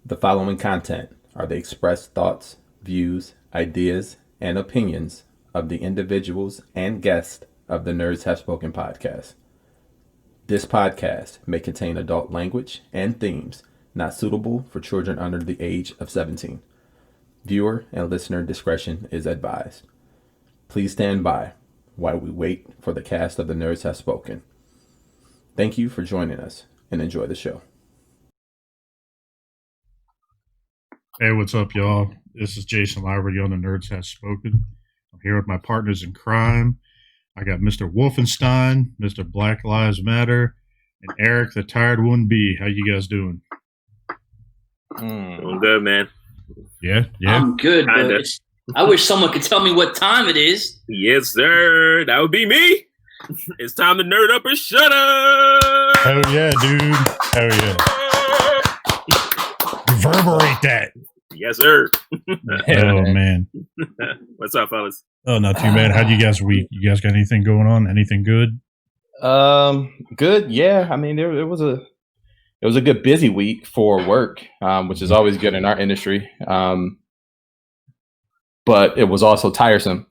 The following content are the expressed thoughts, views, ideas, and opinions of the individuals and guests of the Nerds Have Spoken podcast. This podcast may contain adult language and themes not suitable for children under the age of 17. Viewer and listener discretion is advised. Please stand by while we wait for the cast of the Nerds Have Spoken. Thank you for joining us and enjoy the show. Hey, what's up, y'all? This is Jason Livery on the Nerds Have Spoken. I'm here with my partners in crime. I got Mr. Wolfenstein, Mr. Black Lives Matter, and Eric, the Tired One B. How you guys doing? Doing good, man. Yeah. I'm good, but I wish someone could tell me what time it is. Yes, sir. That would be me. It's time to nerd up and shut up. Hell yeah, dude. Hell yeah. Reverberate that. Yes, sir. Oh, man. What's up, fellas? Oh, not too bad. How'd you guys week? You guys got anything going on? Anything good? Good. Yeah. I mean, it was a good busy week for work, which is always good in our industry. But it was also tiresome.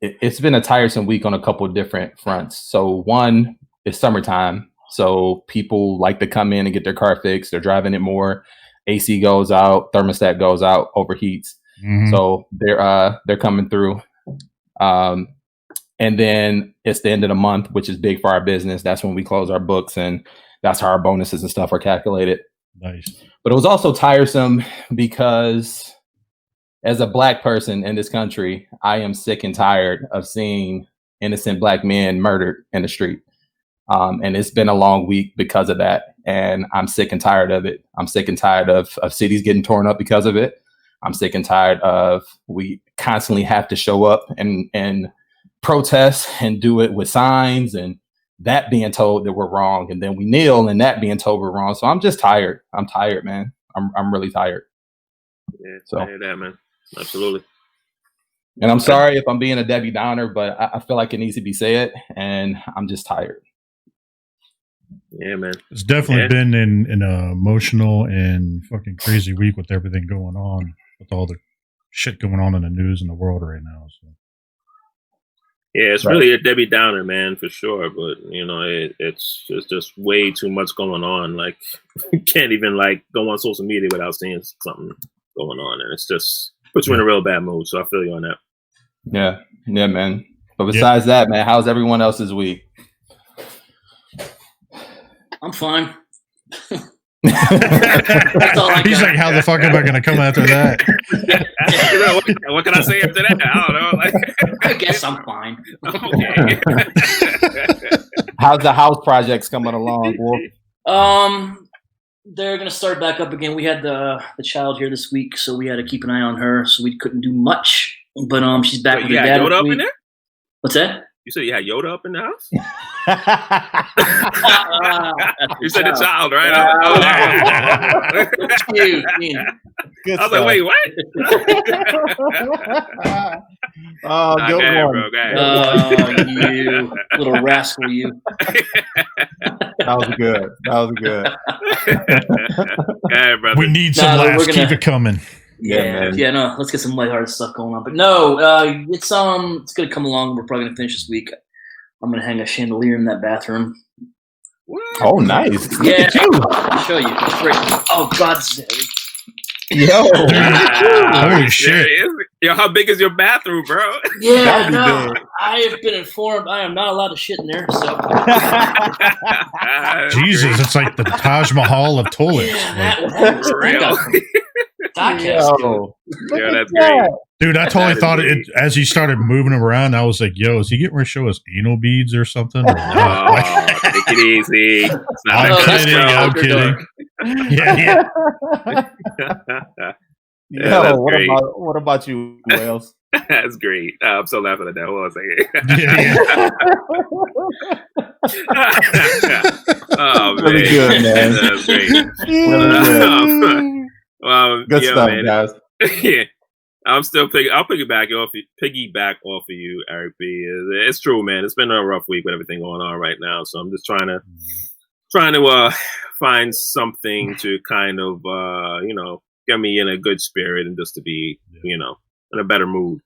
It's been a tiresome week on a couple of different fronts. So one, it's summertime. So people like to come in and get their car fixed. They're driving it more. AC goes out, thermostat goes out, overheats. Mm-hmm. So they're coming through. And then it's the end of the month, which is big for our business. That's when we close our books, and that's how our bonuses and stuff are calculated. Nice. But it was also tiresome because as a Black person in this country, I am sick and tired of seeing innocent Black men murdered in the street. And it's been a long week because of that. And I'm sick and tired of it. I'm sick and tired of cities getting torn up because of it. I'm sick and tired of we constantly have to show up and protest and do it with signs and that being told that we're wrong. And then we kneel and that being told we're wrong. So I'm just tired. I'm tired, man. I'm really tired. Yeah, so I hear that, man. Absolutely. And I'm sorry if I'm being a Debbie Downer, but I feel like it needs to be said. And I'm just tired. Yeah, man. It's definitely been an emotional and fucking crazy week with everything going on, with all the shit going on in the news in the world right now. So. Yeah, it's really a Debbie Downer, man, for sure. But you know, it's just way too much going on. Like, you can't even like go on social media without seeing something going on, and it's just puts you in a real bad mood. So I feel you on that. Yeah, man. But besides that, man, how's everyone else's week? I'm fine. That's all He's like, how the fuck am I going to come after that? What can I say after that? I don't know. Like, I guess I'm fine. Okay. How's the house projects coming along, Wolf? They're going to start back up again. We had the child here this week, so we had to keep an eye on her, so we couldn't do much. But she's back with her dad. Yoda up in there? What's that? You said you had Yoda up in the house? You said the the child, right? Cute. I was like, wait, what? Good one. Bro, you little rascal, you. That was good. Brother. We need some laughs. Keep it coming. Yeah, no, let's get some lighthearted stuff going on. But no, it's gonna come along. We're probably gonna finish this week. I'm gonna hang a chandelier in that bathroom. What? Oh, nice. Yeah, I'll show you. It's great. Oh God, yo, holy shit! Yo, how big is your bathroom, bro? Yeah, no, I have been informed I am not allowed to shit in there. So Jesus, it's like the Taj Mahal of toilets. Yeah, that real. Yo, that's great. Dude, I totally thought it as he started moving him around. I was like, "Yo, is he getting ready to show us anal beads or something?" Or take it easy. I'm kidding. Yeah. Yo, what about you, Wales? That's great. I'm so laughing at that. Hold on a second. Oh man, really good, man. That's great. Good stuff, man. Guys. Yeah. I'm still I'll piggyback off of you, Eric B. It's true, man. It's been a rough week with everything going on right now. So I'm just trying to trying to find something to kind of get me in a good spirit and just to be in a better mood.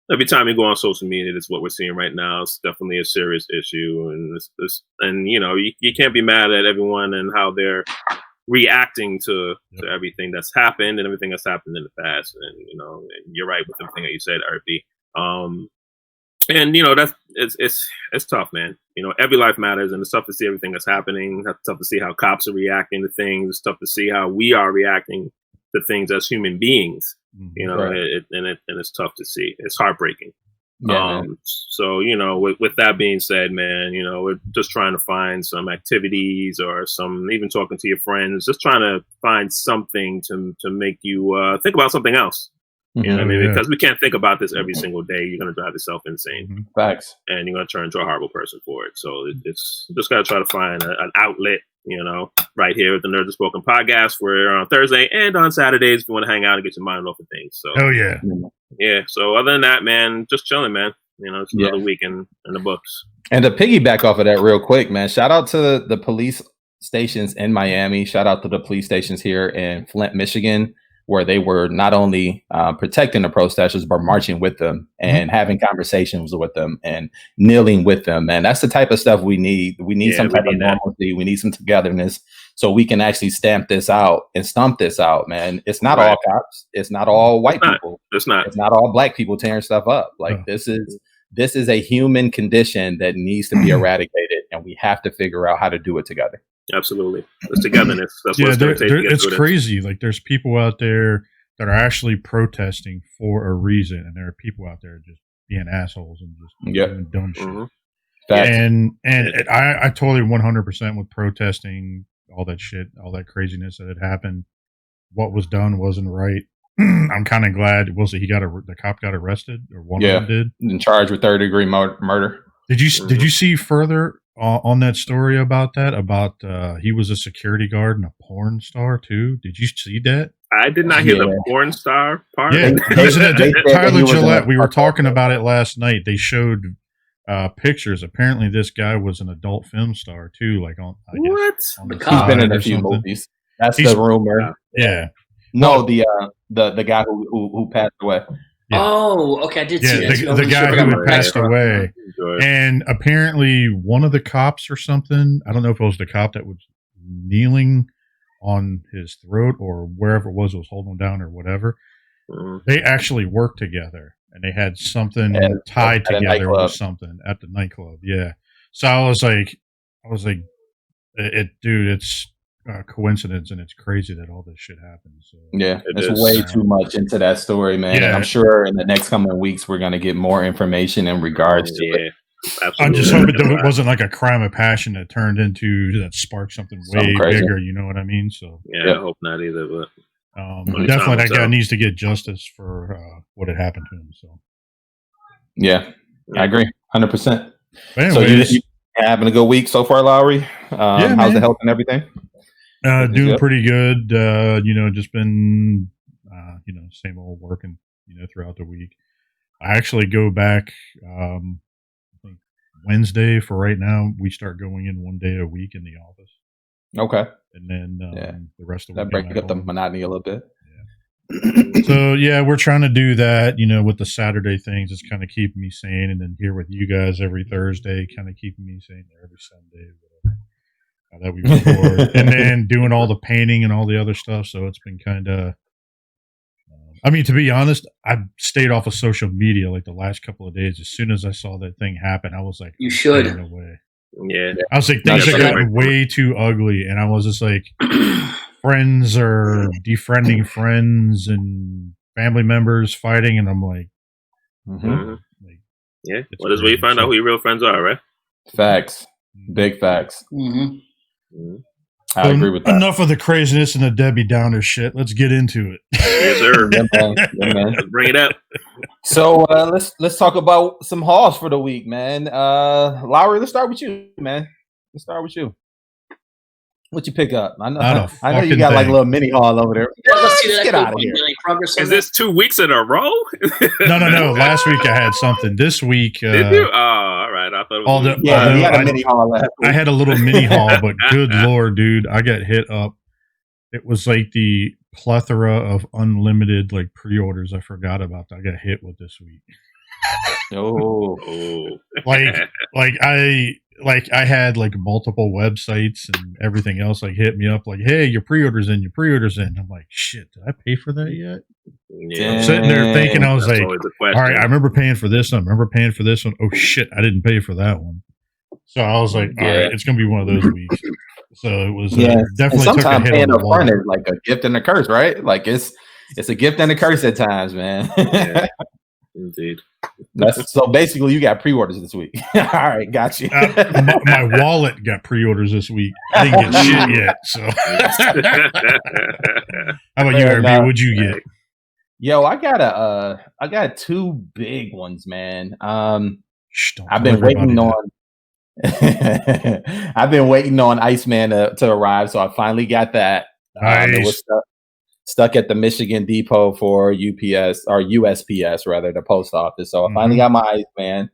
Every time you go on social media, that's what we're seeing right now. It's definitely a serious issue, and you can't be mad at everyone and how they're reacting to everything that's happened and everything that's happened in the past. And and you're right with everything that you said, RP. And that's it's tough, man. Every life matters, and it's tough to see everything that's happening. It's tough to see how cops are reacting to things. It's tough to see how we are reacting to things as human beings. Right. It's tough to see. It's heartbreaking. Yeah, so with that being said, man, we're just trying to find some activities or even talking to your friends, just trying to find something to make you think about something else. You know what I mean? Because we can't think about this every single day. You're going to drive yourself insane. Facts. And you're going to turn into a horrible person for it. So it's just got to try to find an outlet, right here at the Nerds of Spoken podcast. We're on Thursday and on Saturdays if you want to hang out and get your mind off of things. So, oh, yeah. Yeah. So other than that, man, just chilling, man. It's another week in the books. And to piggyback off of that real quick, man, shout out to the police stations in Miami. Shout out to the police stations here in Flint, Michigan, where they were not only protecting the protesters, but marching with them and having conversations with them and kneeling with them. And that's the type of stuff we need. We need some type of normalcy. We need some togetherness so we can actually stamp this out and stomp this out, man. It's not all cops. It's not all white people. It's not. It's not all black people tearing stuff up. Like this is a human condition that needs to be eradicated, and we have to figure out how to do it together. Absolutely. It's togetherness. That's what it's going to take. It's crazy. Like there's people out there that are actually protesting for a reason, and there are people out there just being assholes and just doing dumb shit. And I totally 100% with protesting all that shit, all that craziness that had happened. What was done wasn't right. I'm kind of glad. The cop got arrested, or one of them did, in charge with third-degree murder. Did you see further on that story about that? About he was a security guard and a porn star too. Did you see that? I did not hear the porn star part. Yeah, Tyler Gillette. We were talking about it last night. They showed pictures. Apparently, this guy was an adult film star too. Like He's been in a few movies. That's the rumor. Yeah. No, the guy who passed away. Yeah. Oh, okay. I did see that. The guy who had passed away. And apparently one of the cops or something, I don't know if it was the cop that was kneeling on his throat or wherever it was holding him down or whatever. They actually worked together and they had something tied together or something at the nightclub. Yeah. So I was like, dude, it's coincidence, and it's crazy that all this shit happens. So, yeah, it's way too much into that story, man. Yeah. And I'm sure in the next coming weeks we're gonna get more information in regards to it. Absolutely. I'm just hoping that it wasn't like a crime of passion that turned into that sparked something way bigger. You know what I mean? So I hope not either. But definitely that guy needs to get justice for what had happened to him. So I agree, 100%. So you having a good week so far, Lowry? How's the health and everything? Doing pretty good. Just been, same old working, throughout the week. I actually go back, I think Wednesday for right now. We start going in one day a week in the office. Okay. And then the rest of the week. That breaks up the monotony a little bit. Yeah. So, we're trying to do that, with the Saturday things. It's kind of keeping me sane. And then here with you guys every Thursday, kind of keeping me sane every Sunday, whatever. That we record, and then doing all the painting and all the other stuff. So it's been kind of, to be honest, I stayed off of social media like the last couple of days. As soon as I saw that thing happen, I was like, you should. Away. Yeah. I was like, things are getting way too ugly. And I was just like, friends are defriending friends and family members fighting. And I'm like, well, that's where you find out who your real friends are, right? Facts. Big facts. I agree with that. Enough of the craziness and the Debbie Downer shit. Let's get into it. Yes, sir. Man. Let's bring it up. So let's talk about some hauls for the week, man. Lowry, let's start with you, man. Let's start with you. What you pick up? I know. Not a I know you fucking got like a thing. little mini haul over there. Let's see that. Get out of here. Any progress on Is that? this 2 weeks in a row? No. Last week I had something. This week, Did you? Oh, all right. I thought it was although Yeah, although he had a I, mini haul last I week. had a little mini haul, but good lord, dude, I got hit up. It was like the plethora of unlimited like pre-orders I forgot about that I got hit with this week. Oh, Oh. like I had like multiple websites and everything else like hit me up like, hey, your pre-order's in. I'm like, shit, did I pay for that yet? Yeah. I'm sitting there thinking, I was That's like, always the all question. right, I remember paying for this one. Oh shit, I didn't pay for that one. So I was like, all right, it's gonna be one of those weeks. So it was definitely took a sometimes hit paying on the up front wallet. is like a gift and a curse, right? Like it's a gift and a curse at times, man. Yeah. Indeed. So basically, you got pre-orders this week. All right, got you. My wallet got pre-orders this week. I didn't get shit yet. So how about you, RB? What'd you get? Yo, I got 2 big ones, man. I've been waiting on. I've been waiting on Iceman to arrive, so I finally got that. Nice. It was stuck at the Michigan Depot for UPS or USPS rather, the post office. So I finally got my Iceman.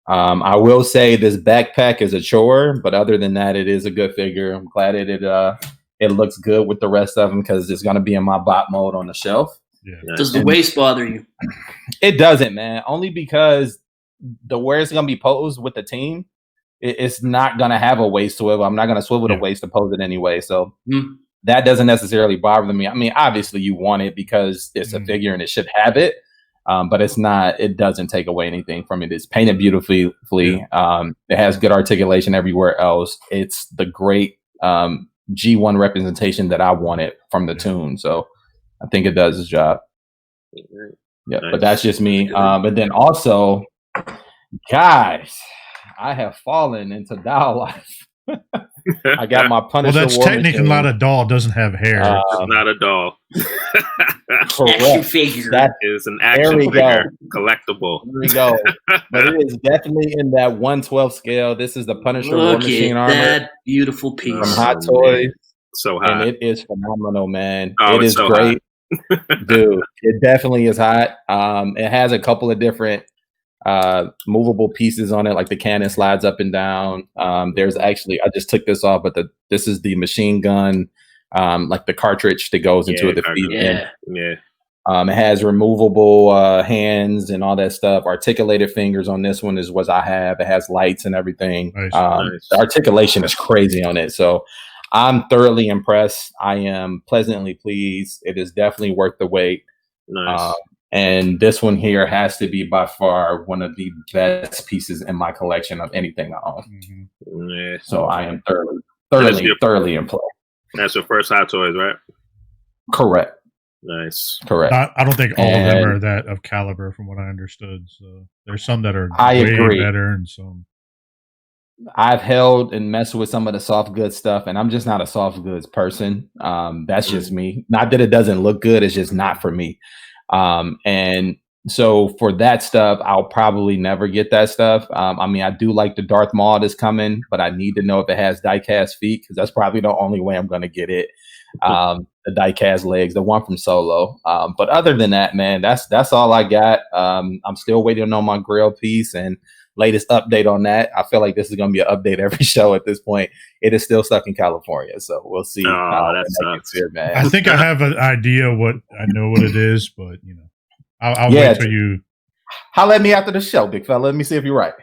I will say this backpack is a chore, but other than that, it is a good figure. I'm glad it looks good with the rest of them because it's going to be in my bot mode on the shelf. Yeah. Does the waist bother you? It doesn't, man. Only because the where it's going to be posed with the team, it's not going to have a waist swivel. I'm not going to swivel the waist to pose it anyway. So that doesn't necessarily bother me. I mean, obviously you want it because it's a figure and it should have it. But it's not, it doesn't take away anything from it. It's painted beautifully. It has good articulation everywhere else. It's the great G1 representation that I wanted from the tune. So I think it does its job. Yeah, nice. But that's just me. But then also, guys, I have fallen into doll life. I got my Punisher. Well, that's technically not a doll. It doesn't have hair. It's not a doll. Action figure. That is an action figure. Collectible. There we go. But it is definitely in that 1/12 scale. This is the Punisher War Machine armor. That beautiful piece from Hot Toys. So hot. And it is phenomenal, man. Oh, it is so great. Dude, it definitely is hot. It has a couple of different movable pieces on it, like the cannon slides up and down. There's actually, I just took this off, but this is the machine gun, like the cartridge that goes into it. It has removable hands and all that stuff. Articulated fingers on this one is what I have. It has lights and everything. Nice. The articulation is crazy on it. So I'm thoroughly impressed. I am pleasantly pleased. It is definitely worth the wait. Nice. And this one here has to be by far one of the best pieces in my collection of anything I own. Yeah. So I am thoroughly impressed. That's your first Hot Toys, right? Correct. Nice. Correct. I don't think all of them are that of caliber, from what I understood. So there's some that are I way agree. better, and some. I've held and messed with some of the soft goods stuff, and I'm just not a soft goods person. That's just me. Not that it doesn't look good; it's just not for me. And so for that stuff, I'll probably never get that stuff. I mean, I do like the Darth Maul that's coming, but I need to know if it has die-cast feet because that's probably the only way I'm going to get it. The die-cast legs, the one from Solo. But other than that, man, that's all I got. I'm still waiting on my grill piece and latest update on that. I feel like this is going to be an update every show at this point. It is still stuck in California, so we'll see. That sucks. Here, man. I think I have an idea I know what it is, but I'll wait till you. Holler at me after the show, big fella. Let me see if you're right.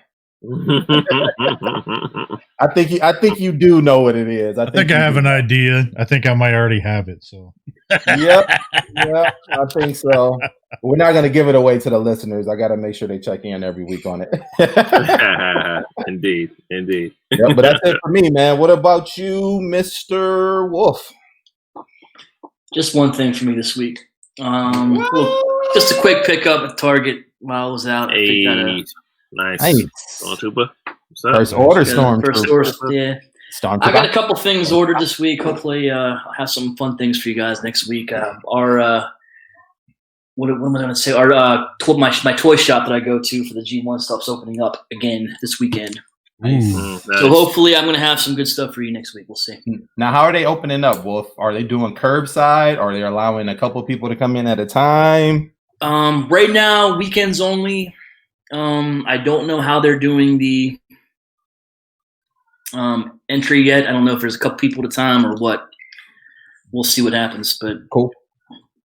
I think you do know what it is. I think I have an idea. I think I might already have it. So. Yep, I think so. We're not going to give it away to the listeners. I got to make sure they check in every week on it. Indeed. Yeah, but that's it for me, man. What about you, Mr. Wolf? Just one thing for me this week. Just a quick pickup at Target while I was out. Nice. Stormtrooper. First order Stormtrooper. Yeah. I got a couple things ordered this week. Hopefully, I'll have some fun things for you guys next week. What am I going to say? My toy shop that I go to for the G1 stuff's opening up again this weekend. Nice. Nice. So hopefully I'm going to have some good stuff for you next week. We'll see. Now, how are they opening up, Wolf? Are they doing curbside? Or are they allowing a couple people to come in at a time? Right now, weekends only. I don't know how they're doing the entry yet. I don't know if there's a couple people at a time or what. We'll see what happens. But Cool.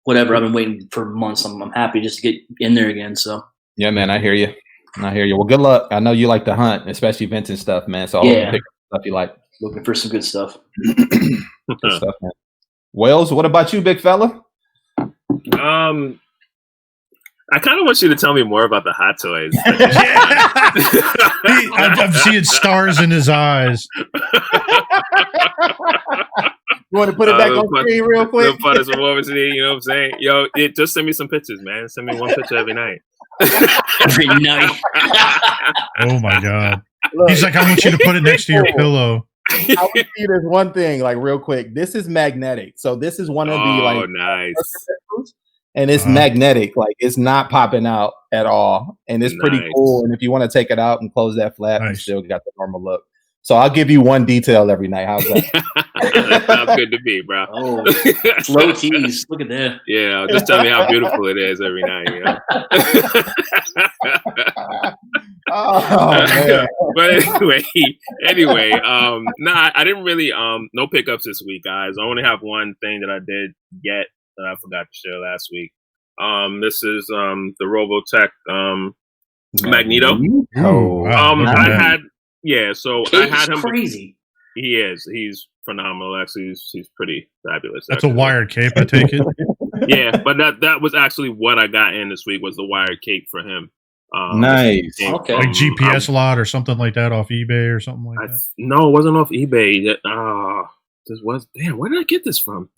whatever. I've been waiting for months. I'm happy just to get in there again. So Yeah, man, I hear you. Well, good luck. I know you like to hunt, especially vintage stuff, man. So I hope you pick up stuff you like. looking for some good stuff. Good stuff, man. Wells, what about you, big fella? I kind of want you to tell me more about the hot toys. I'm seeing stars in his eyes. You want to put it back on screen real quick? You know what I'm saying? Yo, just send me some pictures, man. Send me one picture every night. Every night. Oh my God. Look, he's like, I want you to put it next to your pillow. I want to see this one thing, like real quick. This is magnetic. So this is one of the like nice. And it's magnetic, like it's not popping out at all. And it's pretty cool. And if you want to take it out and close that flap, you still got the normal look. So I'll give you one detail every night. How's that? That sounds good to me, bro. Oh, low keys. Look at that. Yeah, just tell me how beautiful it is every night. You know? Oh man. But anyway, nah, I didn't really no pickups this week, guys. I only have one thing that I did get that I forgot to share last week. This is the Robotech Magneto. Oh, I had so I had him crazy. He is. He's phenomenal. Actually, he's pretty fabulous. That's a wired cape, I take it. Yeah, but that was actually what I got in this week was the wired cape for him. Nice. Okay. Like GPS lot or something like that off eBay or something like that. No, it wasn't off eBay. This was damn. Where did I get this from?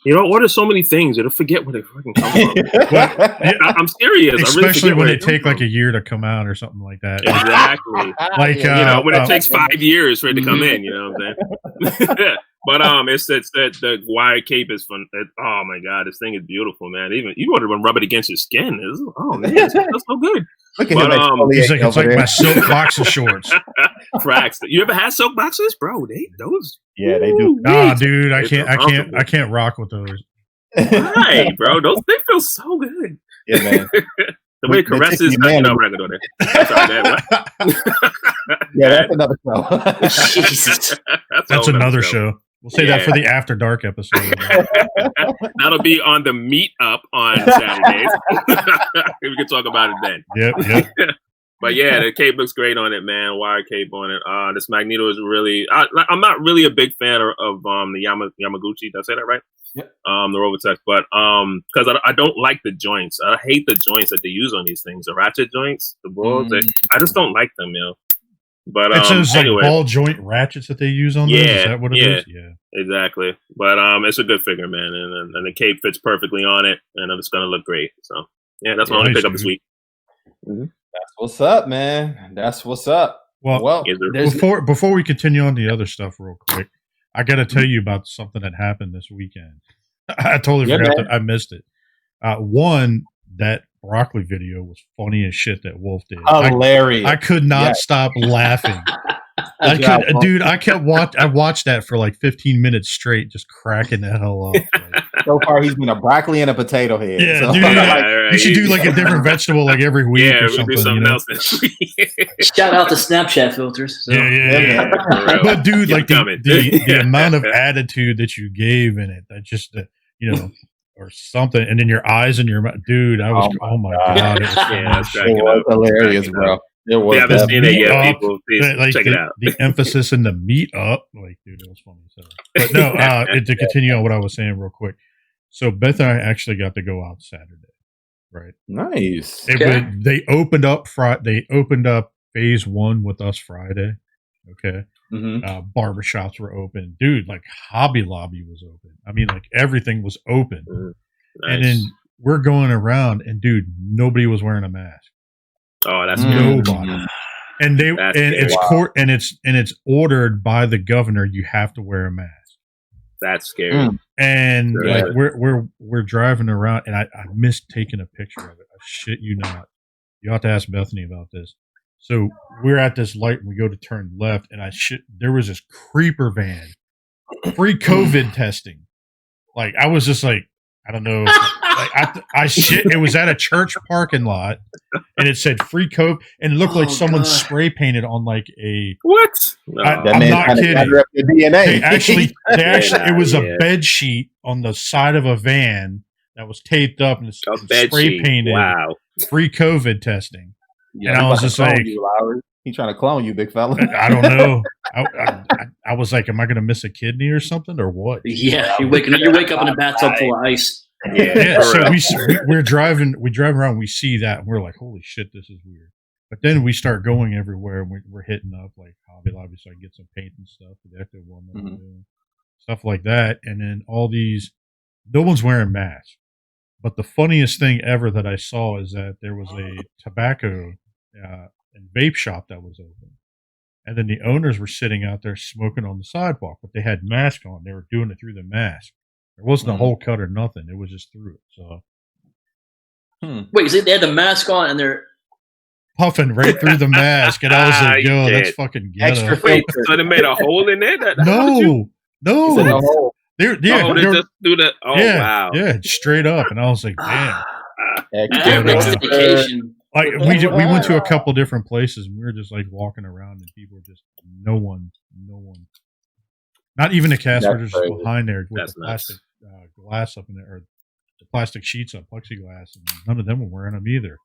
You don't order so many things, you'll forget where they fucking come from. I'm serious. Especially I really when they take like a year to come out or something like that. Exactly. Like when it takes 5 years for it to come in, you know what I'm saying? But it's the wire cape is fun. Oh my God, this thing is beautiful, man. Even you want to rub it against your skin. Oh man, that's so good. Look at him. He's like, it's like my silk boxer shorts. Cracks. You ever had silk boxers, bro? Those. Yeah, they do. Nah, dude, I can't rock with those. Why, bro? Those they feel so good. Yeah, man. The way it caresses, we're not gonna go there. Yeah, that's another show. Jesus. That's another show. We'll say that for the After Dark episode. That'll be on the Meet Up on Saturdays. We can talk about it then. Yep. But yeah, the cape looks great on it, man. Wire cape on it. This Magneto is really. I'm not really a big fan of the Yamaguchi. Did I say that right? Yep. The Robotech, but because I don't like the joints. I hate the joints that they use on these things. The ratchet joints, the balls. I just don't like them, But it's those anyway. like ball joint ratchets that they use on those. Is that what it is? Yeah, exactly. But it's a good figure, man, and the cape fits perfectly on it, and it's gonna look great. So yeah, that's my only pickup this week. Mm-hmm. That's what's up, man. That's what's up. Well, before we continue on the other stuff, real quick, I got to tell you about something that happened this weekend. I totally forgot that I missed it. One, that broccoli video was funny as shit that Wolf did. Hilarious. I could not stop laughing. I watched that for like 15 minutes straight, just cracking the hell up. So far, he's been a broccoli and a potato head. Yeah, so. Dude, you should do like a different vegetable like every week or something. Do something else this week. Shout out to Snapchat filters. So. Yeah. But dude, like the amount of attitude that you gave in it, that just or something, and then your eyes and your mouth, dude. I was, oh my God, it was hilarious, bro. It was. You haven't seen it yet, people. Please check it out. The emphasis in the meet up, like, dude, it was funny. So, but no, to continue on what I was saying real quick. So Beth and I actually got to go out Saturday, right? Nice. They opened up They opened up phase 1 with us Friday. Okay. Mm-hmm. Barbershops were open, dude. Like Hobby Lobby was open. I mean, like everything was open. Nice. And then we're going around, and dude, nobody was wearing a mask. Oh, that's nobody. And it's ordered by the governor. You have to wear a mask. That's scary. And like we're driving around, and I missed taking a picture of it. I shit you not. You have to ask Bethany about this. So we're at this light and we go to turn left, and there was this creeper van, free COVID testing. Like I was just like, I don't know. I shit. It was at a church parking lot, and it said free COVID, and it looked like someone spray painted on like a what? No. I'm not kidding. They actually, it was a bed sheet on the side of a van that was taped up and spray painted. Wow. Free COVID testing. Yeah, and I was just like, he's trying to clone you, big fella. I don't know. I was like, am I going to miss a kidney or something or what? Yeah, you wake up in a bathtub full of ice. Yeah. So we drive around, we see that, and we're like, holy shit, this is weird. But then we start going everywhere, and we're hitting up like Hobby Lobby, so I get some paint and stuff for the Ecto one, stuff like that. And then all these, no one's wearing masks. But the funniest thing ever that I saw is that there was a tobacco and vape shop that was open. And then the owners were sitting out there smoking on the sidewalk, but they had masks on. They were doing it through the mask. There wasn't a hole cut or nothing. It was just through it. So, Wait, so they had the mask on and they're puffing right through the mask, and I was like, "Yo, that's fucking ghetto." Wait, so they made a hole in there? No. They just do that. Oh, wow. Yeah, straight up. And I was like, damn. dedication. Like we went to a couple different places, and we were just like walking around, and people were just no one. Not even the cast were just behind there with the plastic glass up in there, or the plastic sheets up, plexiglass, and none of them were wearing them either.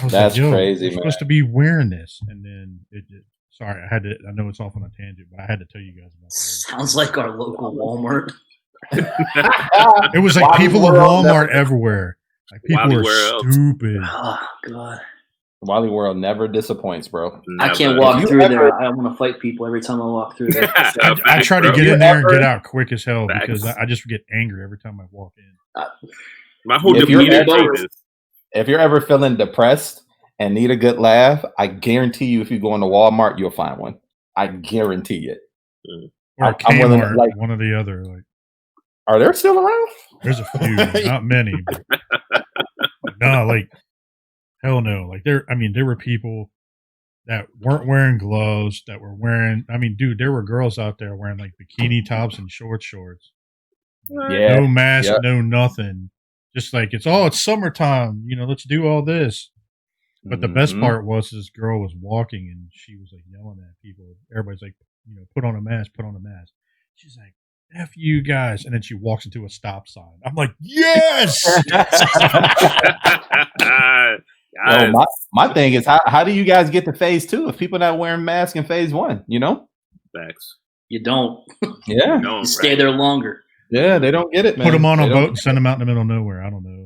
That's crazy, man. We're supposed to be wearing this, and then sorry, I know it's off on a tangent, but I had to tell you guys about that. Sounds like our local Walmart. It was like people in Walmart everywhere. Like people were stupid. Oh God. Wally World never disappoints, bro. Never. I can't walk through there. I want to fight people every time I walk through there. I try to get in there and get out quick as hell because I just get angry every time I walk in. My whole if you're ever feeling depressed and need a good laugh, I guarantee you, if you go into Walmart, you'll find one. I guarantee it. Or Kmart, like one or the other. Like, are there still around? There's a few, not many. But, no, like hell no. Like there were people that weren't wearing gloves, that were wearing. I mean, dude, there were girls out there wearing like bikini tops and shorts. Yeah, no mask, no nothing. Just like it's summertime, let's do all this. But the best part was this girl was walking and she was like yelling at people. Everybody's like, put on a mask, put on a mask. She's like, F you guys. And then she walks into a stop sign. I'm like, yes! My thing is, how do you guys get to phase 2 if people not wearing masks in phase 1, Facts. You don't. Yeah. You stay there longer. Yeah, they don't get it, man. Put them on a boat and send them out in the middle of nowhere. I don't know.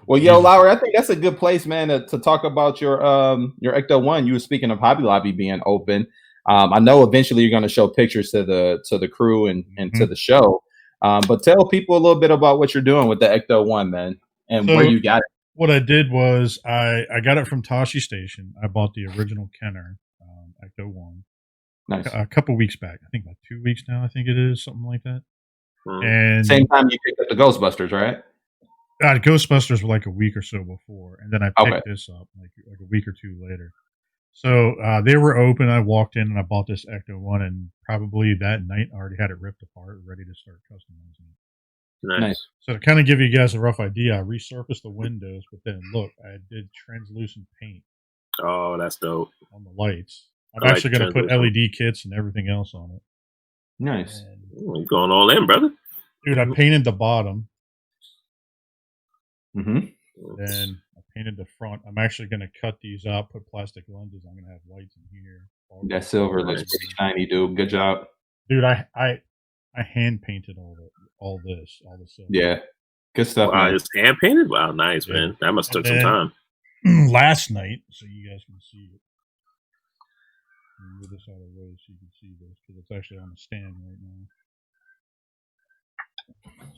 Well, yo, Lowry, I think that's a good place, man, to talk about your Ecto 1. You were speaking of Hobby Lobby being open. I know eventually you're going to show pictures to the crew and to the show. But tell people a little bit about what you're doing with the Ecto 1, man, and where you got it. What I did was I got it from Tashi Station. I bought the original Kenner Ecto 1. Nice. A couple weeks back. I think about 2 weeks now. I think it is something like that. And same time you picked up the Ghostbusters, right? Ghostbusters were like a week or so before, and then I picked this up like a week or two later. So they were open. I walked in and I bought this Ecto 1, and probably that night I already had it ripped apart, ready to start customizing it. Nice. So to kind of give you guys a rough idea, I resurfaced the windows, but then look, I did translucent paint. Oh, that's dope. On the lights. I'm actually going to put LED kits and everything else on it. Nice. You're going all in, brother. Dude, I painted the bottom. Mm-hmm. Then I painted the front. I'm actually going to cut these out, put plastic lenses. I'm going to have lights in here. That silver looks pretty shiny, dude. Good job. Dude, I hand painted all the silver. Yeah. Good stuff. Wow, it's hand painted? Wow, nice, man. That must have took some time. Last night, so you guys can see it. Move this out of the way so you can see this, because it's actually on the stand right now.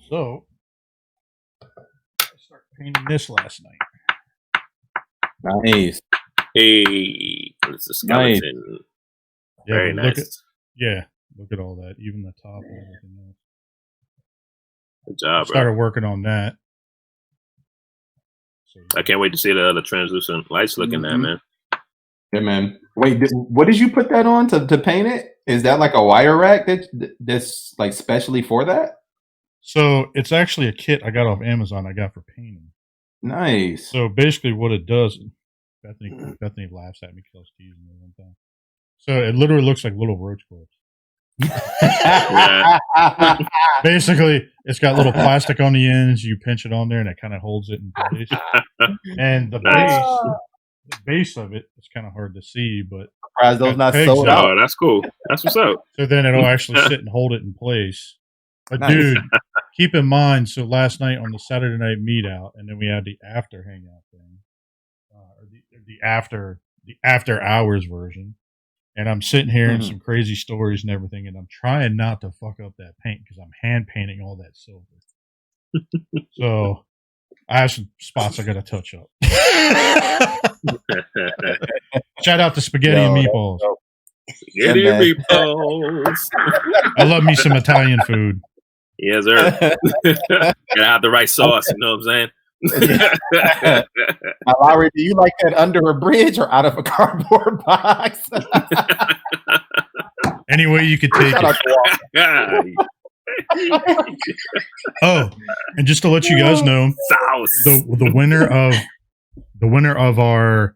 So I started painting this last night. Nice. Hey, it's a skeleton. Nice. Yeah, very nice. Look at all that, even the top and everything else. Good job, Started working on that. So, I can't wait to see the other translucent lights looking that, man. Yeah, man. Wait, what did you put that on to paint it? Is that like a wire rack that's like specially for that? So it's actually a kit I got off Amazon. I got for painting. Nice. So basically, what it does, Bethany laughs at me because I was teasing her one time. So it literally looks like little roach clips. Basically, it's got little plastic on the ends. You pinch it on there, and it kind of holds it in place. And the base of it is kind of hard to see, but surprised those not sold out. Oh, that's cool. That's what's up. So then it'll actually sit and hold it in place. But Nice. dude, keep in mind. So last night on the Saturday night meet out, and then we had the after hangout thing, or the after hours version. And I'm sitting here in some crazy stories and everything, and I'm trying not to fuck up that paint because I'm hand painting all that silver. So I have some spots I got to touch up. Shout out to Spaghetti and Meatballs. Spaghetti and Meatballs. I love me some Italian food. Yes, sir. Gotta have the right sauce, you know what I'm saying? Now, Lowry, do you like that under a bridge or out of a cardboard box? Any way you could take it. Oh, and just to let you guys know, the winner of our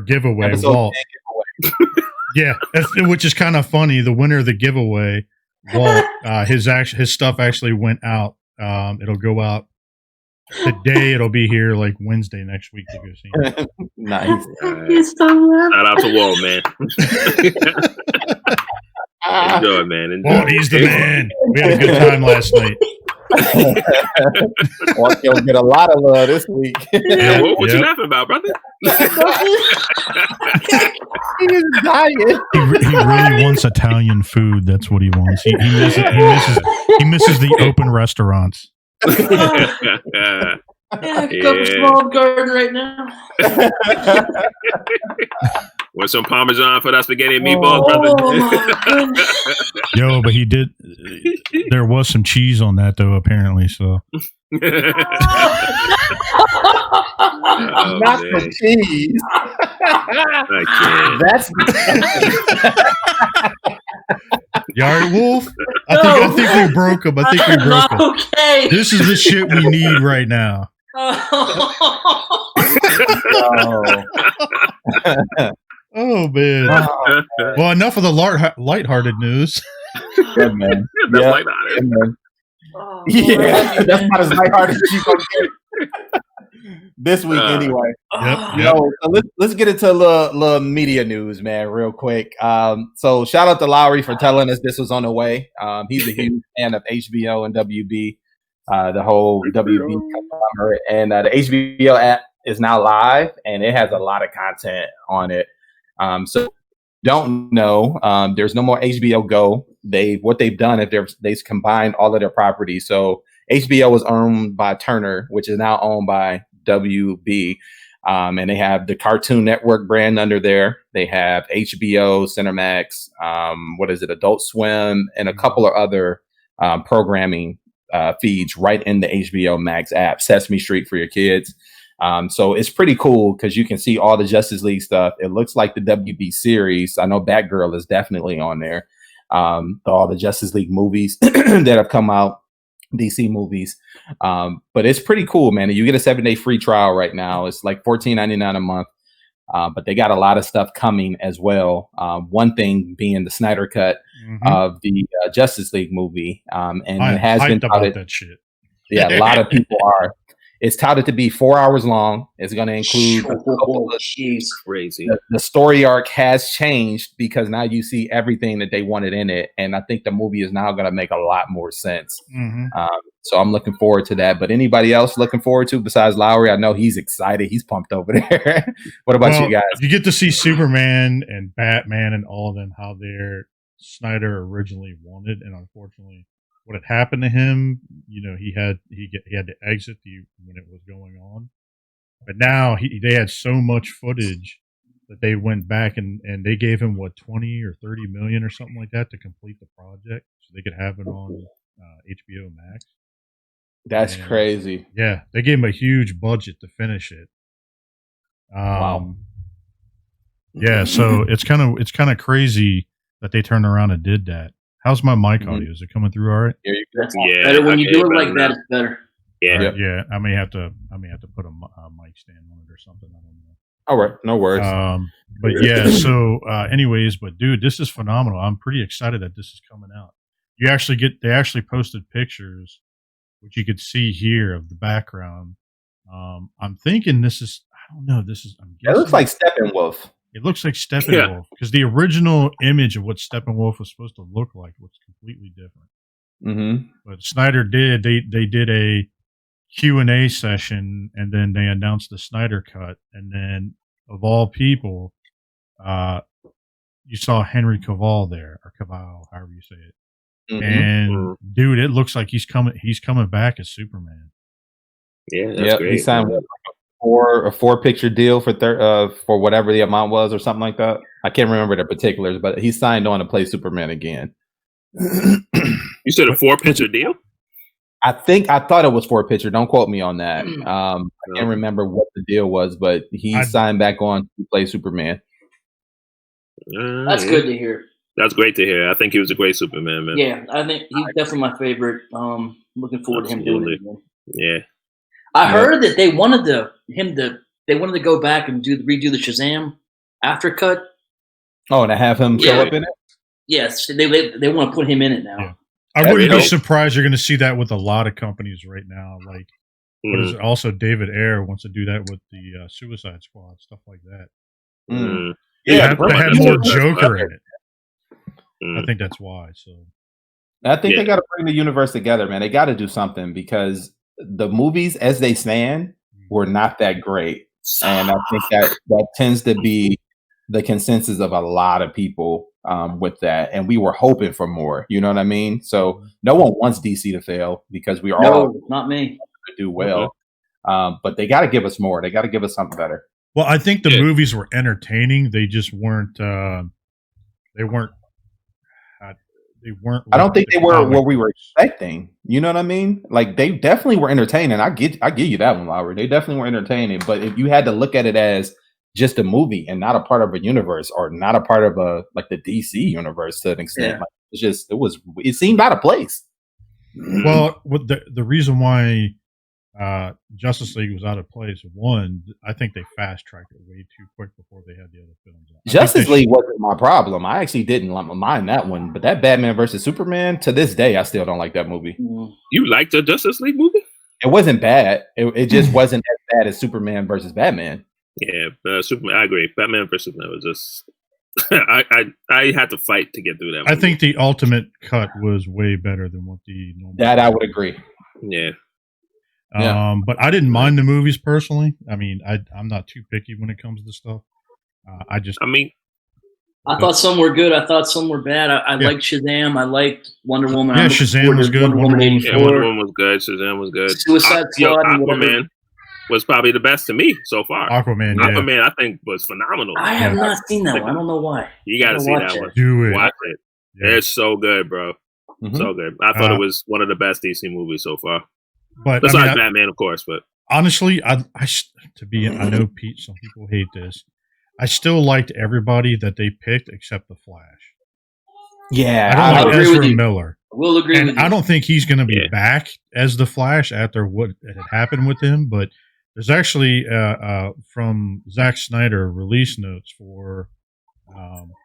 giveaway, Walt. Yeah, which is kind of funny. The winner of the giveaway, Walt, his stuff actually went out. It'll go out today. It'll be here like Wednesday next week to go see it. Nice. Shout out to Walt, man. Enjoy, man. Walt, he's the man. We had a good time last night. Walt, you'll get a lot of love this week. Yeah, what you laughing about, brother? He is dying. He really wants Italian food. That's what he wants. He misses the open restaurants. I could go for small garden right now. Want some Parmesan for that spaghetti and meatballs, brother? Yo, but he did. There was some cheese on that, though, apparently. So. Not the cheese. That's. You all right, Wolf? I think we broke him. I think we broke him. Okay. This is the shit we need right now. Oh man! Well, enough of the lighthearted news. Yeah, man. That's lighthearted. Man. Yeah, that's not as lighthearted as you gonna get this week, anyway. Yep. So let's get into a little media news, man, real quick. So shout out to Lowry for telling us this was on the way. He's a huge fan of HBO and WB, the whole WB conglomerate, and the HBO app is now live, and it has a lot of content on it. So don't know, there's no more HBO Go. What they've done is they've combined all of their properties. So HBO was owned by Turner, which is now owned by WB. And they have the Cartoon Network brand under there. They have HBO, Cinemax, Adult Swim, and a couple of other programming feeds right in the HBO Max app, Sesame Street for your kids. So it's pretty cool because you can see all the Justice League stuff. It looks like the WB series. I know Batgirl is definitely on there. All the Justice League movies that have come out, DC movies. But it's pretty cool, man. You get a 7-day free trial right now. It's like $14.99 a month. But they got a lot of stuff coming as well. One thing being the Snyder cut of the Justice League movie. And it has been touted. That shit. Yeah, a lot of people are. It's touted to be 4 hours long. It's going to include crazy. The story arc has changed because now you see everything that they wanted in it, and I think the movie is now going to make a lot more sense. So I'm looking forward to that. But anybody else looking forward to besides Lowry? I know he's excited. He's pumped over there. What about you guys? You get to see Superman and Batman and all of them how their Snyder originally wanted, and unfortunately, what had happened to him, he had to exit when it was going on. But now they had so much footage that they went back and they gave him 20 or 30 million or something like that to complete the project, so they could have it on HBO Max. That's crazy. Yeah, they gave him a huge budget to finish it. Wow. Yeah, so it's kind of crazy that they turned around and did that. How's my mic audio? Is it coming through all right? That's better when you do it like that. It's better. Yeah, right, yeah. I may have to put a mic stand on it or something. I don't know. All right, no worries. But yeah, so anyways, but dude, this is phenomenal. I'm pretty excited that this is coming out. They actually posted pictures, which you could see here of the background. I'm thinking this is, I don't know, I'm guessing it looks like Steppenwolf. It looks like Steppenwolf because the original image of what Steppenwolf was supposed to look like looks completely different. Mm-hmm. But Snyder did, they did a Q&A session, and then they announced the Snyder cut, and then of all people, you saw Henry Cavill there, or Cavill, however you say it. Mm-hmm. And dude, it looks like he's coming back as Superman. Yeah, that's great. He signed a 4-picture deal for whatever the amount was or something like that. I can't remember the particulars, but he signed on to play Superman again. You said a 4-picture deal? I thought it was 4-picture. Don't quote me on that. I can't remember what the deal was, but he signed back on to play Superman. That's good to hear. That's great to hear. I think he was a great Superman, man. Yeah, I think he's definitely my favorite. Looking forward to him doing it again. Yeah. I heard that they wanted to go back and redo the Shazam after cut. Oh, and to have him show up in it? Yes, they want to put him in it now. Yeah. I wouldn't be surprised. You're going to see that with a lot of companies right now. Like, what is it? Also, David Ayer wants to do that with the Suicide Squad, stuff like that. Yeah, they had more Joker in it. I think that's why. So, I think they got to bring the universe together, man. They got to do something because the movies, as they stand, were not that great, and I think that tends to be the consensus of a lot of people with that. And we were hoping for more. You know what I mean? So no one wants DC to fail because we are all not me to do well. But they got to give us more. They got to give us something better. Well, I think the movies were entertaining. They just weren't. They weren't. I don't think they were what we were expecting. You know what I mean? Like they definitely were entertaining. I give you that one, Lowry. They definitely were entertaining. But if you had to look at it as just a movie and not a part of a universe or not a part of the DC universe to an extent, it seemed out of place. Well, with the reason why Justice League was out of place, one, I think they fast tracked it way too quick before they had the other films out. Justice League wasn't my problem. I actually didn't mind that one, but that Batman versus Superman, to this day, I still don't like that movie. You liked the Justice League movie? It wasn't bad. It just wasn't as bad as Superman versus Batman. Yeah, Superman. I agree. Batman versus Superman was just. I had to fight to get through that movie. I think the ultimate cut was way better than what the normal. That I would agree. Yeah. But I didn't mind the movies personally. I mean, I'm not too picky when it comes to stuff. I thought some were good. I thought some were bad. I liked Shazam. I liked Wonder Woman. Yeah, Shazam was good. Wonder Woman 84. Yeah, Wonder Woman was good. Shazam was good. Suicide Squad. Aquaman was probably the best to me so far. Aquaman, I think was phenomenal. I have not seen that one. I don't know why. You got to see that one. Do it. Watch it. Yeah. It's so good, bro. Mm-hmm. So good. I thought it was one of the best DC movies so far. But besides Batman, of course. But honestly, I know Pete. Some people hate this. I still liked everybody that they picked except the Flash. Yeah, I don't like Ezra Miller. We'll agree with you. I don't think he's going to be back as the Flash after what had happened with him. But there's actually from Zack Snyder release notes for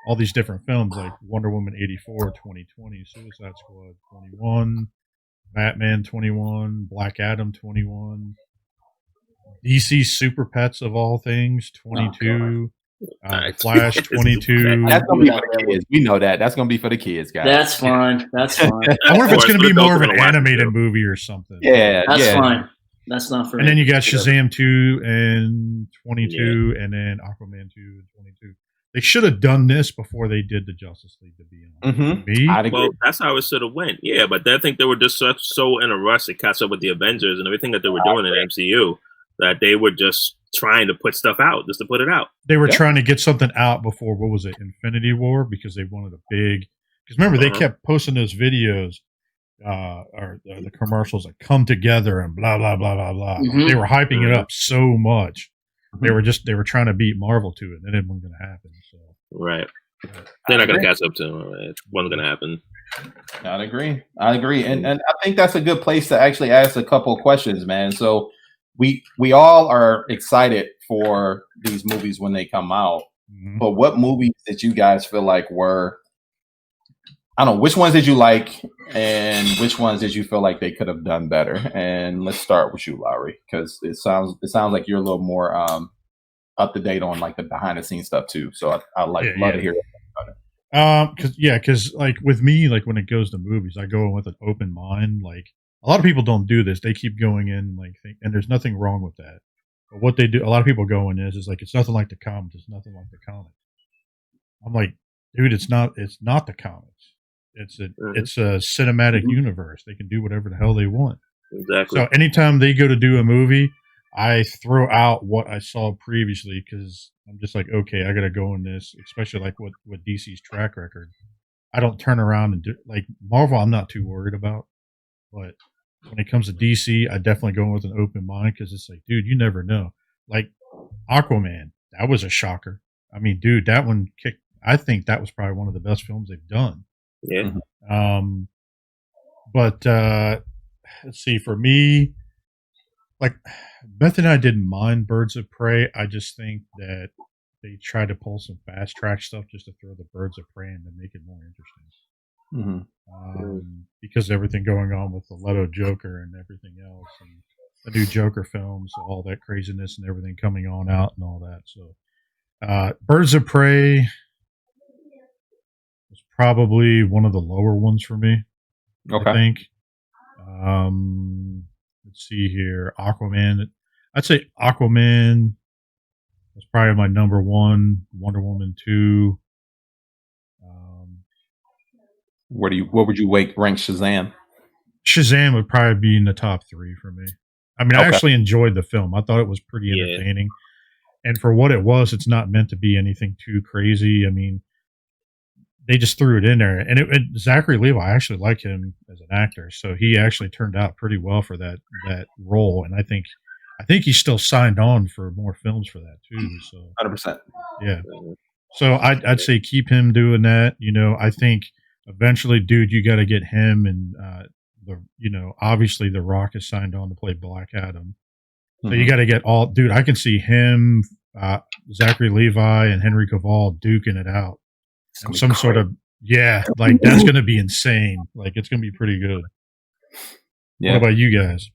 all these different films like Wonder Woman 84, 2020, Suicide Squad 21, Batman 21, Black Adam 21, DC Super Pets of all things 22. Flash 22. That's gonna be for the kids. We know that. That's gonna be for the kids, guys. That's fine. That's fine. I wonder if it's gonna be more of an animated movie or something. Yeah, that's fine. That's not for me. And then you got Shazam 2 and 22, and then Aquaman 2 and 22. They should have done this before they did the Justice League, to be honest. Well, that's how it should have went. Yeah, but I think they were just so in a rush to catch up with the Avengers and everything that they were doing in the MCU that they were just trying to put stuff out just to put it out. They were trying to get something out before, what was it, Infinity War, because they wanted a big... Because remember, they kept posting those videos or the commercials that come together and blah blah blah blah blah. Mhm. They were hyping it up so much. Mhm. They were trying to beat Marvel to it, and it wasn't going to happen. So Right. They're not going to catch up to him. It wasn't going to happen. I'd agree, and I think that's a good place to actually ask a couple of questions, man. So we all are excited for these movies when they come out, but what movies did you guys feel like were, I don't know, which ones did you like, and which ones did you feel like they could have done better? And let's start with you, Lowry, because it sounds like you're a little more up to date on like the behind the scenes stuff too. So I love to hear about it. Because like with me, like when it goes to movies, I go in with an open mind. Like a lot of people don't do this; they keep going in and there's nothing wrong with that. But what they do, a lot of people go in is like it's nothing like the comics. It's nothing like the comics. I'm like, dude, it's not the comics. It's a cinematic universe. They can do whatever the hell they want. Exactly. So anytime they go to do a movie, I throw out what I saw previously because I'm just like, okay, I got to go in this, especially like with DC's track record. I don't turn around and do like Marvel. I'm not too worried about, but when it comes to DC, I definitely go in with an open mind because it's like, dude, you never know. Like Aquaman, that was a shocker. I mean, dude, that one kicked. I think that was probably one of the best films they've done. Yeah. But let's see. For me, like Beth and I didn't mind Birds of Prey. I just think that they tried to pull some fast track stuff just to throw the Birds of Prey in to make it more interesting. Because everything going on with the Leto Joker and everything else, and the new Joker films, all that craziness and everything coming on out and all that. So, Birds of Prey was probably one of the lower ones for me. Okay. I think. Let's see here. Aquaman. I'd say Aquaman was probably my number one. Wonder Woman 2. What would you rank Shazam? Shazam would probably be in the top 3 for me. I mean, I actually enjoyed the film. I thought it was pretty entertaining. And for what it was, it's not meant to be anything too crazy. I mean, they just threw it in there. And Zachary Levi, I actually like him as an actor. So he actually turned out pretty well for that role. And I think he's still signed on for more films for that too. So 100%. Yeah. So I'd say keep him doing that. You know, I think eventually, dude, you got to get him and obviously The Rock is signed on to play Black Adam. So you got to get all, dude. I can see him, Zachary Levi, and Henry Cavill duking it out. And some sort of like that's going to be insane. Like it's going to be pretty good. Yeah. What about you guys?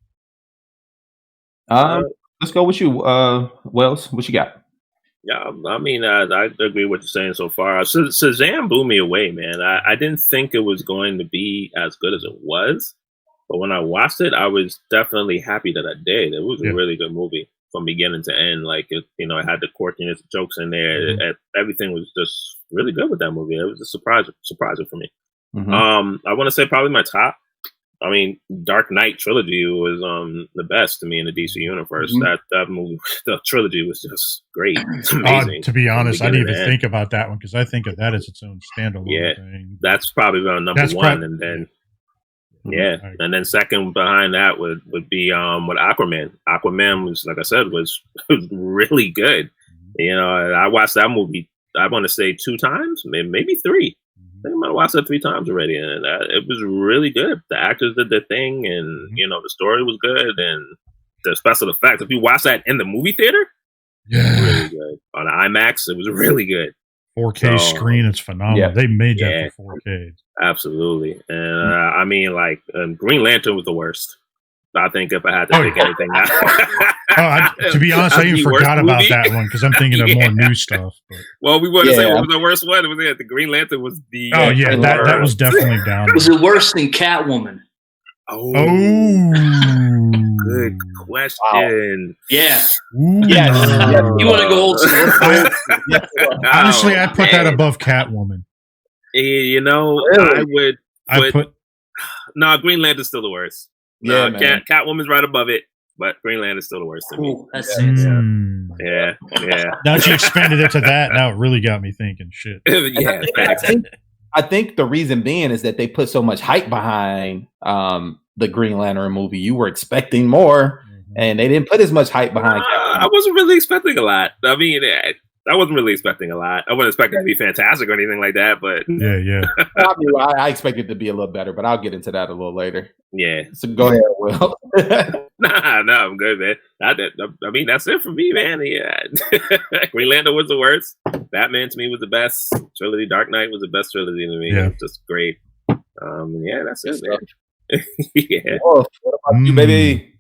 Let's go with you, Wells. What you got? Yeah, I mean, I agree with what you're saying so far. Shazam blew me away, man. I didn't think it was going to be as good as it was, but when I watched it, I was definitely happy that I did. It was a really good movie from beginning to end. Like, it had the quirkiness, jokes in there. Everything was just really good with that movie. It was a surprise for me. I want to say probably my top. I mean, Dark Knight trilogy was the best to me in the DC universe. That movie, the trilogy was just great. It's amazing. To be honest, I didn't even think about that one because I think of that as its own standalone thing. That's probably number one, and then and then second behind that would be with Aquaman. Aquaman was, like I said, was really good. You know, I watched that movie. I want to say 2 times, maybe 3. I think I might have watched that 3 times already, and it was really good. The actors did their thing, and the story was good, and the special effects. If you watch that in the movie theater, really good. On IMAX, it was really good. 4K screen, it's phenomenal. They made that for 4K. Absolutely, and I mean, like Green Lantern was the worst. I think if I had to pick anything out. To be honest, I even forgot about that one because I'm thinking of more new stuff. But. Well, we want to say what was the worst one. It was the Green Lantern was the. That was definitely down. Was it worse than Catwoman? Oh, good question. Wow. Yeah. You want to go old school? Honestly, I'd put that above Catwoman. You know, really? I would. No, Green Lantern's still the worst. Yeah, Catwoman's right above it, but Green Lantern's still the worst to me. Ooh, that's it. Yeah. Now that you expanded it to that, now it really got me thinking. Shit. I I think the reason being is that they put so much hype behind the Green Lantern movie. You were expecting more, and they didn't put as much hype behind. I wasn't really expecting a lot. I mean, I wasn't really expecting a lot. I wasn't expecting it to be fantastic or anything like that. But yeah. I expected it to be a little better, but I'll get into that a little later. Yeah. So go ahead, Will. No, I'm good, man. I mean, that's it for me, man. Yeah. Green Lantern was the worst. Batman to me was the best trilogy. Dark Knight was the best trilogy to me. Yeah. It was just great. Yeah, that's it, man. Yeah. Wolf, what about you, baby?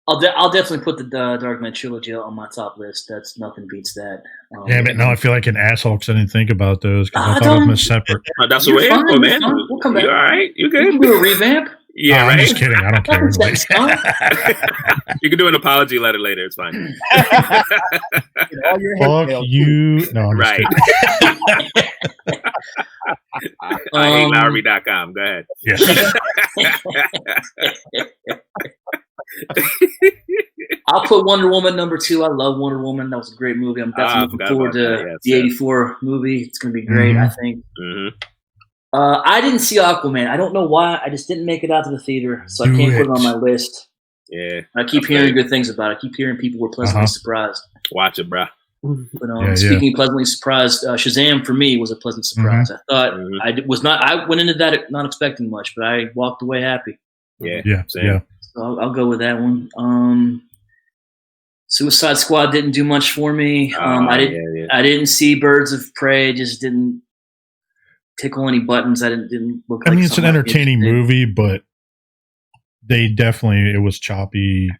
I'll definitely put the Dark Knight trilogy on my top list. That's nothing beats that. Damn it! Now I feel like an asshole because I didn't think about those because I thought of them as separate. That's what we're for, man. We'll come back. You all right? You We good? can do a revamp. Yeah, right. I'm just kidding. I don't care. You can do an apology letter later. It's fine. Fuck you. No, I'm Right. I hate Lowry.com. Go ahead. Yeah. I'll put Wonder Woman number 2. I love Wonder Woman. That was a great movie. I'm definitely looking forward to the 84 movie. It's going to be great, I think. Mm-hmm. I didn't see Aquaman. I don't know why. I just didn't make it out to the theater, so I can't put it on my list. Yeah. I keep hearing good things about it. I keep hearing people were pleasantly surprised. Watch it, bro. But speaking of pleasantly surprised, Shazam for me was a pleasant surprise. I thought I went into that not expecting much, but I walked away happy. Yeah. So I'll go with that one. Suicide Squad didn't do much for me. I didn't see Birds of Prey. Just didn't tickle any buttons. I didn't look. I mean, it's an entertaining movie, but it was choppy.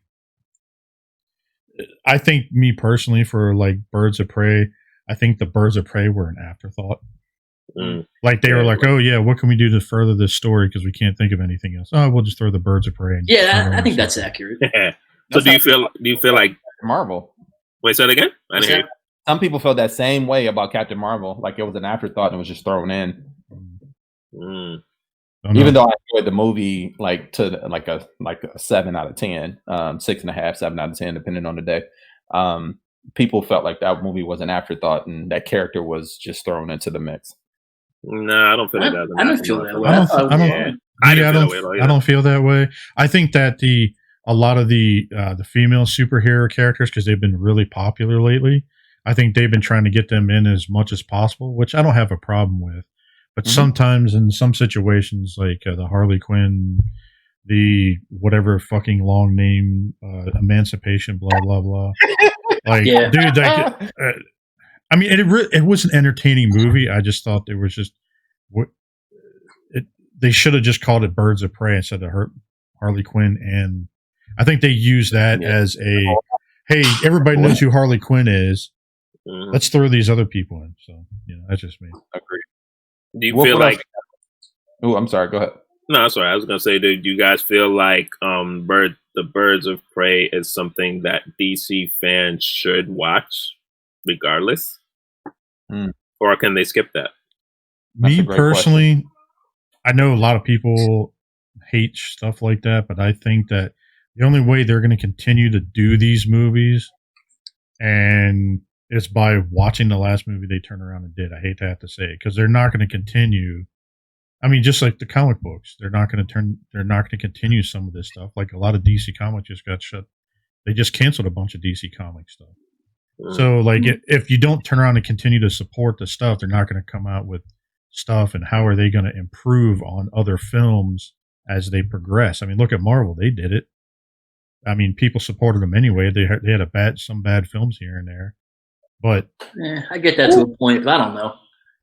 I think me personally, for like Birds of Prey, I think the Birds of Prey were an afterthought. Like they were like, oh yeah, what can we do to further this story because we can't think of anything else? Oh, we'll just throw the Birds of Prey. Yeah, I think that's accurate. Yeah. So do you feel like Marvel? Wait, say that again. I didn't hear you. Some people felt that same way about Captain Marvel, like it was an afterthought and was just thrown in. Even though I enjoyed the movie, like a 7 out of 10, 6.5, 7 out of 10, depending on the day. People felt like that movie was an afterthought and that character was just thrown into the mix. No, I don't feel like that. I don't feel that way. I don't feel that way. I think that a lot of the female superhero characters, because they've been really popular lately, I think they've been trying to get them in as much as possible, which I don't have a problem with. But sometimes in some situations, like the Harley Quinn, the whatever fucking long name, Emancipation, blah blah blah. Like, dude, like, I mean, it was an entertaining movie. I just thought there was just they should have just called it Birds of Prey instead of Harley Quinn, and I think they used that as hey, everybody knows who Harley Quinn is. Let's throw these other people in. So that's just me. Agreed. Do you feel like? Oh, I'm sorry. Go ahead. No, sorry. I was gonna say, do you guys feel like the Birds of Prey is something that DC fans should watch, regardless, or can they skip that? Me personally, I know a lot of people hate stuff like that, but I think that the only way they're going to continue to do these movies and it's by watching the last movie they turned around and did. I hate to have to say it because they're not going to continue. I mean, just like the comic books, they're not going to continue some of this stuff. Like a lot of DC comics just got shut. They just canceled a bunch of DC comic stuff. So like if you don't turn around and continue to support the stuff, they're not going to come out with stuff. And how are they going to improve on other films as they progress? I mean, look at Marvel. They did it. I mean, people supported them anyway. They had some bad films here and there. But I get that to a point, but I don't know.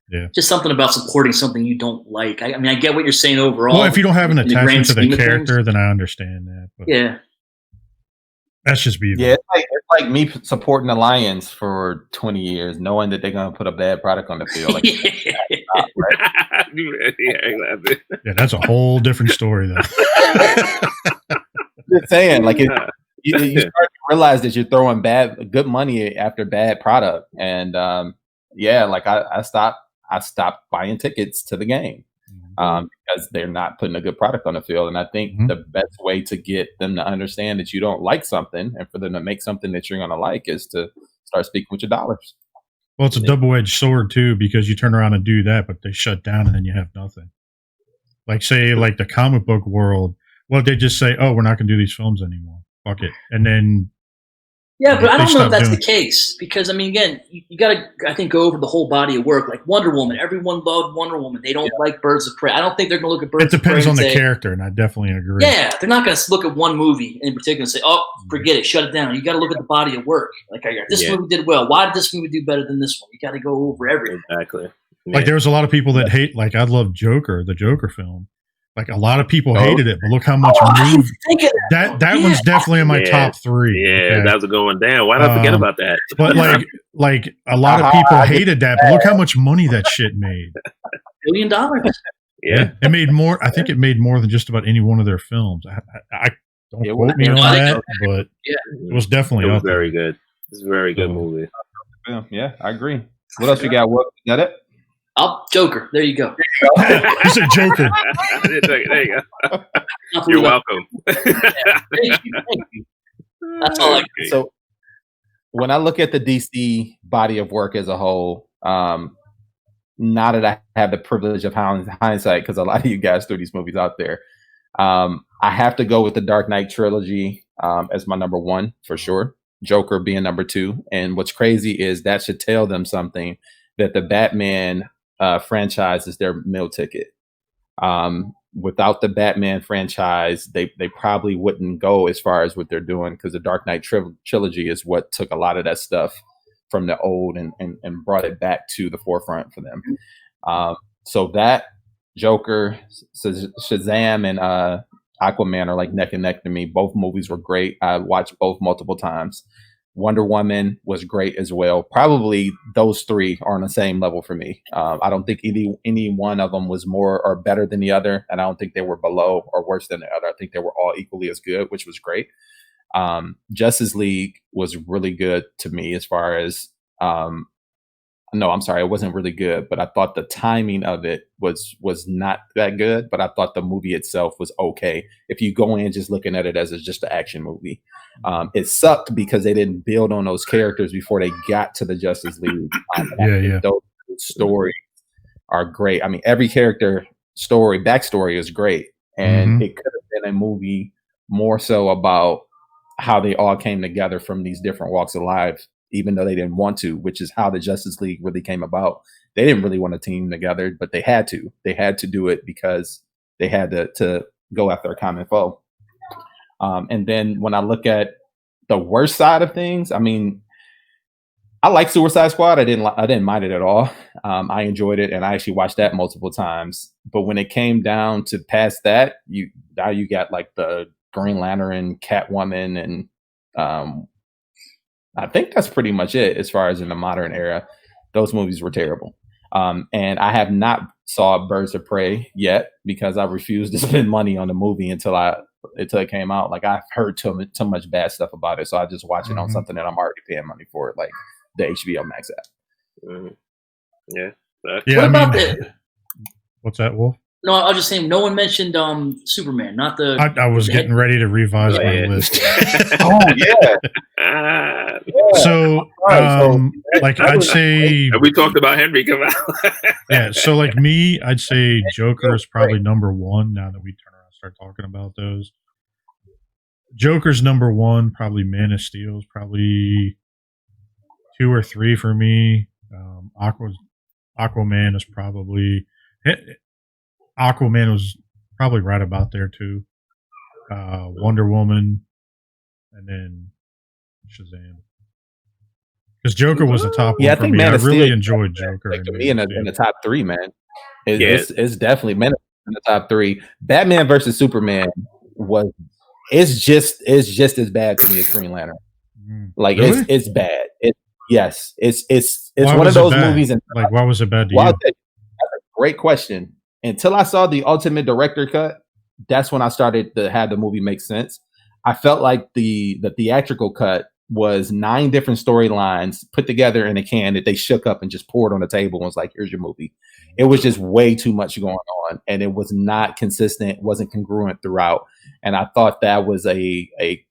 Yeah, just something about supporting something you don't like. I mean, I get what you're saying overall. Well, if you don't have an attachment to the character, then I understand that. But that's just me. Yeah, it's like me supporting the Lions for 20 years, knowing that they're gonna put a bad product on the field. Like, yeah, that's a whole different story, though. Just saying, like you start to realize that you're throwing good money after bad product, and like I stopped buying tickets to the game because they're not putting a good product on the field. And I think the best way to get them to understand that you don't like something and for them to make something that you're going to like is to start speaking with your dollars. Well, it's a double-edged sword too, because you turn around and do that, but they shut down, and then you have nothing. Like, say, like the comic book world, well, they just say, "Oh, we're not going to do these films anymore. Fuck it," and then. Yeah, but I don't know if that's the case, because I mean, again, you got to, I think, go over the whole body of work. Like Wonder Woman, everyone loved Wonder Woman. They don't like Birds of Prey. I don't think they're going to look at Birds of Prey. It depends on the character, and I definitely agree. Yeah, they're not going to look at one movie in particular and say, "Oh, forget it, shut it down." You got to look at the body of work. Like, this movie did well. Why did this movie do better than this one? You got to go over everything. Exactly. Like, there was a lot of people that hate. Like, I love Joker, the Joker film. Like, a lot of people hated it, but look how much moved. That one's definitely in my top 3. Yeah, that was a good one. Damn, why did I forget about that? But like a lot of people hated that, but look how much money that shit made. $1 billion. Yeah, it made more. I think it made more than just about any one of their films. I don't quote me on that, but it was definitely up. Very good. It's a very good movie. Yeah, I agree. What else you got? What got it? Joker. There you go. You said Joker. There you go. You're welcome. Thank you. That's all I can. So when I look at the DC body of work as a whole, now that I have the privilege of hindsight, because a lot of you guys threw these movies out there, I have to go with the Dark Knight trilogy as my number 1 for sure. Joker being number 2. And what's crazy is that should tell them something, that the Batman franchise is their meal ticket. Without the Batman franchise, they probably wouldn't go as far as what they're doing, because the Dark Knight trilogy is what took a lot of that stuff from the old and brought it back to the forefront for them. So that, Joker, Shazam, and Aquaman are like neck and neck to me. Both movies were great. I watched both multiple times. Wonder Woman was great as well. Probably those 3 are on the same level for me. I don't think any one of them was more or better than the other, and I don't think they were below or worse than the other. I think they were all equally as good, which was great. Justice League was really good to me as far as no, I'm sorry, it wasn't really good, but I thought the timing of it was not that good, but I thought the movie itself was okay. If you go in just looking at it as just an action movie. It sucked because they didn't build on those characters before they got to the Justice League. Those stories are great. I mean, every character backstory is great. And it could have been a movie more so about how they all came together from these different walks of life, even though they didn't want to, which is how the Justice League really came about. They didn't really want to team together, but they had to. They had to do it because they had to go after a common foe. And then when I look at the worst side of things, I mean, I like Suicide Squad. I didn't mind it at all. I enjoyed it, and I actually watched that multiple times. But when it came down to past that, you got like the Green Lantern, Catwoman, and I think that's pretty much it as far as in the modern era. Those movies were terrible. And I have not saw Birds of Prey yet because I refused to spend money on the movie until it came out. Like, I've heard too much bad stuff about it, so I just watch it on something that I'm already paying money for, like the HBO Max app. Yeah. What about that? What's that, Wolf? No, I was just saying, no one mentioned Superman, not the... I was getting ready to revise my list. Oh, yeah. So, like, I'd say... We talked about Henry come out. Yeah, so, like, me, I'd say Joker is probably number 1 now that we turn around and start talking about those. Joker's number 1, probably Man of Steel is probably 2 or 3 for me. Aquaman is probably... Aquaman was probably right about there too. Wonder Woman, and then Shazam. Because Joker was the top one for me. I really enjoyed Joker. Like, to me, in the top 3, man. It's definitely Man in the top 3. Batman versus Superman it's just as bad to me as Green Lantern. Like, really? It's bad. It's one of those movies. And like, why was it bad to you? That's a great question. Until I saw the Ultimate Director Cut, that's when I started to have the movie make sense. I felt like the theatrical cut was 9 different storylines put together in a can that they shook up and just poured on the table and was like, here's your movie. It was just way too much going on, and it was not consistent, wasn't congruent throughout. And I thought that was a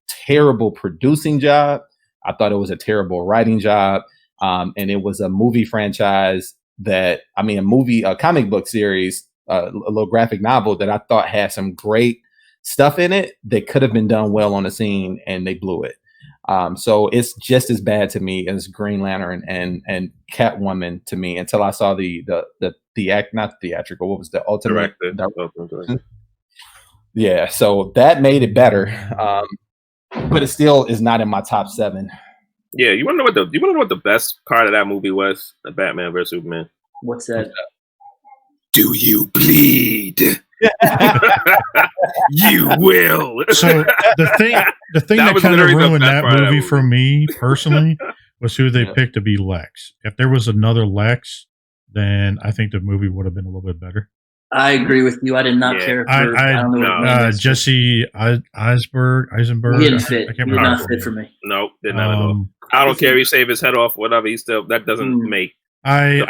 terrible producing job. I thought it was a terrible writing job. And it was a movie franchise a comic book series, a little graphic novel that I thought had some great stuff in it that could have been done well on the scene, and they blew it. So it's just as bad to me as Green Lantern and Catwoman to me until I saw not theatrical. What was the ultimate? Yeah, so that made it better, but it still is not in my top 7. Yeah, you want to know what the best part of that movie was? The Batman vs Superman. What's that? Do you bleed? You will. So the thing that kind of ruined that movie for me personally was who they picked to be Lex. If there was another Lex, then I think the movie would have been a little bit better. I agree with you. I did not care for I don't know Jesse Eisenberg. He didn't fit. He did not fit for me. No, did not at all. I don't care if he shaved his head off, whatever. That doesn't make I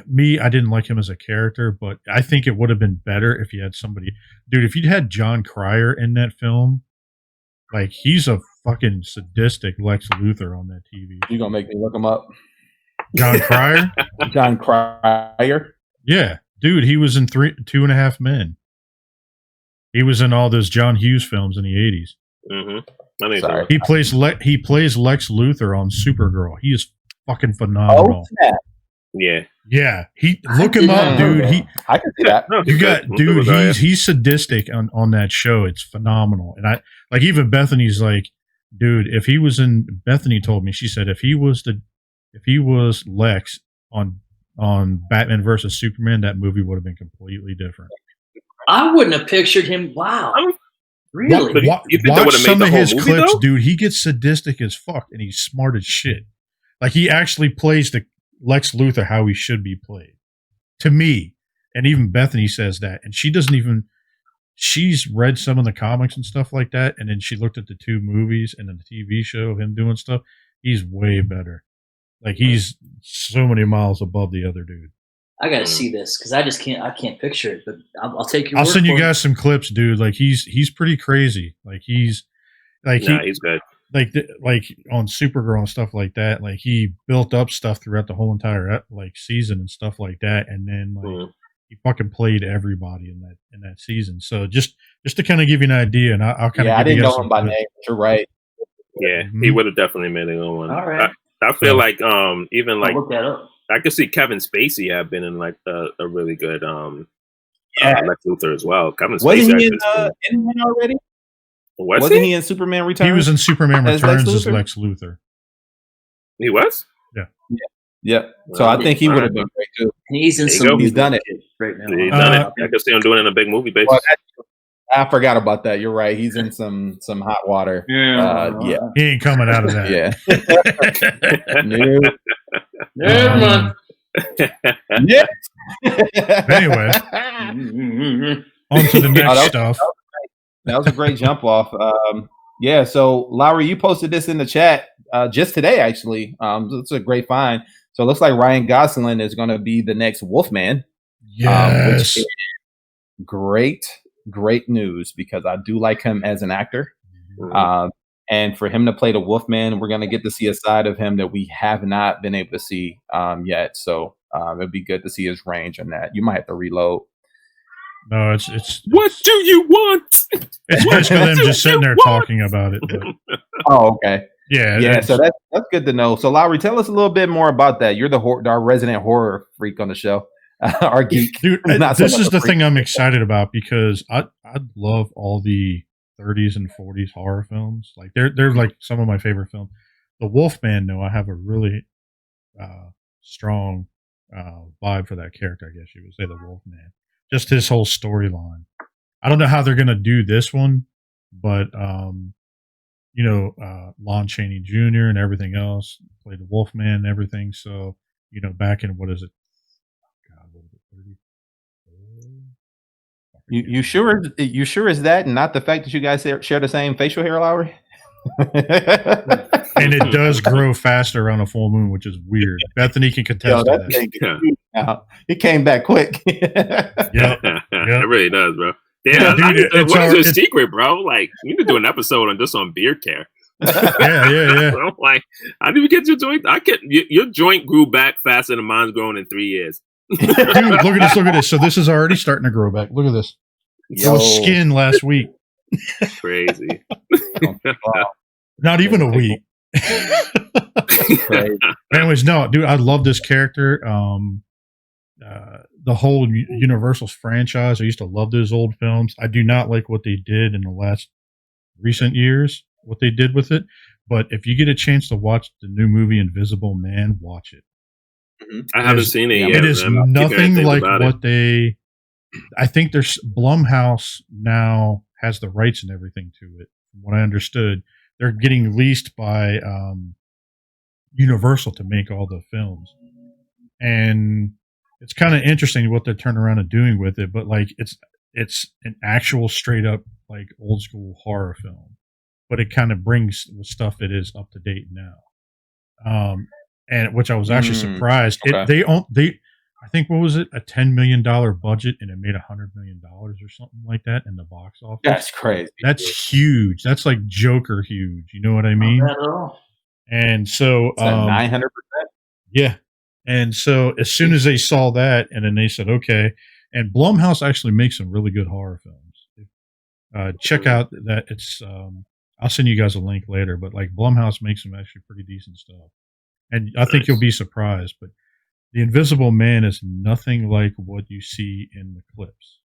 didn't like him as a character, but I think it would have been better if you had somebody. Dude, if you'd had John Cryer in that film, like, he's a fucking sadistic Lex Luthor on that TV. You gonna make me look him up? John Cryer? John Cryer? Yeah. Dude, he was in 2.5 Men. He was in all those John Hughes films in the 80s. Mm-hmm. Sorry. He plays Lex Luthor on Supergirl. He is fucking phenomenal. Oh, snap. Yeah. Look him up, dude. I can see that. He's sadistic on that show. It's phenomenal. And I like, even Bethany's like, dude, if he was in, Bethany told me, she said if he was Lex on Batman versus Superman, that movie would have been completely different. I wouldn't have pictured him. Wow. Really? Watch some of his clips, dude. He gets sadistic as fuck, and he's smart as shit. Like, he actually plays the Lex Luthor how he should be played. To me. And even Bethany says that. And she's read some of the comics and stuff like that, and then she looked at the 2 movies and then the TV show of him doing stuff. He's way better. Like, he's so many miles above the other dude. I gotta see this because I can't picture it, but I'll take your. I'll send you guys some clips, dude. Like, he's pretty crazy. Like, he's good. Like on Supergirl and stuff like that. Like, he built up stuff throughout the whole entire season and stuff like that, and then he fucking played everybody in that season. So just to kind of give you an idea, and I'll kind of I didn't know him by name. But you're right. Yeah, he would have definitely made a good one. All right. I feel like even like I'll look that up. I could see Kevin Spacey have been in like a really good Lex Luthor as well. Kevin Spacey wasn't he in already? Wasn't he in Superman Returns? He was in Superman Returns as Lex Luthor. He was? Yeah. Yep. So I think he would have been great too. He's in some. He's done it right now. He's done it. I could see him doing it in a big movie basis. Well, I forgot about that. You're right. He's in some hot water. Yeah. He ain't coming out of that. Never mind. Yeah. Anyway, on to the next stuff. That was a great jump off. So Lowry, you posted this in the chat just today, actually. It's a great find. So it looks like Ryan Gosling is going to be the next Wolfman. Yes. Which is great news because I do like him as an actor. And for him to play the Wolfman, we're going to get to see a side of him that we have not been able to see yet. So it'd be good to see his range on that. You might have to reload. No, it's what do you want? It's basically them just sitting there talking about it. But. Oh, okay. Yeah. So that's good to know. So Lowry, tell us a little bit more about that. You're our resident horror freak on the show. Our geek. Dude, this is the thing I'm excited about because I love all the 30s and 40s horror films. Like they're like some of my favorite films. The Wolfman, though, I have a really strong vibe for that character, I guess you would say, the Wolfman. Just his whole storyline. I don't know how they're gonna do this one, but Lon Chaney Jr. and everything else played the Wolfman and everything. So, back in what is it? God, what is it, 30? You sure? You sure is that, and not the fact that you guys share the same facial hair, Lowry? And it does grow faster on a full moon, which is weird. Bethany can contest to that. It came back quick. Yep. It really does, bro. Yeah, dude, what is your secret, bro? Like, you need to do an episode on beard care. Yeah. I'm like, how did you get your joint? Your joint grew back faster than mine's grown in 3 years. Dude, look at this. So this is already starting to grow back. Look at this. It was skin last week. Crazy. Wow. Not even a week. Anyways, no, dude, I love this character. The whole Universal's franchise. I used to love those old films. I do not like what they did in the last recent years, what they did with it. But if you get a chance to watch the new movie Invisible Man, watch it. I haven't seen it yet. It is nothing like what they. I think there's Blumhouse now has the rights and everything to it. From what I understood, they're getting leased by Universal to make all the films, and it's kind of interesting what they're turning around and doing with it. But like, it's an actual straight up like old school horror film, but it kind of brings stuff that is up to date now. And which I was actually surprised. Okay. I think, what was it, a $10 million budget, and it made $100 million or something like that in the box office. That's crazy. That's huge. That's like Joker huge. You know what I mean? Not at all. And so, 900%. Yeah. And so, as soon as they saw that, and then they said, okay. And Blumhouse actually makes some really good horror films. Check out that. It's. I'll send you guys a link later, but like Blumhouse makes some actually pretty decent stuff, and I think you'll be surprised. But The Invisible Man is nothing like what you see in the clips.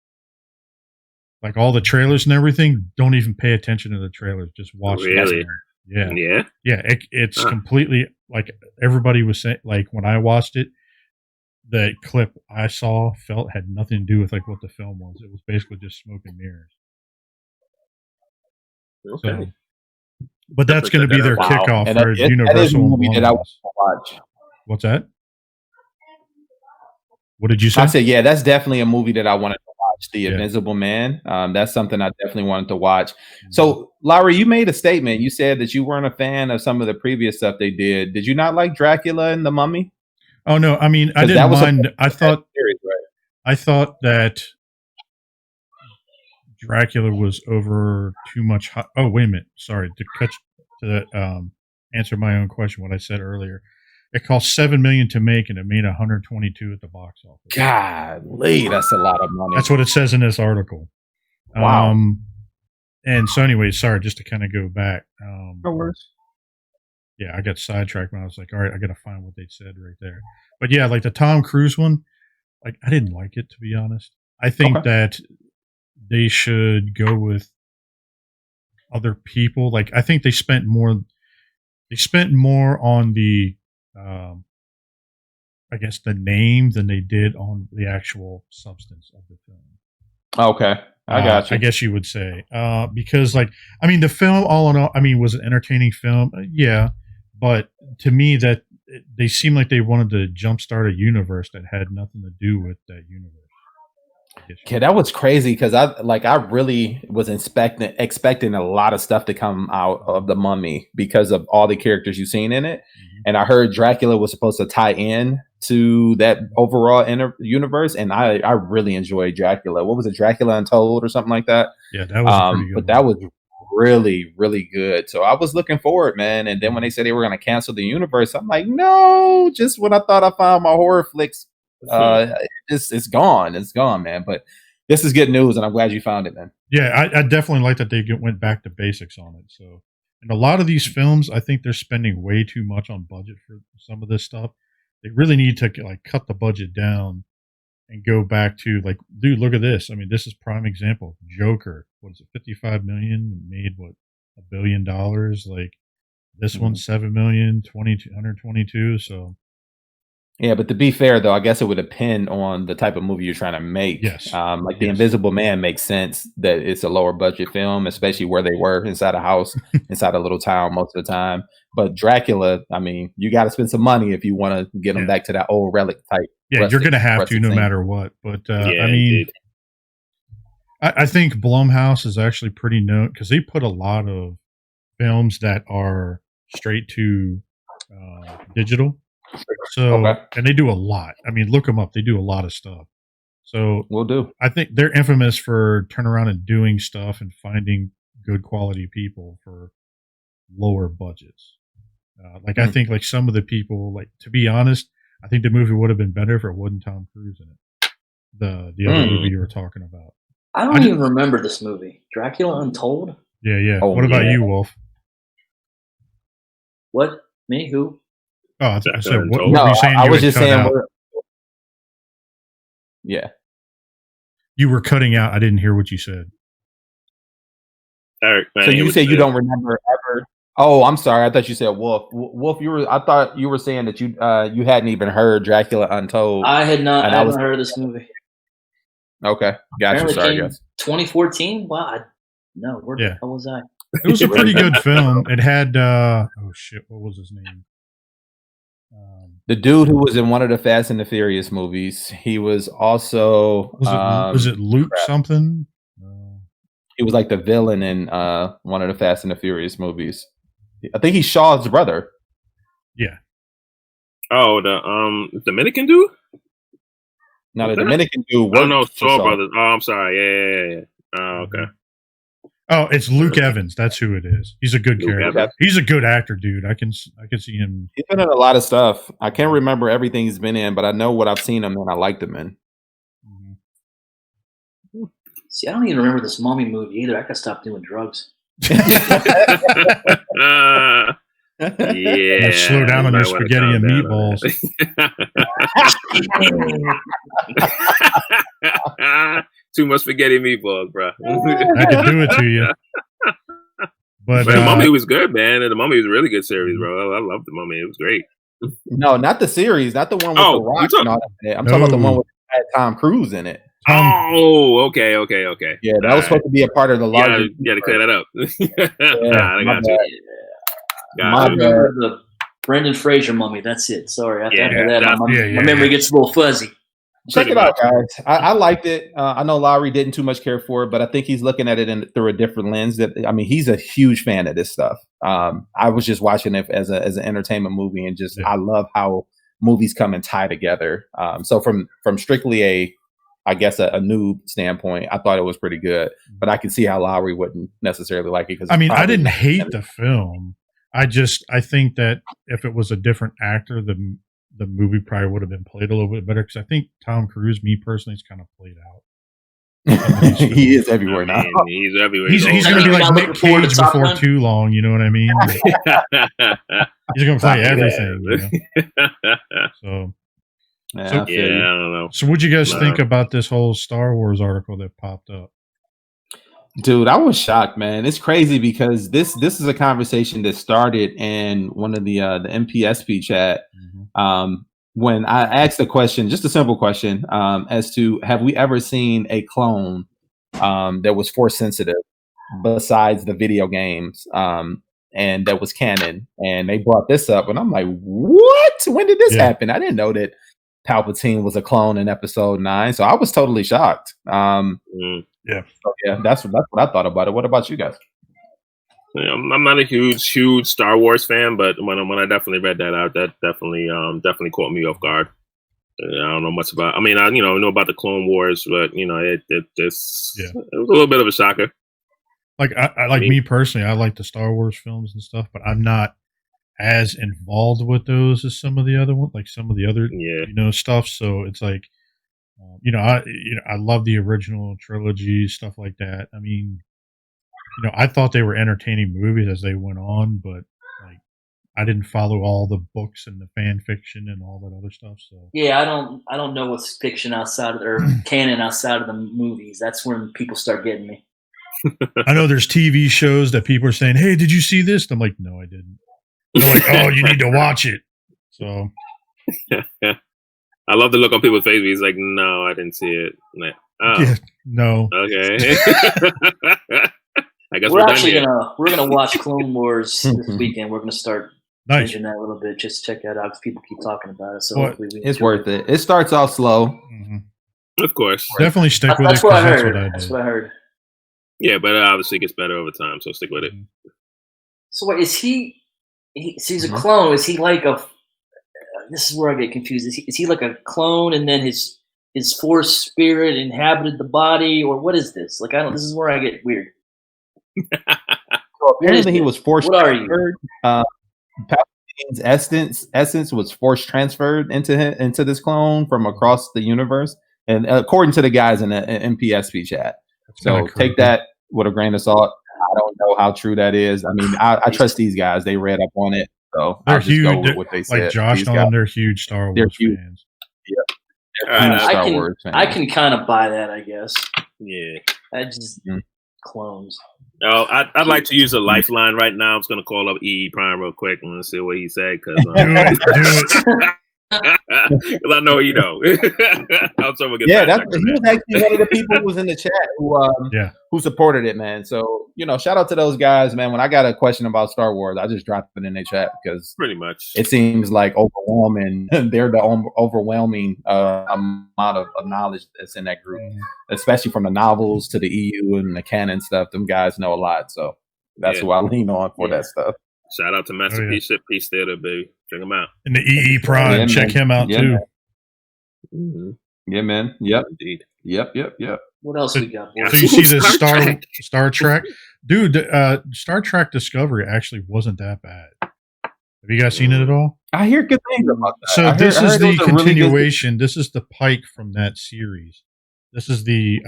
Like all the trailers and everything, don't even pay attention to the trailers. Just watch Really? Yeah. It's completely like everybody was saying. Like when I watched it, the clip I saw had nothing to do with like what the film was. It was basically just smoke and mirrors. Okay. So, but that's going to be their kickoff And for Universal. that is a movie that I want to watch. What's that? What did you say? I said, yeah, that's definitely a movie that I wanted to watch. The Invisible Man. That's something I definitely wanted to watch. So, Lowry, you made a statement. You said that you weren't a fan of some of the previous stuff they did. Did you not like Dracula and the Mummy? Oh no, I mean I didn't mind. I thought that Dracula was over too much. Oh wait a minute, sorry to cut to answer my own question. What I said earlier, it cost $7 million to make, and it made 122 at the box office. Golly, that's a lot of money. That's what it says in this article. Wow. And so, anyway, sorry, just to kind of go back. No worries. Yeah, I got sidetracked when I was like, all right, I got to find what they said right there. But yeah, like the Tom Cruise one, like I didn't like it, to be honest. I think that they should go with other people. Like I think they spent more on the, I guess the name than they did on the actual substance of the film. Okay. I got you. I guess you would say, because like, I mean, the film all in all, I mean, was an entertaining film. Yeah. But to me that they seemed like they wanted to jumpstart a universe that had nothing to do with that universe. Okay, that was crazy because I really was expecting a lot of stuff to come out of the Mummy because of all the characters you've seen in it, and I heard Dracula was supposed to tie in to that overall universe, and I really enjoyed Dracula. What was it, Dracula Untold or something like that? Yeah, that was pretty good. But that was really, really good. So I was looking forward, man. And then when they said they were going to cancel the universe, I'm like, no, just when I thought I found my horror flicks. It's gone, man. But this is good news, and I'm glad you found it, man. Yeah, I definitely like that they went back to basics on it. So, and a lot of these films, I think they're spending way too much on budget for some of this stuff. They really need to like cut the budget down and go back to like, dude, look at this. I mean, this is prime example. Joker, what is it, 55 million, made what, $1 billion? Like this one's 7 million, 122. So. Yeah, but to be fair, though, I guess it would depend on the type of movie you're trying to make. Yes. The Invisible Man makes sense that it's a lower budget film, especially where they were inside a house, inside a little town most of the time. But Dracula, I mean, you got to spend some money if you want to get them back to that old relic type. Yeah, you're going to have to no matter what. But I mean, I think Blumhouse is actually pretty known because they put a lot of films that are straight to digital. So, and they do a lot. I mean, look them up. They do a lot of stuff. So we'll do. I think they're infamous for turning around and doing stuff and finding good quality people for lower budgets. I think like some of the people, like to be honest, I think the movie would have been better if it wasn't Tom Cruise in it. The other movie you were talking about. I don't even remember this movie. Dracula Untold? Yeah. Oh, what about you, Wolf? What? Me? Who? Oh, I said, what no, were you saying? I was just saying. Yeah. You were cutting out. I didn't hear what you said. Eric, so you say you don't remember ever? Oh, I'm sorry. I thought you said Wolf. Wolf, I thought you were saying that you hadn't even heard Dracula Untold. I had not. I haven't heard of this movie. Okay, gotcha. Sorry, guys. 2014. Wow. No, where the hell was I? It was a pretty good film. It had oh shit, what was his name? The dude who was in one of the Fast and the Furious movies. He was also was it Luke something? He was like the villain in one of the Fast and the Furious movies. I think he's Shaw's brother. Yeah. Oh, the Dominican dude? No, the Dominican dude. Oh no, Shaw brothers. Oh, I'm sorry. Yeah. Oh, okay. Oh, it's Luke Evans. That's who it is. He's a good character. Evans. He's a good actor, dude. I can see him. He's been in a lot of stuff. I can't remember everything he's been in, but I know what I've seen him and I liked him in. See, I don't even remember this Mummy movie either. I gotta stop doing drugs. Yeah. Slow down on your spaghetti and meatballs. Too much spaghetti and meatballs, bro. I can do it to you. But the Mummy was good, man. And the Mummy was a really good series, bro. I loved the Mummy. It was great. No, not the series. Not the one with the Rock and all that. I'm talking about the one with Tom Cruise in it. Okay. Yeah, that was supposed to be a part of the larger. You got to clear that up. I got you. I remember the Brendan Fraser Mummy. That's it. Sorry. After that, my memory gets a little fuzzy. Check it out, guys. I liked it. I know Lowry didn't too much care for it, but I think he's looking at it through a different lens. He's a huge fan of this stuff. I was just watching it as an entertainment movie, and I love how movies come and tie together. So from strictly a noob standpoint, I thought it was pretty good, but I can see how Lowry wouldn't necessarily like it. Because I didn't hate the film. I think that if it was a different actor, the movie probably would have been played a little bit better. Because I think Tom Cruise, me personally, is kind of played out. He is everywhere now. He's everywhere. He's going to be like Nick Cage before too long. You know what I mean? He's going to play everything. You know? So. I don't know. So, what'd you guys think about this whole Star Wars article that popped up? Dude, I was shocked, man. It's crazy because this is a conversation that started in one of the MPSP chat. When I asked a question, just a simple question, as to have we ever seen a clone that was force sensitive besides the video games, and that was canon. And they brought this up, and I'm like, what? When did this happen? I didn't know that Palpatine was a clone in Episode 9, so I was totally shocked. That's what I thought about it. What about you guys? I'm not a huge Star Wars fan, but when I definitely read that out, that definitely caught me off guard. I don't know much about. I know about the Clone Wars, but it was a little bit of a shocker. Like me personally, I like the Star Wars films and stuff, but I'm not as involved with those as some of the other ones, like some of the other stuff. So it's like, I love the original trilogy, stuff like that. I thought they were entertaining movies as they went on, but like I didn't follow all the books and the fan fiction and all that other stuff. So I don't know what's fiction outside of or canon outside of the movies. That's when people start getting me. I know there's TV shows that people are saying, "Hey, did you see this?" And I'm like, "No, I didn't." They're like, "Oh, you need to watch it." So I love the look on people's faces. He's like, "No, I didn't see it." Like, no. Okay. I guess we're actually gonna watch Clone Wars this weekend. We're gonna start changing that a little bit. Just check that out because people keep talking about it. So it's worth it. It starts off slow, of course. Definitely stick with it. That's what I heard. That's what I heard. Yeah, but it obviously gets better over time. So stick with it. So what is he? He's a clone. Is he like a? This is where I get confused. Is he like a clone, and then his force spirit inhabited the body, or what is this? Like this is where I get weird. So apparently he was forced transferred. Palpatine's essence was force transferred into this clone from across the universe, and according to the guys in the MPSP chat. So take that with a grain of salt. I don't know how true that is. I mean, I trust these guys. They read up on it, so they're I'll just huge. go with what they said. Like Josh on, they're huge Star Wars fans. Yeah, I can kind of buy that, I guess. Yeah, I just clones. Oh, I'd like to use a lifeline right now. I'm just gonna call up EE Prime real quick and see what he said because do it. I know you know. He was actually one of the people who was in the chat who supported it, man. So shout out to those guys, man. When I got a question about Star Wars, I just dropped it in their chat because pretty much it seems like overwhelming. They're the overwhelming amount of knowledge that's in that group, especially from the novels to the EU and the canon stuff. Them guys know a lot, so that's who I lean on for that stuff. Shout out to Masterpiece Peace Theater, baby. Check him out. And the EE Prime, check him out too. Yeah, man. Yep. Indeed. Yep. What else we got? So you see the Star Trek? Dude, Star Trek Discovery actually wasn't that bad. Have you guys seen it at all? I hear good things about that. So this is the continuation. This is the Pike from that series. This is the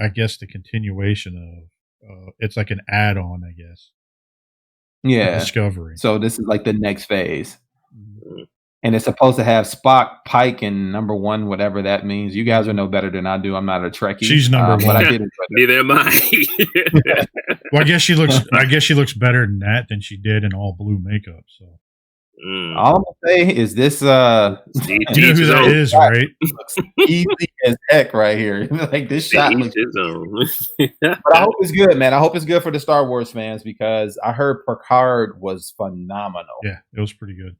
continuation of it's like an add-on, I guess. Yeah. Discovery. So this is like the next phase. And it's supposed to have Spock, Pike, and number 1, whatever that means. You guys are no better than I do. I'm not a Trekkie. She's number 1. But I did enjoy that. Neither am I. Well, I guess she looks better than that than she did in all blue makeup. So all I'm gonna say is this. You know who that is, right? Looks easy as heck right here. Like this shot looks. But I hope it's good, man. I hope it's good for the Star Wars fans because I heard Picard was phenomenal. Yeah, it was pretty good.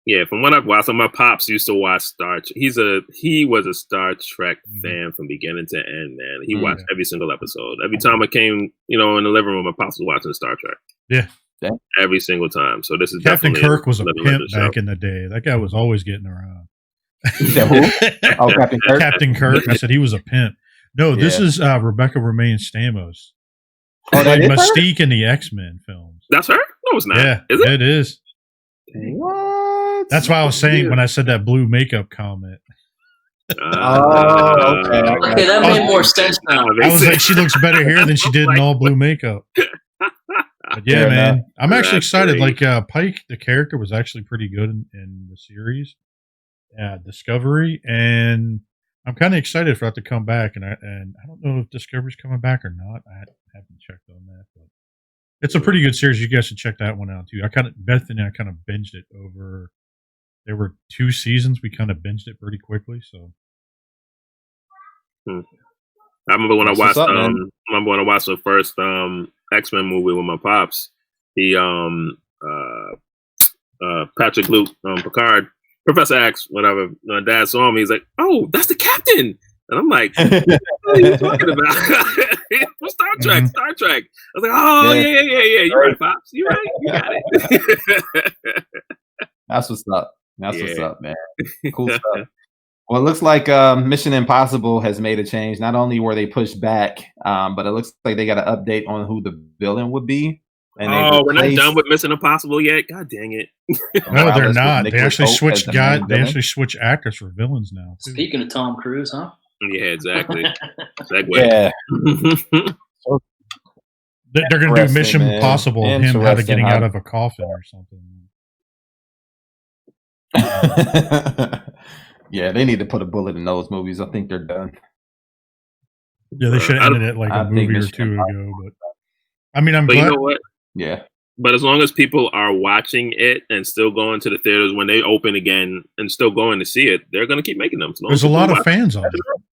Yeah, from what I've watched, so my pops used to watch Star Trek. He was a Star Trek fan from beginning to end, man. He watched every single episode. Every time I came, in the living room, my pops was watching Star Trek. Yeah. Every single time. So this is Captain Kirk was a pimp back in the day. That guy was always getting around. Oh, Captain Kirk. Captain Kirk. I said he was a pimp. No, this is Rebecca Romaine Stamos. Oh, like Mystique in the X-Men films. That's her? No, it's not. Yeah, is it? It is. What? That's why I was saying when I said that blue makeup comment. Okay. Okay, that made more sense now. I was like, she looks better here than she did in all blue makeup. But yeah, man, I'm actually excited. Great. Like Pike, the character was actually pretty good in the series, Discovery, and I'm kind of excited for that to come back. And I don't know if Discovery's coming back or not. I haven't checked on that, but it's a pretty good series. You guys should check that one out too. Beth and I kind of binged it over. There were 2 seasons. We kind of binged it pretty quickly. So I remember when I watched. The first X-Men movie with my pops. He Patrick Luke Picard, Professor X, whatever. My dad saw him. He's like, "Oh, that's the captain." And I'm like, "What are you talking about?" Star Trek, Star Trek. I was like, "Oh yeah. You're right, pops. You're right. You got it." That's what's up. That's what's up, man. Cool stuff. Well, it looks like Mission Impossible has made a change. Not only were they pushed back, but it looks like they got an update on who the villain would be. And we're not done with Mission Impossible yet. God dang it! No, they're not. They actually switched They actually switch actors for villains now. Too. Speaking of Tom Cruise, huh? Yeah, exactly. Yeah. They're going to do Mission Impossible. Him out of getting out of a coffin or something. Yeah, they need to put a bullet in those movies. I think they're done. Yeah, they should have ended it like a movie or 2 ago. But I mean, I'm glad. You know what? Yeah. But as long as people are watching it and still going to the theaters when they open again and still going to see it, they're going to keep making them. There's a lot of fans on it.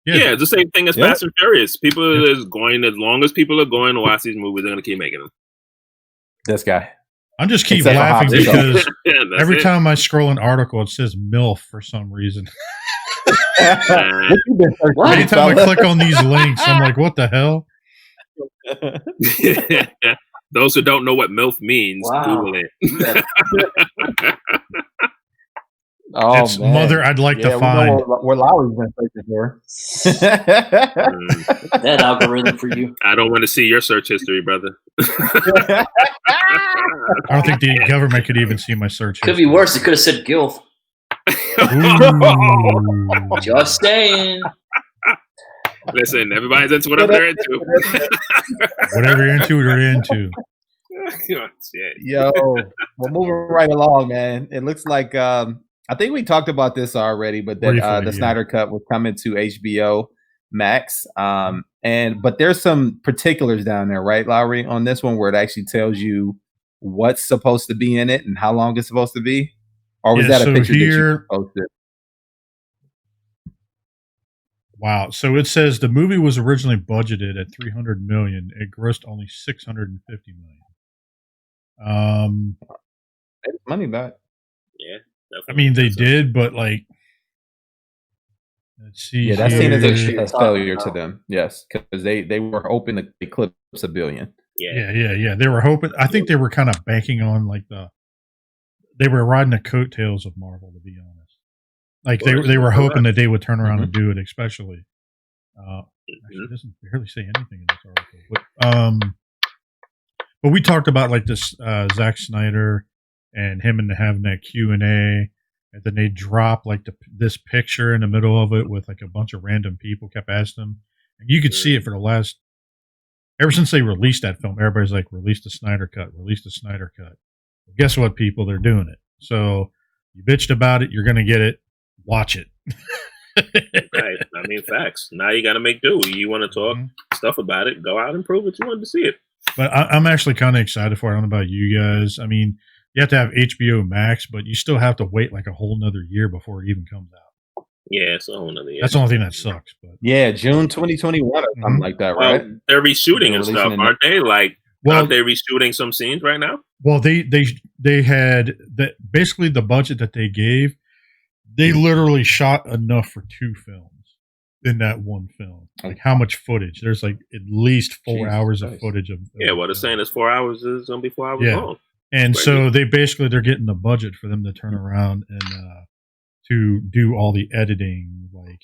Yeah, it's the same thing as Fast and Furious. People is going, as long as people are going to watch these movies, they're going to keep making them. This guy. I'm just keep laughing because every time I scroll an article, it says MILF for some reason. Anytime I click on these links, I'm like, what the hell? Those who don't know what MILF means, Google it. It's man. Mother I'd like to find. Where Lowry's been searching for. That algorithm for you. I don't want to see your search history, brother. I don't think the government could even see my search. Could be worse. It could have said Gilf. Just saying. Listen, everybody's into whatever they're into. Whatever you're into, you're into. Yo, we're moving right along, man. It looks like I think we talked about this already, but that the Snyder Cut was coming to HBO Max. But there's some particulars down there, right, Lowry, on this one where it actually tells you what's supposed to be in it and how long it's supposed to be? Or was that a picture that you posted? Wow. So it says the movie was originally budgeted at $300 million. It grossed only $650 million. Money back. Yeah. I mean, they did, but like, let's see. Yeah, that's seen as a failure to them. Yes, because they were hoping to eclipse $1 billion. Yeah. They were hoping. I think they were kind of banking on like they were riding the coattails of Marvel, to be honest. Like they were hoping that they would turn around and do it, especially. Actually, it doesn't barely say anything in this article, but we talked about like this Zack Snyder and him and having that Q&A, and then they drop like this picture in the middle of it with like a bunch of random people kept asking them, and you could see it for the last ever since they released that film. Everybody's like, release the Snyder Cut, release the Snyder Cut. Well, guess what, people? They're doing it. So you bitched about it, you're gonna get it. Watch it. Right. I mean, facts. Now you got to make do. You want to talk stuff about it, go out and prove it. You wanted to see it. But I'm actually kind of excited for it. I don't know about you guys. I mean, you have to have HBO Max, but you still have to wait like a whole nother year before it even comes out. Yeah, it's a whole nother year. That's the only thing that sucks. But yeah, June 2021 or something like that, right? Well, they're reshooting and stuff, aren't they? Like, aren't they reshooting some scenes right now? Well, they had that basically the budget that they gave. They literally shot enough for 2 films in that one film. Like how much footage? There's like at least 4 hours of footage of. Yeah, what they're saying is 4 hours is gonna be 4 hours long. And so they're getting the budget for them to turn around and to do all the editing, like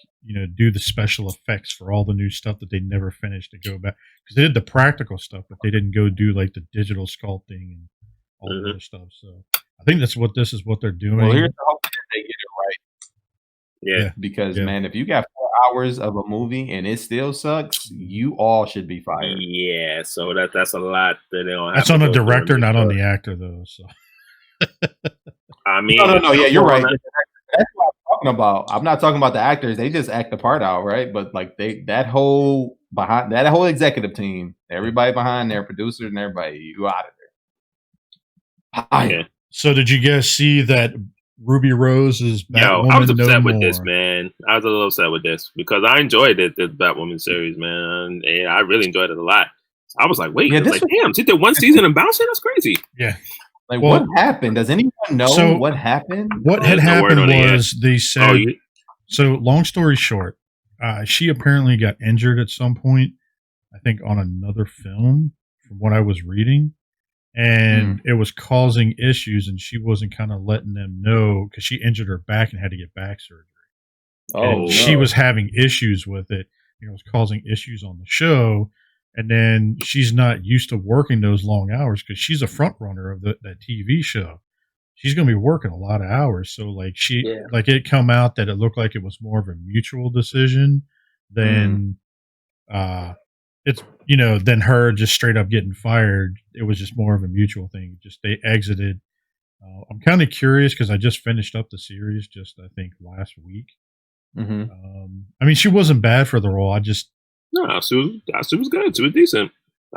do the special effects for all the new stuff that they never finished to go back because they did the practical stuff, but they didn't go do like the digital sculpting and all the other stuff. So I think this is what they're doing. Well, here's the hope that they get it right. Yeah, because man, if you got 4 hours of a movie and it still sucks, you all should be fired. Yeah, so that's a lot that they don't have. That's on the director, not on the actor, though. So, I mean, no, yeah, you're right. That's what I'm talking about. I'm not talking about the actors; they just act the part out, right? But like that whole executive team, everybody behind there, producers and everybody, you out of there. Yeah. So, did you guys see that? Ruby Rose is Batwoman. I was upset with this, man. I was a little upset with this because I enjoyed the Batwoman series, man. And I really enjoyed it a lot. I was like, wait, damn, she did one season and bounced it? That's crazy. Yeah. Like, what happened? Does anyone know what happened? What had happened was they said, so long story short, she apparently got injured at some point, I think on another film from what I was reading. And it was causing issues, and she wasn't kind of letting them know because she injured her back and had to get back surgery. And she was having issues with it. It was causing issues on the show, and then she's not used to working those long hours because she's a front runner of that TV show. She's going to be working a lot of hours, so like it come out that it looked like it was more of a mutual decision than than her just straight up getting fired. It was just more of a mutual thing. Just they exited. I'm kind of curious because I just finished up the series I think last week. I mean, she wasn't bad for the role. She was good. She was decent.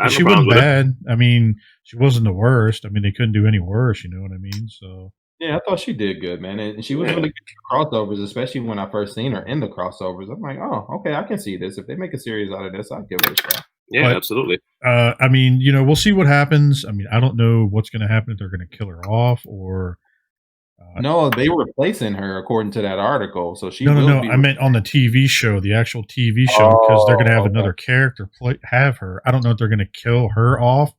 She wasn't bad. I mean, she wasn't the worst. I mean, they couldn't do any worse. You know what I mean? So yeah, I thought she did good, man. And she was really good at crossovers, especially when I first seen her in the crossovers. I'm like, oh, okay, I can see this. If they make a series out of this, I'll give it a shot. Yeah, absolutely. I mean, we'll see what happens. I mean, I don't know what's going to happen if they're going to kill her off or. No, they were replacing her according to that article. So she. No. I meant on the TV show, the actual TV show, because they're going to have another character have her. I don't know if they're going to kill her off.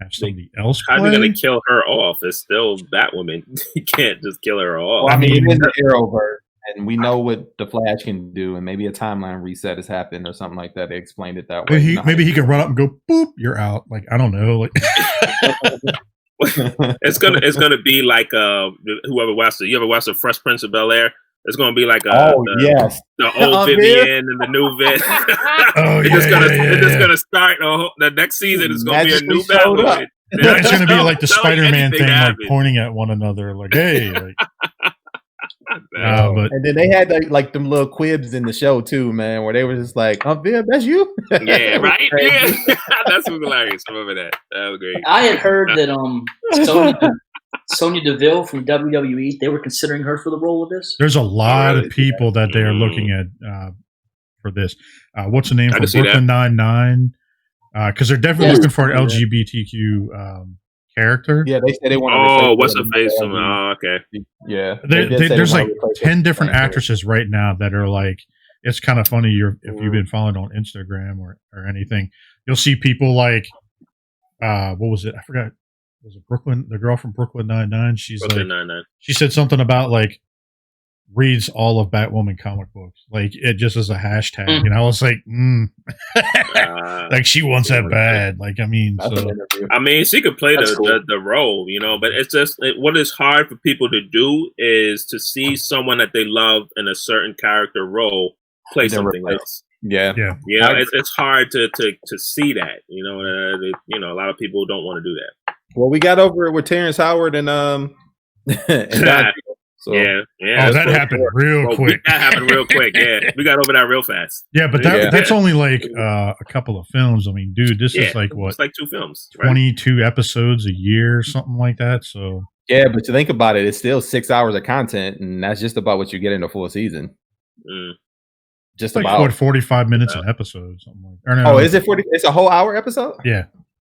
Have somebody else play. How are you going to kill her off? It's still Batwoman. You can't just kill her off. Well, I mean, it's the Arrowverse, and we know what the Flash can do, and maybe a timeline reset has happened or something like that. They explained it that way. Maybe he can run up and go, boop, you're out. Like, I don't know. Like, it's gonna be like whoever watched it. You ever watched the Fresh Prince of Bel-Air? It's gonna be like yes, the old Vivian and the new Viv. It's just gonna start the next season. It's gonna be a new battle. It's gonna be like the Spider-Man thing, like pointing at one another, like hey. Like, but and then they had like them little quibs in the show too, man, where they were just like, "Oh, Viv, that's you." Yeah, right. Yeah, that's hilarious. I remember that. That was great. I had heard that Sonya Deville from WWE, they were considering her for the role of this. There's a lot of people that they are looking at for this. What's the name from Brooklyn Nine-Nine? Because they're definitely looking for an LGBTQ character. Yeah, they said they want. Oh, what's her face? Oh, okay. Yeah, there's like 10 different actresses right now that are like. It's kind of funny. If you've been following on Instagram or anything, you'll see people like, what was it? I forgot. Was it Brooklyn? The girl from Brooklyn Nine-Nine. She's Brooklyn like, Nine-Nine. She said something about like reads all of Batwoman comic books, like it just as a hashtag, and I was like, like she wants that bad. Like, I mean, she could play the role, you know, but it's just what is hard for people to do is to see someone that they love in a certain character role play something else. Yeah. You know, it's hard to see that. You know, a lot of people don't want to do that. Well, we got over it with Terrence Howard and so, that happened real quick. That happened real quick. Yeah, we got over that real fast. Yeah, but that's only like a couple of films. I mean, dude, this is like what? It's like 2 films, right? 22 episodes a year, something like that. So yeah, but to think about it, it's still 6 hours of content, and that's just about what you get in a full season. Just like, about what, 45 minutes an episode, something like that. No, is it 40? It's a whole hour episode.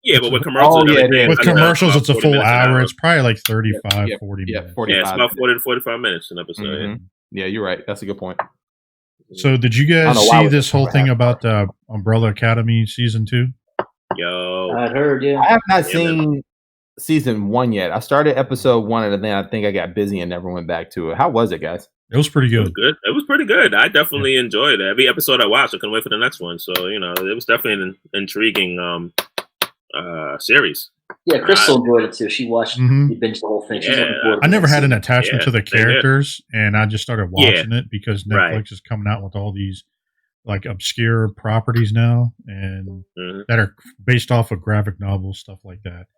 Yeah, but with commercials, with commercials, it's a full hour. It's probably like 35, 40 minutes. 45. It's about 40 to 45 minutes an episode. Mm-hmm. Yeah, you're right. That's a good point. So, did you guys see this whole thing about Umbrella Academy season 2? Yo, I heard. Yeah, I have not seen season 1 yet. I started episode 1, and then I think I got busy and never went back to it. How was it, guys? It was pretty good. It was pretty good. I definitely enjoyed it. Every episode I watched, I couldn't wait for the next one. So, you know, it was definitely an intriguing series. Yeah, Crystal enjoyed it too. She watched, binged the whole thing. I never had an attachment to the characters, and I just started watching it because Netflix is coming out with all these like obscure properties now, and that are based off of graphic novels, stuff like that.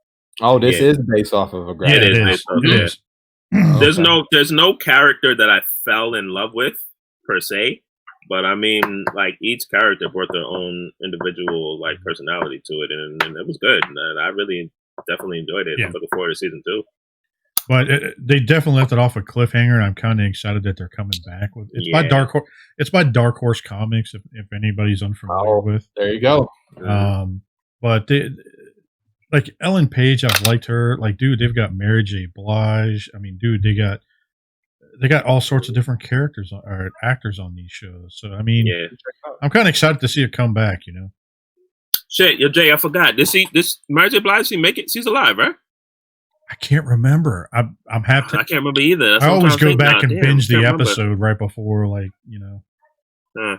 Oh, this is based off of a graphic novel. It is. There's no character that I fell in love with per se. But I mean, like each character brought their own individual like personality to it, and it was good. And I really definitely enjoyed it. I'm looking forward to season 2. But they definitely left it off a cliffhanger, and I'm kind of excited that they're coming back. It's by Dark Horse. It's by Dark Horse Comics. If anybody's unfamiliar with, there you go. But like Ellen Page, I've liked her. Like, dude, they've got Mary J. Blige. I mean, dude, they got all sorts of different characters or actors on these shows. So I mean, I'm kind of excited to see it come back. You know, shit, yo, Jay, I forgot. This Mary J. Blige, she's alive, right? I can't remember. I'm happy. I can't remember either. I always go back and binge the episode right before, like, you know.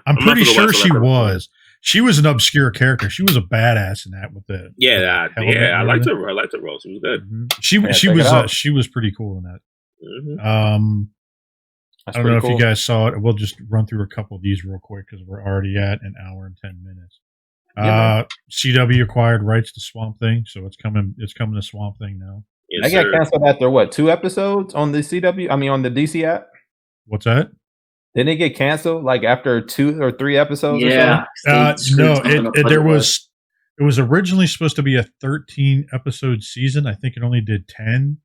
I'm pretty sure she was. She was an obscure character. She was a badass in that with the I liked her. I liked her role. She was good. Mm-hmm. She was pretty cool in that. Mm-hmm. I don't know if you guys saw it. We'll just run through a couple of these real quick because we're already at an hour and 10 minutes. CW acquired rights to Swamp Thing, so it's coming to Swamp Thing now. Yes, I got canceled after 2 episodes on the CW? I mean, on the DC app? What's that? Didn't it get canceled like after 2 or 3 episodes? Yeah. No, it was originally supposed to be a 13 episode season. I think it only did 10.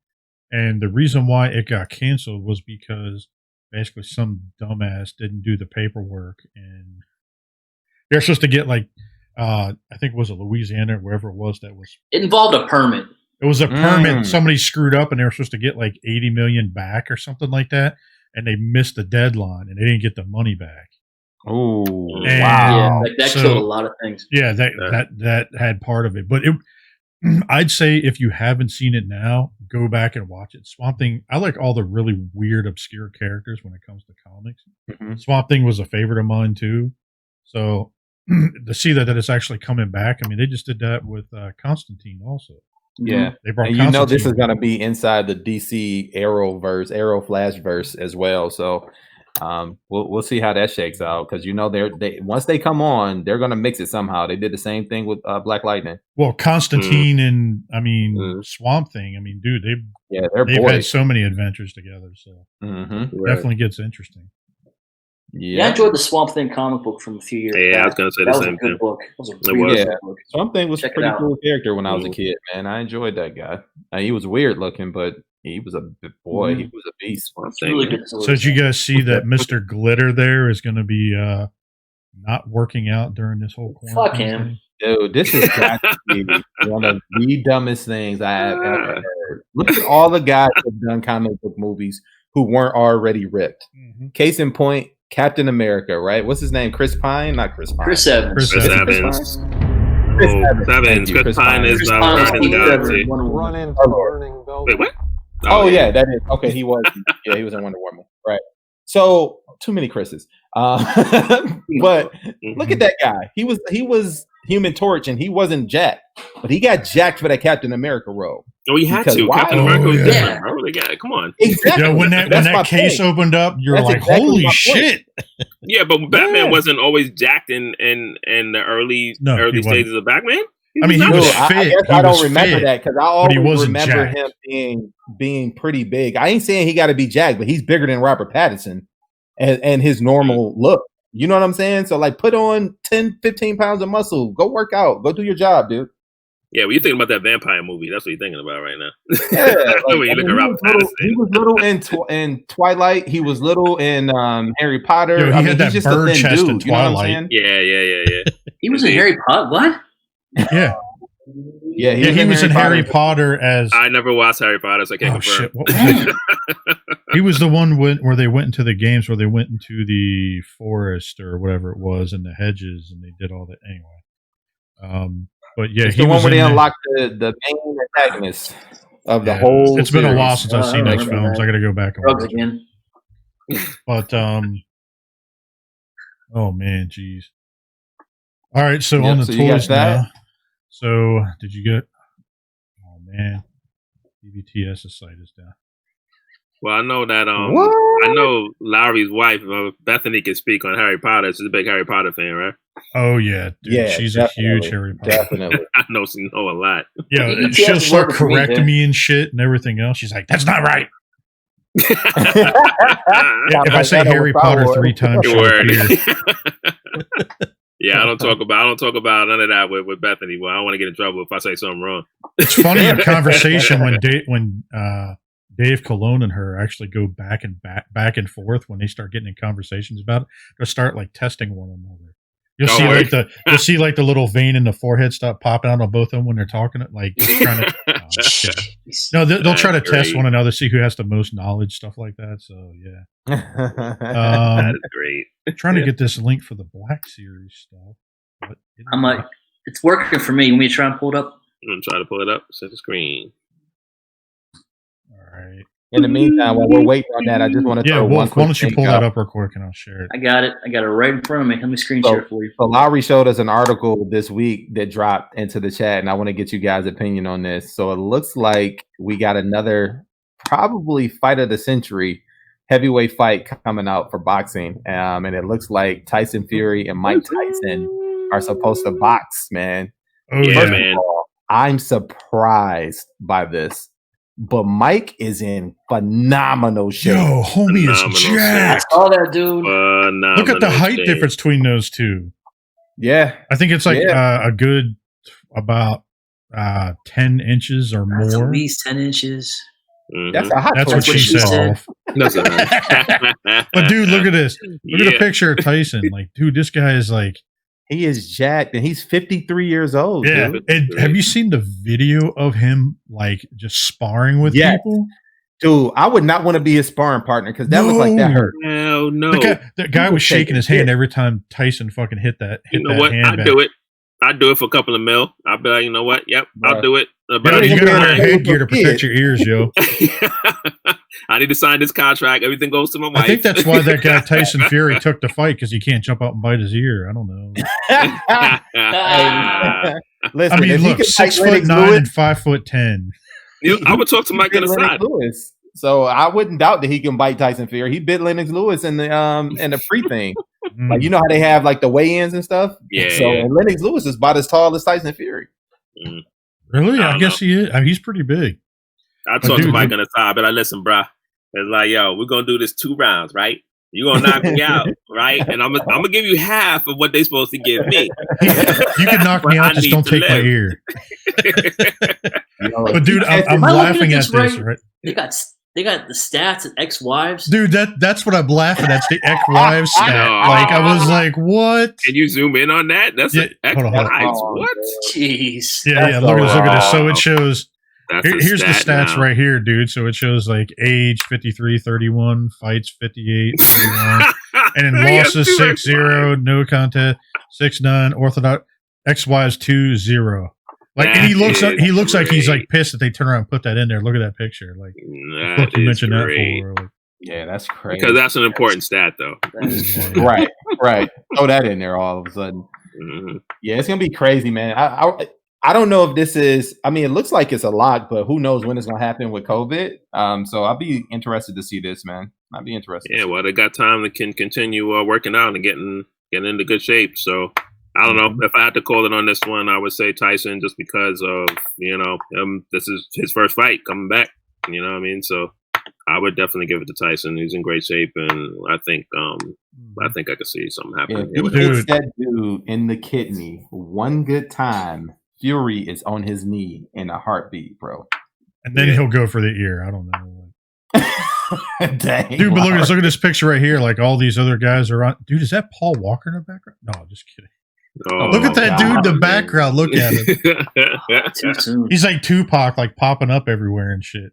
And the reason why it got canceled was because basically some dumbass didn't do the paperwork, and they're supposed to get like I think it was a Louisiana or wherever it was that was. It involved a permit. It was a permit. Somebody screwed up, and they were supposed to get like $80 million back or something like that, and they missed the deadline, and they didn't get the money back. Oh, wow! Yeah, that killed a lot of things. Yeah, that had part of it, but I'd say if you haven't seen it now, go back and watch it. Swamp Thing, I like all the really weird, obscure characters when it comes to comics. Mm-hmm. Swamp Thing was a favorite of mine too. So to see that it's actually coming back, I mean, they just did that with Constantine also. Yeah, they brought. And you know this is going to be inside the DC Arrow Flash verse as well. So we'll see how that shakes out, because you know they once they come on, they're going to mix it somehow. They did the same thing with Black Lightning. Well, Constantine and Swamp Thing. I mean, dude, they've had so many adventures together. So definitely gets interesting. Yeah, I enjoyed the Swamp Thing comic book from a few years back. I was going to say the same thing. Book. It was a really good book. Swamp Thing was a pretty cool character when I was a kid, man. I enjoyed that guy. He was weird looking, but he was a boy. He was a beast. Really good. So did you guys see that Mr. Glitter there is going to be not working out during this whole quarantine? Fuck him. Dude, this has got to be one of the dumbest things I have ever heard. Look at all the guys who've done comic book movies who weren't already ripped. Case in point, Captain America, right? What's his name? Chris Pine? Not Chris Pine. Chris Evans. Chris Evans. Chris Pine is Guardians Galaxy. Wait, what? Yeah, that is. Okay, he was. Yeah, he was in Wonder Woman. Right. So, too many Chris's. But look at that guy. He was Human Torch, and he wasn't jacked. But he got jacked for that Captain America role. Oh, he had to. Captain America was different, bro. They got it. Come on. Exactly. Yeah, when that case opened up, you're like, holy shit. Yeah, but Batman wasn't always jacked in the early stages of Batman. He was fit. I don't remember that, because I always remember him being pretty big. I ain't saying he got to be jacked, but he's bigger than Robert Pattinson and his normal look. You know what I'm saying? So, like, put on 10, 15 pounds of muscle. Go work out. Go do your job, dude. Yeah, well, you're thinking about that vampire movie. That's what you're thinking about right now. Yeah, he was little in Twilight. He was little in Harry Potter. Yo, he had that bird chest in Twilight. Yeah. He was in Harry Potter. What? Yeah. Yeah, he was in Harry Potter as... I never watched Harry Potter, so I can't confirm. Shit. He was the one where they went into the games, where they went into the forest or whatever it was, and the hedges, and they did all that anyway. But yeah, it's the one where they unlocked the main antagonist of the whole. It's been a while since I've seen those films. I got to go back and watch again. But oh man, jeez. All right, so on the toys now. So did you get? Oh man, BBTS's site is down. Well, I know that I know Lowry's wife, Bethany, can speak on Harry Potter. She's a big Harry Potter fan, right? Oh yeah, dude, yeah, she's a huge Harry Potter. Definitely, I know she know a lot. Yeah, she'll start correcting me and shit and everything else. She's like, "That's not right." Yeah, if I say Harry Potter 3 times, yeah, I don't talk about none of that with Bethany. Well, I don't want to get in trouble if I say something wrong. It's funny, a conversation when Dave Colon and her actually go back and forth when they start getting in conversations about it. They'll start like testing one another. You'll see the little vein in the forehead stop popping out on both of them when they're talking. Like trying to, they'll try to test one another, see who has the most knowledge, stuff like that. So yeah, that is great. Trying to get this link for the Black Series stuff. But I'm like, it's working for me. You want me to try and pull it up? I'm gonna try to pull it up. Set the screen. All right. In the meantime, while we're waiting on that, I just want to throw one quick why don't you pull that up real quick and I'll share it. I got it right in front of me. Let me screen share it for you. So Lowry showed us an article this week that dropped into the chat, and I want to get you guys' opinion on this. So it looks like we got another probably fight of the century heavyweight fight coming out for boxing. And it looks like Tyson Fury and Mike Tyson are supposed to box, man. Oh, yeah, man. I'm surprised by this. But Mike is in phenomenal shape. Yo, homie is jacked. I saw that, dude. Look at the height difference between those two. Yeah. I think it's like a good about 10 inches or more. At least 10 inches. Mm-hmm. That's what she said. But dude, look at this. Look at the picture of Tyson. Like, dude, this guy is like, he is jacked, and he's 53 years old. Yeah. And have you seen the video of him like just sparring with people? Dude, I would not want to be his sparring partner because that was like that hurt. No. The guy was shaking his hand every time Tyson fucking hit that. You know what? I'd do it. I'd do it for a couple of mil. I'd be like, you know what? Yep, I'll do it. But you gotta wear headgear to protect your ears, yo. I need to sign this contract. Everything goes to my wife. I think that's why that guy Tyson Fury took the fight, because he can't jump out and bite his ear. I don't know. Listen, I mean, if look, he can 6'9" and 5'10". I would talk to Mike on the side. Lewis. So I wouldn't doubt that he can bite Tyson Fury. He bit Lennox Lewis in the pre thing. Like, you know how they have like the weigh-ins and stuff? Yeah. So and Lennox Lewis is about as tall as Tyson Fury. Really? I guess he is. I mean, he's pretty big. I talk to Mike on the side, but I listen, bruh. It's like, yo, we're gonna do this 2 rounds, right? You're gonna knock me out, right? And I'm gonna give you half of what they're supposed to give me. You can knock me out, just don't take my ear. But dude, I'm laughing at this, right? They got the stats and ex-wives. Dude, that's what I'm laughing at. It's the ex-wives stat. Like, I was like, what? Can you zoom in on that? That's ex-wives. What? Jeez. Yeah. Look at this. So it shows. Here's the stats right here, dude. So it shows like age 53, 31, fights 58, 31, and then losses 6-0, no contest 6-9, orthodox, ex-wives 2-0. Like, and he looks like he's like pissed that they turn around and put that in there. Look at that picture. Like, what you mentioned that for? Like, yeah, that's crazy. Because that's an important stat, though. Right. Throw that in there all of a sudden. Mm-hmm. Yeah, it's gonna be crazy, man. I don't know if this is. I mean, it looks like it's a lock, but who knows when it's gonna happen with COVID? So I'll be interested to see this, man. I'll be interested. Yeah, well, they got time to continue working out and getting into good shape. So I don't know if I had to call it on this one. I would say Tyson, just because of this is his first fight coming back. You know what I mean? So I would definitely give it to Tyson. He's in great shape, and I think I could see something happening. If he hits that dude in the kidney one good time, Fury is on his knee in a heartbeat, bro. And then he'll go for the ear. I don't know. Dang, dude, but look at this picture right here. Like, all these other guys are on. Dude, is that Paul Walker in the background? No, I'm just kidding. Oh, look at that dude in the background. Look at him. Too soon. He's like Tupac, like popping up everywhere and shit.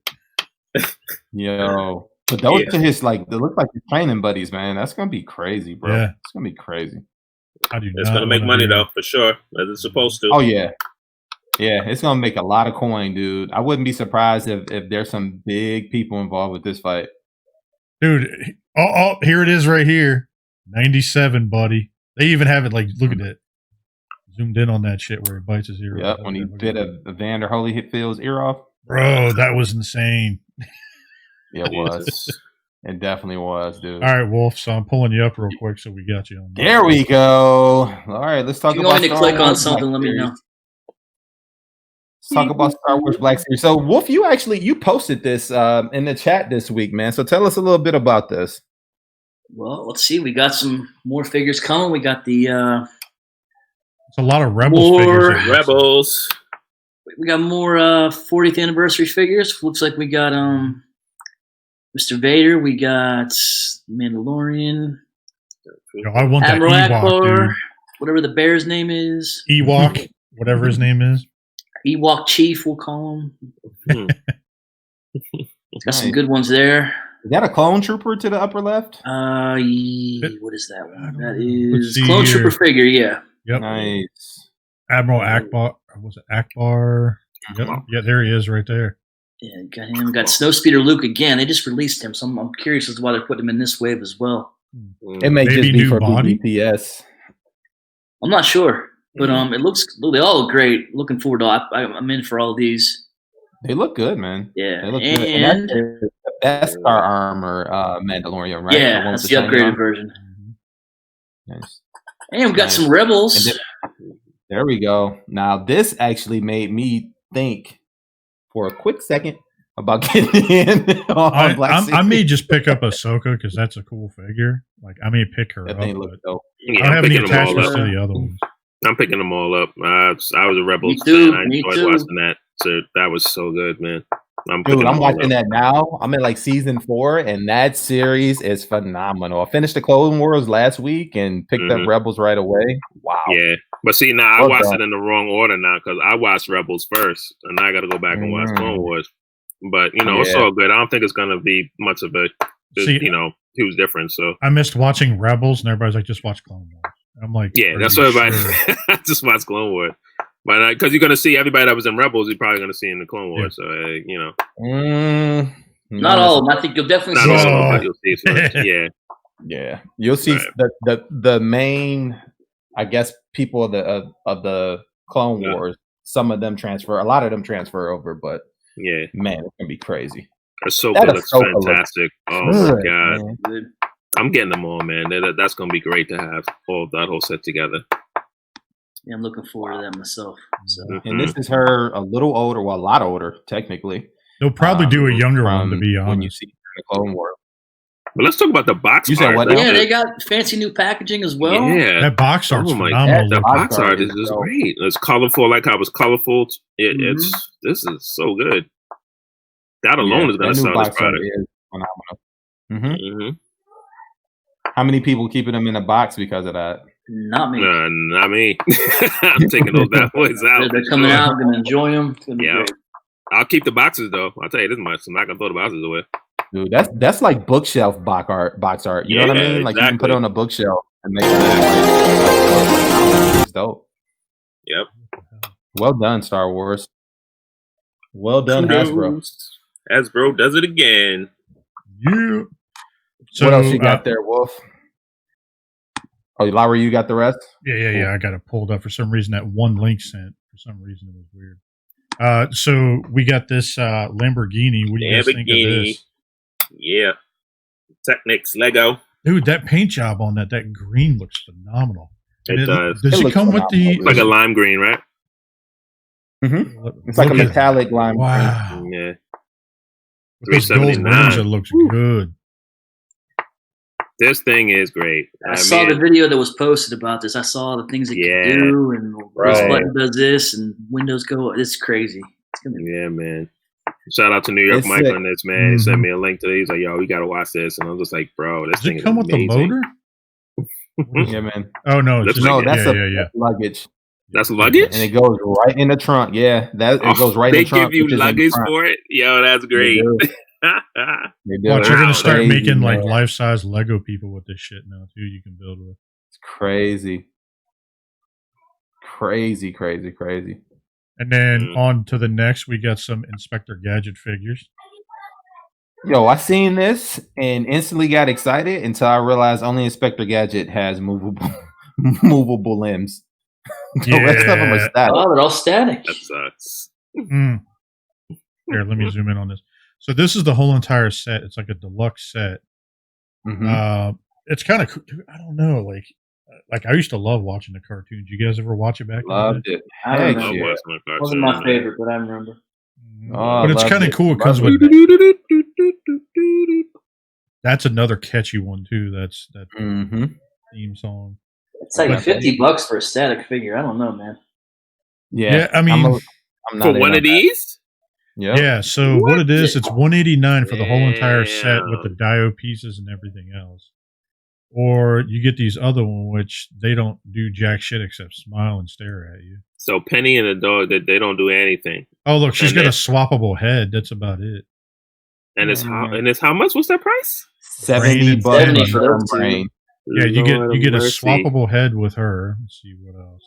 Yo, but those are his they look like your training buddies, man. That's gonna be crazy, bro. Yeah. It's gonna be crazy. It's gonna make money though, for sure, as it's supposed to. Oh yeah. Yeah, it's gonna make a lot of coin, dude. I wouldn't be surprised if there's some big people involved with this fight. Dude, here it is right here. 97, buddy. They even have it like, look at it. Zoomed in on that shit where he bites his ear. Yep, when he bit Evander Holyfield's ear off. Bro, that was insane. Yeah, it was. It definitely was, dude. All right, Wolf. So I'm pulling you up real quick so we got you on. There we go. All right, let's talk about. If you want me to click on something, let me know. Let's talk about Star Wars Black Series. So, Wolf, you posted this in the chat this week, man. So tell us a little bit about this. Well, let's see. We got some more figures coming. We got the it's a lot of Rebels figures. Rebels. We got more 40th anniversary figures. Looks like we got Mr. Vader. We got Mandalorian. Yo, I want Admiral that Ewok, Akbar, dude. whatever the bear's name is. Ewok, whatever his name is. Ewok Chief, we'll call him. Got some good ones there. Is that a clone trooper to the upper left? What is that one? That is clone trooper figure, yeah. Yep. Nice. Admiral Akbar. Was it Akbar? Yep. Yeah, there he is right there. Yeah, got him. Got Snowspeeder Luke again. They just released him, so I'm curious as to why they're putting him in this wave as well. It may just be for BBPS. I'm not sure, but they all look great. Looking forward to. I'm in for all these. They look good, man. Yeah, they look good. And the best Star Armor Mandalorian, right? Yeah, that's the upgraded version. Nice. And we got some Rebels. There we go. Now, this actually made me think for a quick second about getting in on Black Series. I may just pick up Ahsoka because that's a cool figure. Like, I may pick her up. Yeah, I don't have any attachments to the other ones. I'm picking them all up. I was a Rebels fan. I enjoyed watching that. So that was so good, man. I'm watching that now. I'm in like season 4, and that series is phenomenal. I finished the Clone Wars last week and picked up Rebels right away. Wow. Yeah, but see, now I watched it in the wrong order now because I watched Rebels first, and I got to go back and watch Clone Wars. But it's all good. I don't think it's gonna be much of a huge difference. So I missed watching Rebels, and everybody's like, just watch Clone Wars. I'm like, yeah, that's what everybody just watch Clone Wars. But because you're going to see everybody that was in Rebels, you're probably going to see in the Clone Wars. So, not all of them. I think you'll definitely see some. But you'll see some. Yeah. You'll see the main, I guess, people of the Clone Wars. Some of them transfer. A lot of them transfer over, but yeah, man, it's gonna be crazy. Ahsoka looks fantastic. Oh my god, man. I'm getting them all, man. That's gonna be great to have that whole set together. Yeah, I'm looking forward to that myself. So. And this is her a little older, well, a lot older, technically. They'll probably do a younger one, to be honest. When you see the Clone Wars. But let's talk about the box art. Said what? Yeah, they got fancy new packaging as well. Yeah, that box art's phenomenal. The box art is great. It's colorful, like how it was colorful. This is so good. That alone is going to sell this product. Phenomenal. How many people keeping them in a box because of that? Not me. Not me. I'm taking those bad boys out. They're coming out. I'm going to enjoy them. Yeah, I'll keep the boxes though. I'll tell you this much: I'm not going to throw the boxes away. Dude, that's like bookshelf box art. You know what I mean? Like you can put it on a bookshelf and make it. It's dope. Yep. Well done, Star Wars. Well done, Hasbro. Hasbro does it again. Yeah. So, what else you got there, Wolf? Oh, Lowry, you got the rest? Yeah. I got it pulled up. For some reason, that one link sent. For some reason, it was weird. So we got this Lamborghini. What do you guys think of this? Yeah. Technics Lego. Dude, that paint job on that green looks phenomenal. It does. Does it come with the... It's like a lime green, right? It's like a metallic lime green. Wow. Yeah. With those gold rims, it looks good. This thing is great. I saw the video that was posted about this. I saw the things it can do, and this button does this, and windows go. It's crazy. It's gonna be man. Shout out to New York Mike on this, man. He sent me a link to it. He's like, yo, we got to watch this. And I'm just like, bro, this thing is amazing. Does it come with the motor? Yeah, man. Oh, no. That's luggage. That's luggage? And it goes right in the trunk. Yeah, it goes right in the trunk. They give you luggage for it? Yo, that's great. Watch, you're going to start making like life-size Lego people with this shit now, too, you can build with. It's crazy. Crazy. And then on to the next, we got some Inspector Gadget figures. Yo, I seen this and instantly got excited until I realized only Inspector Gadget has movable limbs. The rest of them are static. Oh, they're all static. That sucks. Here, let me zoom in on this. So this is the whole entire set. It's like a deluxe set. It's kind of, I don't know, like I used to love watching the cartoons. You guys ever watch it back? Loved it. I don't know. Wasn't my favorite, but I remember. But it's kind of cool. It comes with. That's another catchy one too. That's that theme song. It's like $50 for a static figure. I don't know, man. Yeah, I mean, I'm for one of these. Yeah. So what it is, it's $189 for the whole entire set with the Dio pieces and everything else. Or you get these other ones, which they don't do jack shit except smile and stare at you. So Penny and the dog, they don't do anything. Oh, look, she's got a swappable head. That's about it. And it's how much? What's that price? $70 for her brain. Yeah, you get a swappable head with her. Let's see what else.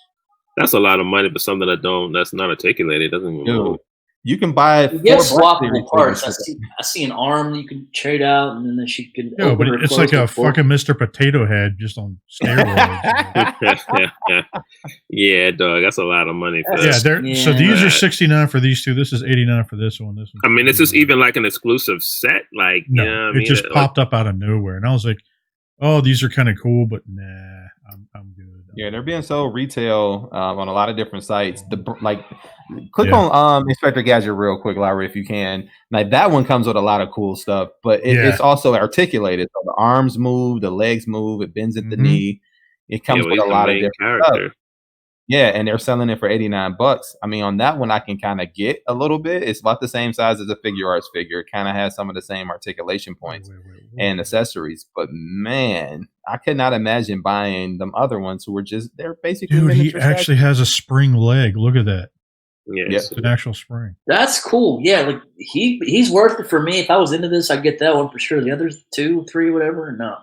That's a lot of money for something that's not articulated. It doesn't even move. You can buy swappable parts. I see an arm you can trade out, and then she can. No, but it's like a fucking Mr. Potato Head just on steroids. Yeah, dog. That's a lot of money. For So these are $69 for these two. This is $89 for this one. I mean, is this even like an exclusive set? Like, no, you know what I mean? Just popped up out of nowhere, and I was like, "Oh, these are kind of cool," but nah, I'm good. Yeah, they're being sold retail on a lot of different sites. Click on Inspector Gadget real quick, Larry, if you can. Like that one comes with a lot of cool stuff, but it's also articulated. So the arms move, the legs move, it bends at the knee. It comes with a lot of different stuff. Yeah, and they're selling it for $89. I mean, on that one, I can kind of get a little bit. It's about the same size as a figure arts figure. It kind of has some of the same articulation points and accessories. But man, I could not imagine buying them other ones who were they're basically. Dude, he actually has a spring leg. Look at that. Yes. It's an actual spring. That's cool. Yeah, like he's worth it for me. If I was into this, I'd get that one for sure. The others 2, 3, whatever, no.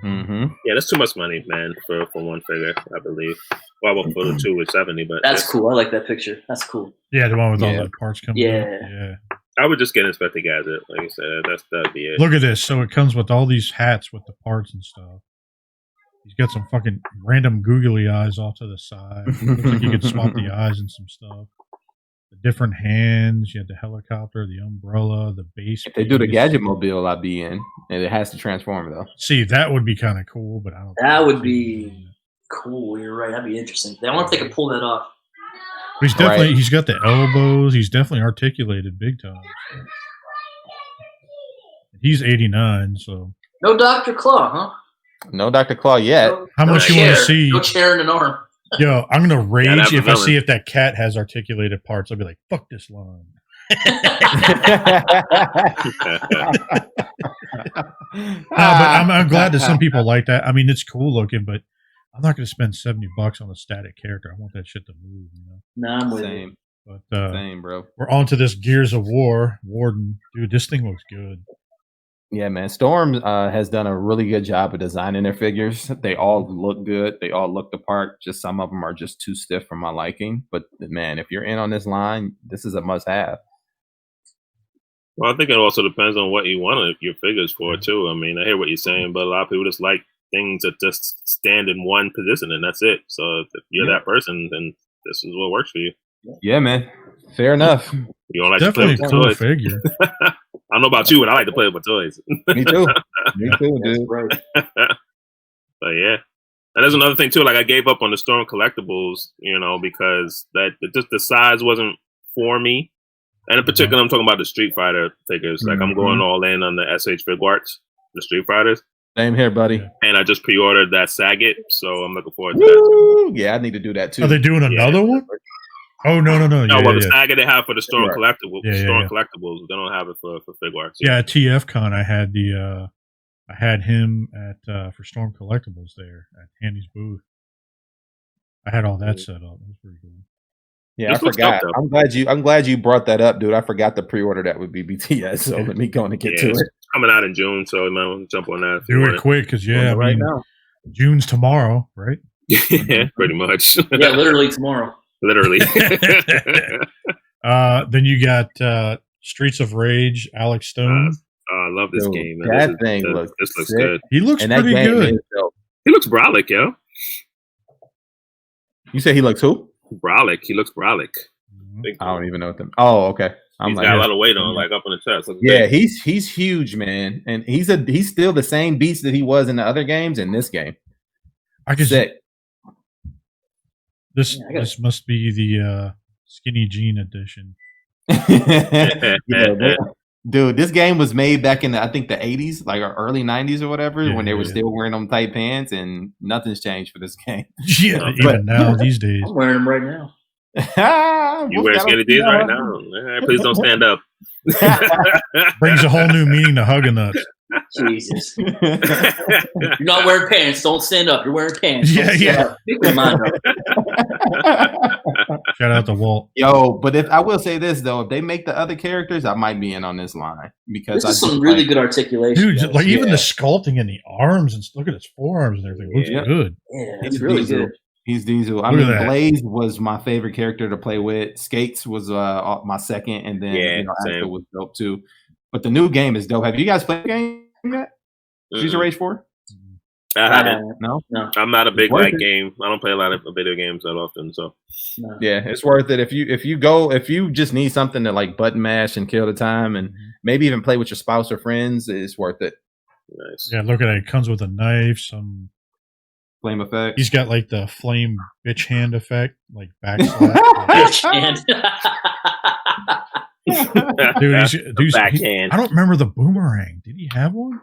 Yeah, that's too much money, man, for one figure, I believe. Well, for the 2 with 70, but that's cool. I like that picture. That's cool. Yeah, the one with all the parts coming out. Yeah. I would just get Inspector Gadget, like I said. That'd be it. Look at this. So it comes with all these hats with the parts and stuff. He's got some fucking random googly eyes off to the side. Looks like you could swap the eyes and some stuff. The different hands. You had the helicopter, the umbrella, the base. If they do the gadget mobile, I'd be in, and it has to transform though. See, that would be kind of cool, but I don't. That would be cool. You're right. That'd be interesting. I wonder if they could pull that off. But he's definitely. He's got the elbows. He's definitely articulated big time. So. He's 89, so no Dr. Claw, huh? No Dr. Claw yet. How much you want to see? No chair and an arm. Yo, I'm gonna rage if I see if that cat has articulated parts. I'll be like, "Fuck this line." But I'm glad that some people like that. I mean, it's cool looking, but I'm not gonna spend $70 on a static character. I want that shit to move. You know? No, I'm with you. But same, bro. We're on to this Gears of War Warden, dude. This thing looks good. Yeah, man. Storm has done a really good job of designing their figures. They all look good. They all look the part. Just some of them are just too stiff for my liking. But man, if you're in on this line, this is a must-have. Well, I think it also depends on what you want your figures for too. I mean, I hear what you're saying, but a lot of people just like things that just stand in one position and that's it. So if you're that person, then this is what works for you. Yeah, man. Fair enough. You don't like Definitely to play a cool with toys. figure. I don't know about you, but I like to play with toys. Me too. Me too, dude. Right. But yeah. And there's another thing too. Like I gave up on the Storm Collectibles, you know, because just the size wasn't for me. And in particular, I'm talking about the Street Fighter figures. Like I'm going all in on the SH Figuarts, the Street Fighters. Same here, buddy. And I just pre-ordered that Saget, so I'm looking forward to that. Yeah, I need to do that too. Are they doing another one? Oh no! No, the Saget they have for the Storm Collectibles. Collectibles. They don't have it for Figuarts. Yeah, at TFCon, I had him at for Storm Collectibles there at Handy's booth. I had all that set up. It was pretty cool. Yeah, I forgot. I'm glad you brought that up, dude. I forgot the pre-order that would be BTS. So let me go and get to it. It's coming out in June, so man, jump on that. Do it quick, because right now, June's tomorrow, right? Yeah, pretty much. Yeah, literally tomorrow. Literally. Then you got Streets of Rage, Alex Stone. I love this game. Man. This looks good. He looks pretty good. He looks brolic, yo. You say he looks who? Brolic. He looks brolic. I don't even know what them. Oh, okay. He's got a lot of weight on, like up on the chest. Yeah, he's huge, man, and he's still the same beast that he was in the other games in this game. I can say this must be the Skinny Jean edition. Dude, this game was made back in I think the 80s, like early 90s or whatever, when they were still wearing them tight pants, and nothing's changed for this game. Yeah, even now these days. I'm wearing them right now. You wear skinny jeans right now? Please don't stand up. Brings a whole new meaning to hugging nuts. Jesus. You're not wearing pants. Don't stand up. You're wearing pants. Yeah. Shout out to Walt. Yo, but if I will say this though, if they make the other characters, I might be in on this line because this is some really good articulation. Dude, like even the sculpting in the arms and look at his forearms and everything looks good. Yeah, it's really good. He's Diesel. I mean, Blaze was my favorite character to play with. Skates was my second, and then Axel was dope too. But the new game is dope. Have you guys played the game yet? Streets of Rage 4? I haven't. No. I'm not a big game. I don't play a lot of video games that often. So yeah, it's worth it if you just need something to like button mash and kill the time, and maybe even play with your spouse or friends. It's worth it. Nice. Yeah, look at it. It comes with a knife, some flame effect. He's got like the flame bitch hand effect, like backslap. Bitch hand. Dude, backhand. I don't remember the boomerang. Did he have one?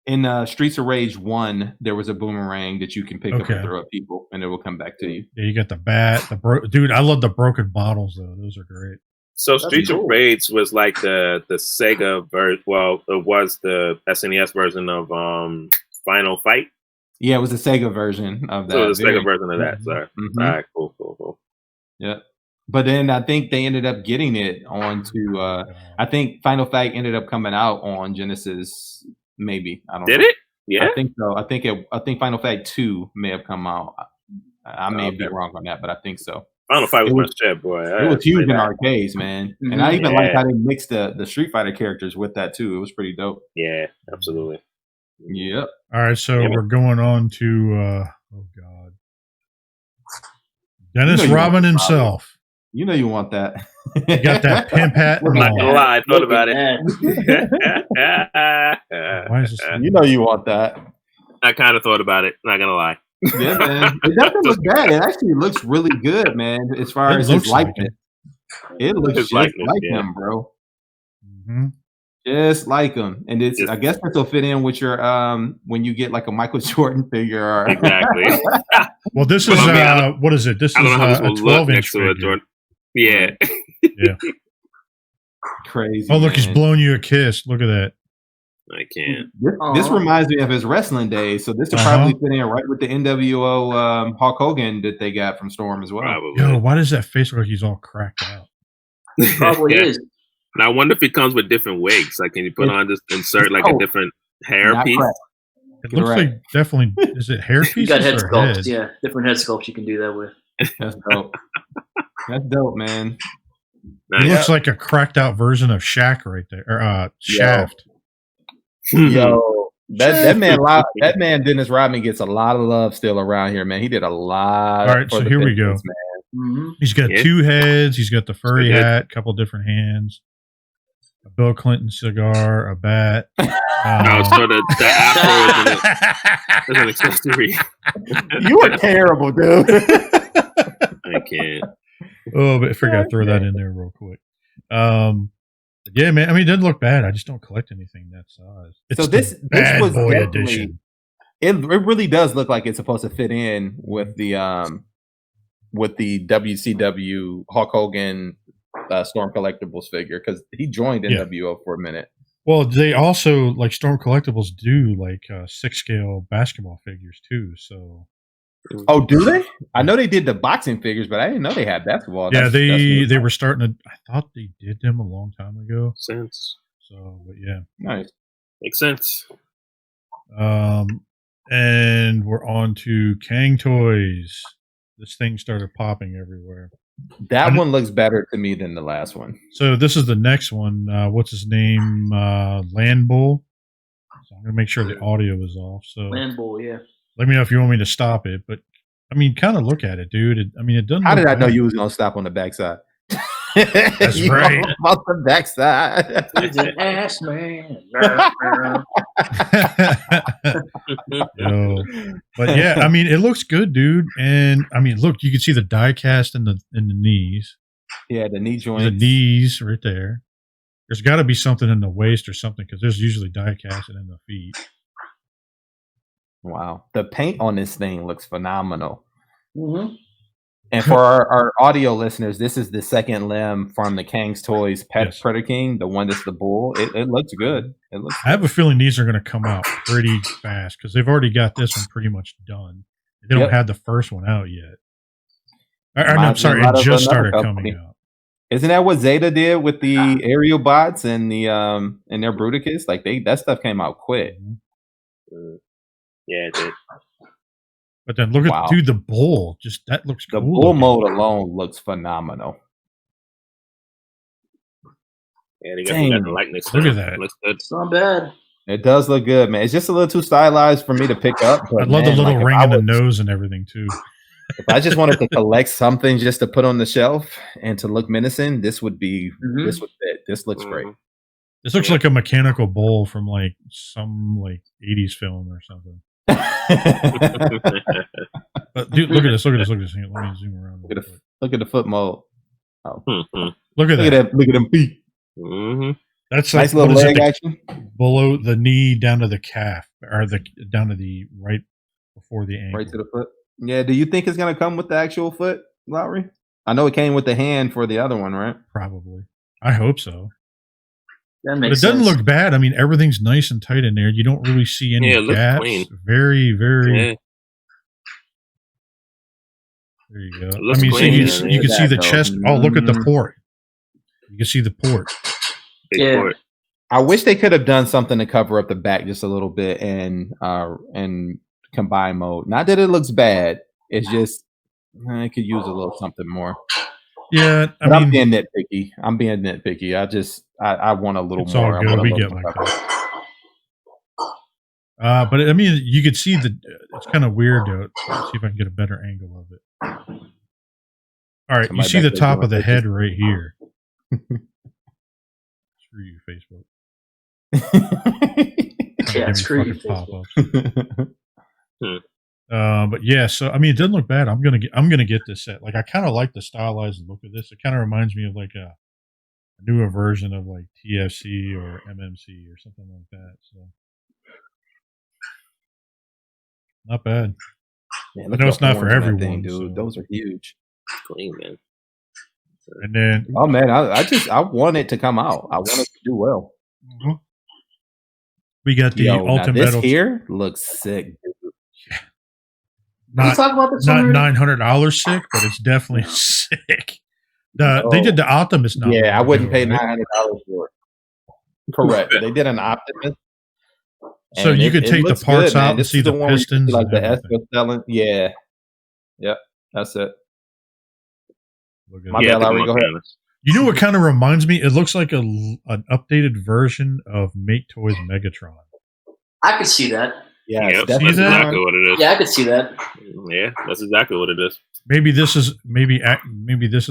In Streets of Rage 1, there was a boomerang that you can pick up and throw at people, and it will come back to you. Yeah, you got the bat. Dude, I love the broken bottles, though. Those are great. So Streets of Rage was like the Sega version. Well, it was the SNES version of Final Fight. Yeah, it was the Sega version of that. So the Sega version of that. Sorry. All right, cool. Yeah. But then I think they ended up getting it onto. I think Final Fight ended up coming out on Genesis. Maybe I don't. Did know. it? Yeah, I think so. I think Final Fight 2 may have come out. I may be wrong on that, but I think so. Final Fight was my shit, boy. It was huge in arcades, man. And I even like how they mixed the Street Fighter characters with that too. It was pretty dope. Yeah, absolutely. Yep. All right, so we're going on to oh god, Dennis Rodman himself. You know you want that. You got that pimp hat. I'm not gonna lie, I thought about it. Why is this? You know you want that. I kind of thought about it. Not gonna lie. Yeah, man. It doesn't look bad. It actually looks really good, man. As far as his likeness, it looks just like him, bro. Mm-hmm. Just like him, and it's. I guess this will fit in with your when you get like a Michael Jordan figure. Or Exactly. Well, this is what is it? This is a 12-inch figure. Yeah. Yeah. Crazy. Oh, look, man. he's blowing you a kiss. Look at that. I can't. This reminds me of his wrestling days, so this will probably fit in right with the NWO Hulk Hogan that they got from Storm as well. Probably. Yo, why does that face look like he's all cracked out? Probably is. And I wonder if it comes with different wigs. Like, can you put on just insert like a different hair piece? It looks like definitely. Is it hair pieces? You got head sculpts, head? yeah. Different head sculpts you can do that with. That's dope. That's dope, man. He looks like a cracked out version of Shaq right there, or Shaft. Yo, that man Dennis Rodman gets a lot of love still around here, man. He did a lot. All right, so here we go. Man. He's got 2 heads. He's got the furry hat, a couple different hands, a Bill Clinton cigar, a bat. So the afro is an accessory. You are terrible, dude. I can't. Oh, but I forgot to throw that in there real quick. Yeah, man. I mean, it doesn't look bad. I just don't collect anything that size. It's so this was boy edition. It really does look like it's supposed to fit in with the WCW Hulk Hogan Storm Collectibles figure because he joined NWO for a minute. Well, they also like Storm Collectibles do like 6-scale basketball figures too. So. Oh, do they? I know they did the boxing figures, but I didn't know they had basketball. Yeah, they were starting to. I thought they did them a long time ago. Sense. So, but yeah, nice. Makes sense. And we're on to Cang Toys. This thing started popping everywhere. That one looks better to me than the last one. So this is the next one. What's his name? Land Bull. So I'm gonna make sure the audio is off. So Land Bull, yeah. Let me know if you want me to stop it, but I mean, kind of look at it, dude. It doesn't. How did I know you was gonna stop on the backside? That's right. About the backside. He's an ass man. Yo. But yeah, I mean, it looks good, dude. And I mean, look, you can see the die cast in the knees. Yeah, the knee joints. The knees right there. There's got to be something in the waist or something because there's usually die casting in the feet. Wow. The paint on this thing looks phenomenal. Mm-hmm. And for our audio listeners, this is the second limb from the Cang Toys Predaking, the one that's the bull. It looks good. I have a feeling these are going to come out pretty fast because they've already got this one pretty much done. They don't have the first one out yet. I'm sorry, it just started coming out. Isn't that what Zeta did with the aerial bots and the and their Bruticus? Like that stuff came out quick. Mm-hmm. Yeah, it did. But then look at the bull. Just that looks cool. The bull mode alone looks phenomenal. Yeah, they got the likeness. Look at that. It looks good. It's not bad. It does look good, man. It's just a little too stylized for me to pick up. I love the little ring in the nose and everything too. If I just wanted to collect something just to put on the shelf and to look menacing, this would be this would fit. This looks great. This looks like a mechanical bull from like some like 80s film or something. But dude, look at this! Look at this! Look at this! Let me zoom around. Look at the foot mode. Oh. Look at that! Look at them feet. Mm-hmm. That's nice little leg action below the knee, down to the calf, or down to the right before the ankle. Right to the foot. Yeah. Do you think it's gonna come with the actual foot, Lowry? I know it came with the hand for the other one, right? Probably. I hope so. That makes sense. It doesn't look bad. I mean, everything's nice and tight in there. You don't really see any gaps. Clean. Very, very. Yeah. There you go. I mean, you can see the chest. Oh, look at the port. You can see the port. Port. I wish they could have done something to cover up the back just a little bit and combine mode. Not that it looks bad. It's just I could use a little something more. Yeah, I'm being nitpicky. I want a little it's more. All good. We get like that. But I mean, you could see it's kind of weird. Let's see if I can get a better angle of it. All right, you see the top of the head right here. Screw you, Facebook. Yeah, screw you, Facebook. But yeah, so I mean, it doesn't look bad. I'm gonna get this set. Like, I kind of like the stylized look of this. It kind of reminds me of like a newer version of like TFC or MMC or something like that. So not bad. Yeah, I know it's not for everyone, thing, dude. So. Those are huge. Clean, man. And then, oh man, I want it to come out. I want it to do well. Mm-hmm. We got the Ultimate this here looks sick. Yeah. Not $900 sick, but it's definitely sick. They did the Optimus. Yeah, I wouldn't pay $900 for it. Correct. They did an Optimus. So you could take the parts out and see the pistons, like the exoskeleton. Yeah. Yep. That's it. My bad, Larry. Go ahead. You know what kind of reminds me? It looks like an updated version of Make Toys Megatron. I could see that. Yeah, that's exactly what it is. Yeah, I could see that. Yeah, that's exactly what it is. Maybe this is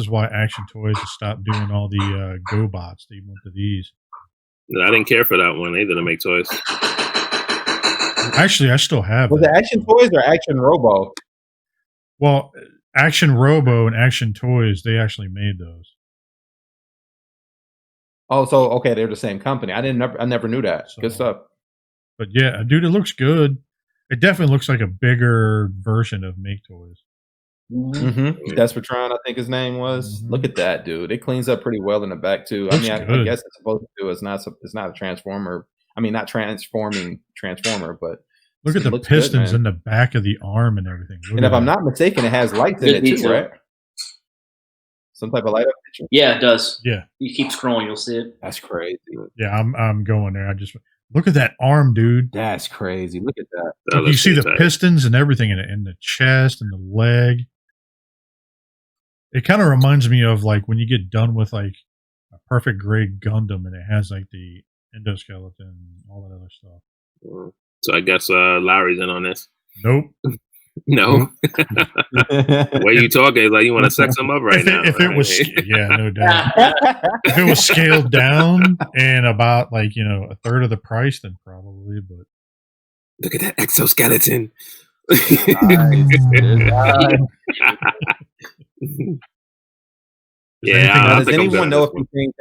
why Action Toys has stopped doing all the GoBots. They went to these. I didn't care for that one. They didn't make toys. Actually, I still have. Was it Action Toys or Action Robo? Well, Action Robo and Action Toys, they actually made those. Oh, so okay, they're the same company. I never knew that. So, good stuff. But yeah, dude, it looks good. It definitely looks like a bigger version of Make Toys. Mm-hmm. Desprotron, I think his name was. Mm-hmm. Look at that, dude. It cleans up pretty well in the back too. I mean, I guess it's supposed to do. It's not a transformer. I mean, not transforming transformer, but look at the pistons in the back of the arm and everything. And if I'm not mistaken, it has lights in it too, right? Some type of light up picture. Yeah, it does. Yeah. You keep scrolling, you'll see it. That's crazy. Yeah, I'm going there. I just look at that arm, dude. That's crazy. Look at that. Like, you see the pistons and everything in the chest and the leg. It kind of reminds me of like when you get done with like a perfect grade Gundam and it has like the endoskeleton and all that other stuff. So I guess Larry's in on this. Nope. No. What are you talking? Like you want to sex him up right now? If it was, yeah, no doubt. If it was scaled down and about like a third of the price, then probably. But look at that exoskeleton. Yeah. Does anyone know if these things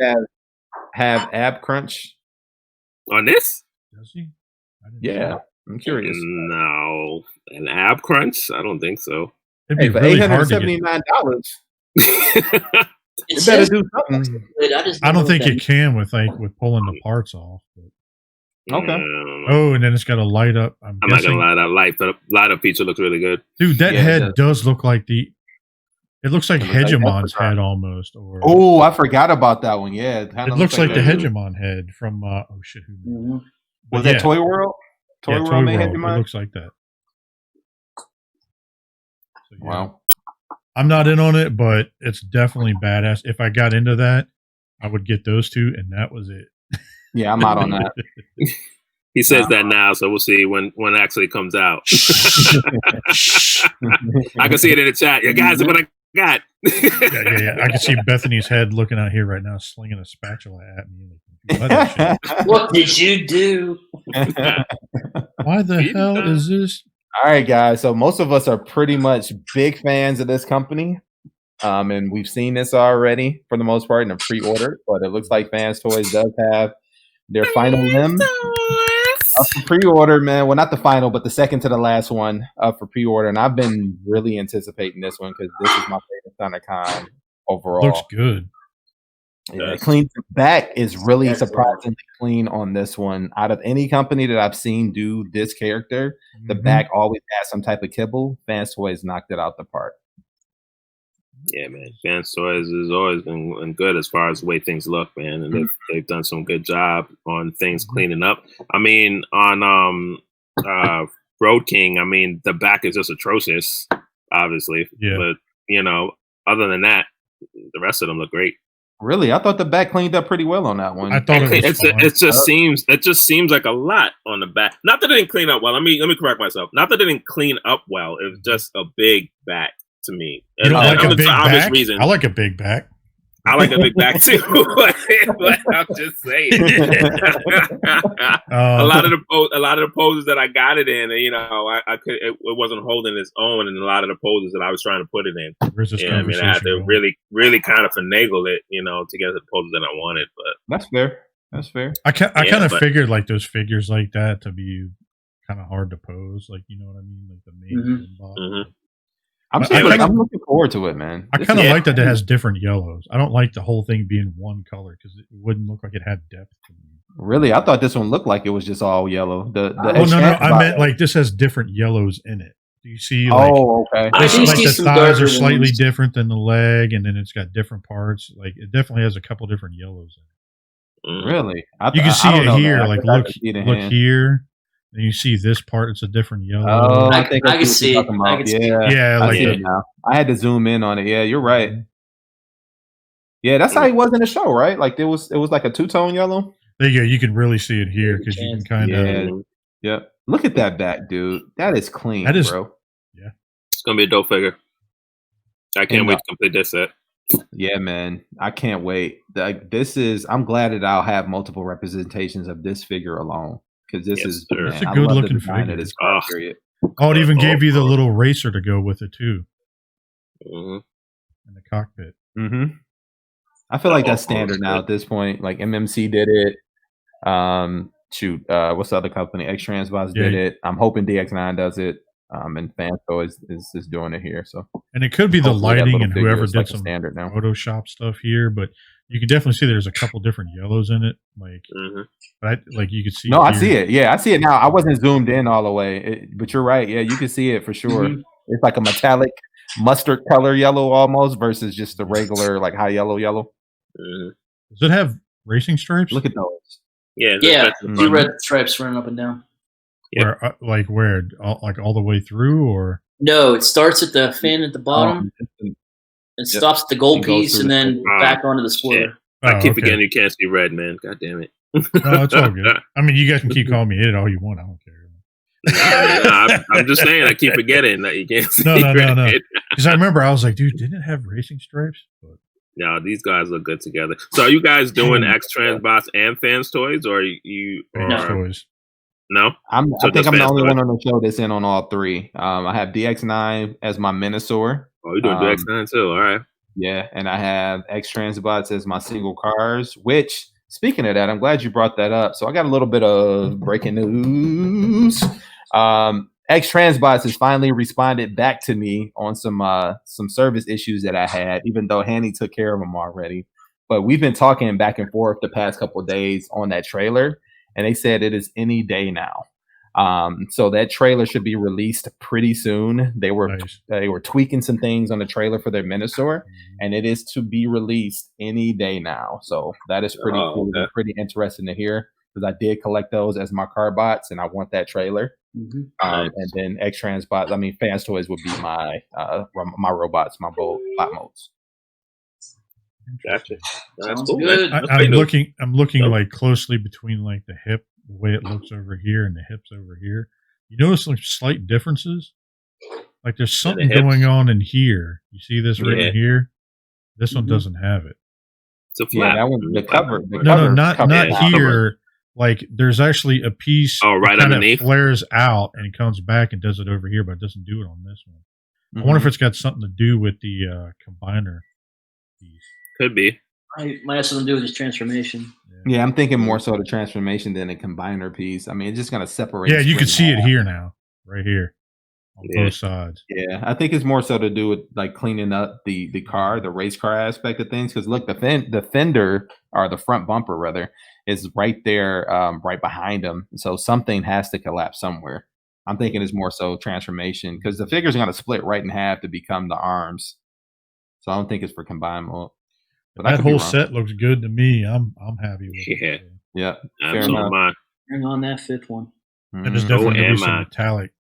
have ab crunch on this? Does he? Yeah, I'm curious. No, an ab crunch? I don't think so. It'd be really $879. It better do something. I don't think it can with pulling the parts off. But. Okay. Oh, and then it's got a light up. I'm not gonna lie, that light up feature looks really good. Dude, that head does look like it looks like Hegemon's head almost. Oh, I forgot about that one. Yeah, it looks like the Hegemon head from was that Toy World? Toy World made Hegemon? It looks like that. So, yeah. Wow. I'm not in on it, but it's definitely badass. If I got into that, I would get those two, and that was it. Yeah, I'm out on that. He says that now, so we'll see when it actually comes out. I can see it in the chat. Yeah, guys, what I got. Yeah. I can see Bethany's head looking out here right now, slinging a spatula at me. What did you do? Why the hell is this? All right, guys. So most of us are pretty much big fans of this company. And we've seen this already for the most part in a pre-order, but it looks like Fans Toys does have their final limb up for pre-order, man. Well, not the final, but the second to the last one up for pre-order. And I've been really anticipating this one because this is my favorite SonicCon overall. Looks good. Yeah, clean back is really surprisingly clean on this one. Out of any company that I've seen do this character, the back always has some type of kibble. Fans Toys knocked it out the park. Yeah, man. Fans Toys has always been good as far as the way things look, man, and they've done some good job on things cleaning up. I mean, on Road King, I mean, the back is just atrocious, obviously. Yeah. But other than that, the rest of them look great. Really, I thought the back cleaned up pretty well on that one. I thought it just seems like a lot on the back. Not that it didn't clean up well. Let me correct myself. Not that it didn't clean up well. It was just a big back to me. You don't like a big back? Reason. I like a big back. I like a big back too. But I'm just saying. A lot of the poses that I got it in, you know, it wasn't holding its own in a lot of the poses that I was trying to put it in. I mean, I had to really kind of finagle it, you know, to get the poses that I wanted. But that's fair. That's fair. I kind of figured like those figures like that to be kind of hard to pose, like, you know what I mean, like the main bottom. I'm looking forward to it, man. I kind of like that it has different yellows. I don't like the whole thing being one color because it wouldn't look like it had depth to me. Really? I thought this one looked like it was just all yellow. No. I meant like this has different yellows in it. Do you see? Like, okay. Like the thighs are slightly different than the leg, and then it's got different parts. Like it definitely has a couple different yellows in it. Really? You can see it here. Man. Like look here. And you see this part; it's a different yellow. Oh, I can see it. Yeah, I see it now. I had to zoom in on it. Yeah, you're right. Yeah, that's how it was in the show, right? Like it was like a two-tone yellow. There you go. You can really see it here because you can kind of. Yeah. Look at that back, dude. That is clean, bro. Yeah. It's gonna be a dope figure. I can't wait to complete this set. Yeah, man. I can't wait. I'm glad that I'll have multiple representations of this figure alone. Because this is it's a good looking figure. It even gave you the little racer to go with it too. In the cockpit. I feel like that's standard now at this point. Like MMC did it. What's the other company? X-Transbots did it. I'm hoping DX9 does it. And Fan Toys is doing it here. So, and it could be the lighting and whoever did some standard now Photoshop stuff here, but you can definitely see there's a couple different yellows in it. Like, but you can see. No, I see it. Yeah, I see it now. I wasn't zoomed in all the way, but you're right. Yeah, you can see it for sure. It's like a metallic mustard color yellow almost versus just the regular like high yellow. Does it have racing stripes? Look at those. Yeah. Two red stripes running up and down. Where, where, all the way through, or no? It starts at the fin at the bottom. It stops at the gold piece and then back onto the spoiler. I keep forgetting you can't see red, man. God damn it. No, it's all good. I mean, you guys can keep calling me it all you want. I don't care. I'm just saying, I keep forgetting that you can't see No. Because I remember I was like, dude, didn't it have racing stripes? But no, these guys look good together. So, are you guys doing X-Transbots and Fans Toys, or you? Fans Toys. No, I think I'm the only one on the show that's in on all three. I have DX9 as my Minosaur. Oh, you're doing DX9 too. All right. Yeah, and I have X-Transbots as my single cars. Which, speaking of that, I'm glad you brought that up. So I got a little bit of breaking news. X-Transbots has finally responded back to me on some service issues that I had, even though Hanny took care of them already. But we've been talking back and forth the past couple of days on that trailer. And they said it is any day now. So that trailer should be released pretty soon. They were tweaking some things on the trailer for their Minosaur, and it is to be released any day now. So that is pretty cool. Okay. Pretty interesting to hear because I did collect those as my car bots, and I want that trailer. And then X-Transbots, Fans Toys would be my robots, my bot modes. Gotcha. That's cool. Good. I'm looking like closely between like the hip, the way it looks over here, and the hips over here. You notice like slight differences. Like there's something going on in here. You see this right in here? This one doesn't have it. It's a flap. Yeah, that one, the cover. Not here. Like there's actually a piece. Oh, right underneath. Flares out and it comes back and does it over here, but it doesn't do it on this one. I wonder if it's got something to do with the combiner piece. Could be. Might have something to do with his transformation. Yeah, I'm thinking more so the transformation than a combiner piece. I mean, it's just going to separate. Yeah, you can see it here now, right here, on both sides. Yeah, I think it's more so to do with like cleaning up the car, the race car aspect of things. Because look, the fender or the front bumper rather is right there, right behind him. So something has to collapse somewhere. I'm thinking it's more so transformation because the figure's going to split right in half to become the arms. So I don't think it's for combine mode. But that whole set looks good to me. I'm happy with it. Yeah. Absolutely. Bring on that fifth one. And there's definitely some metallic.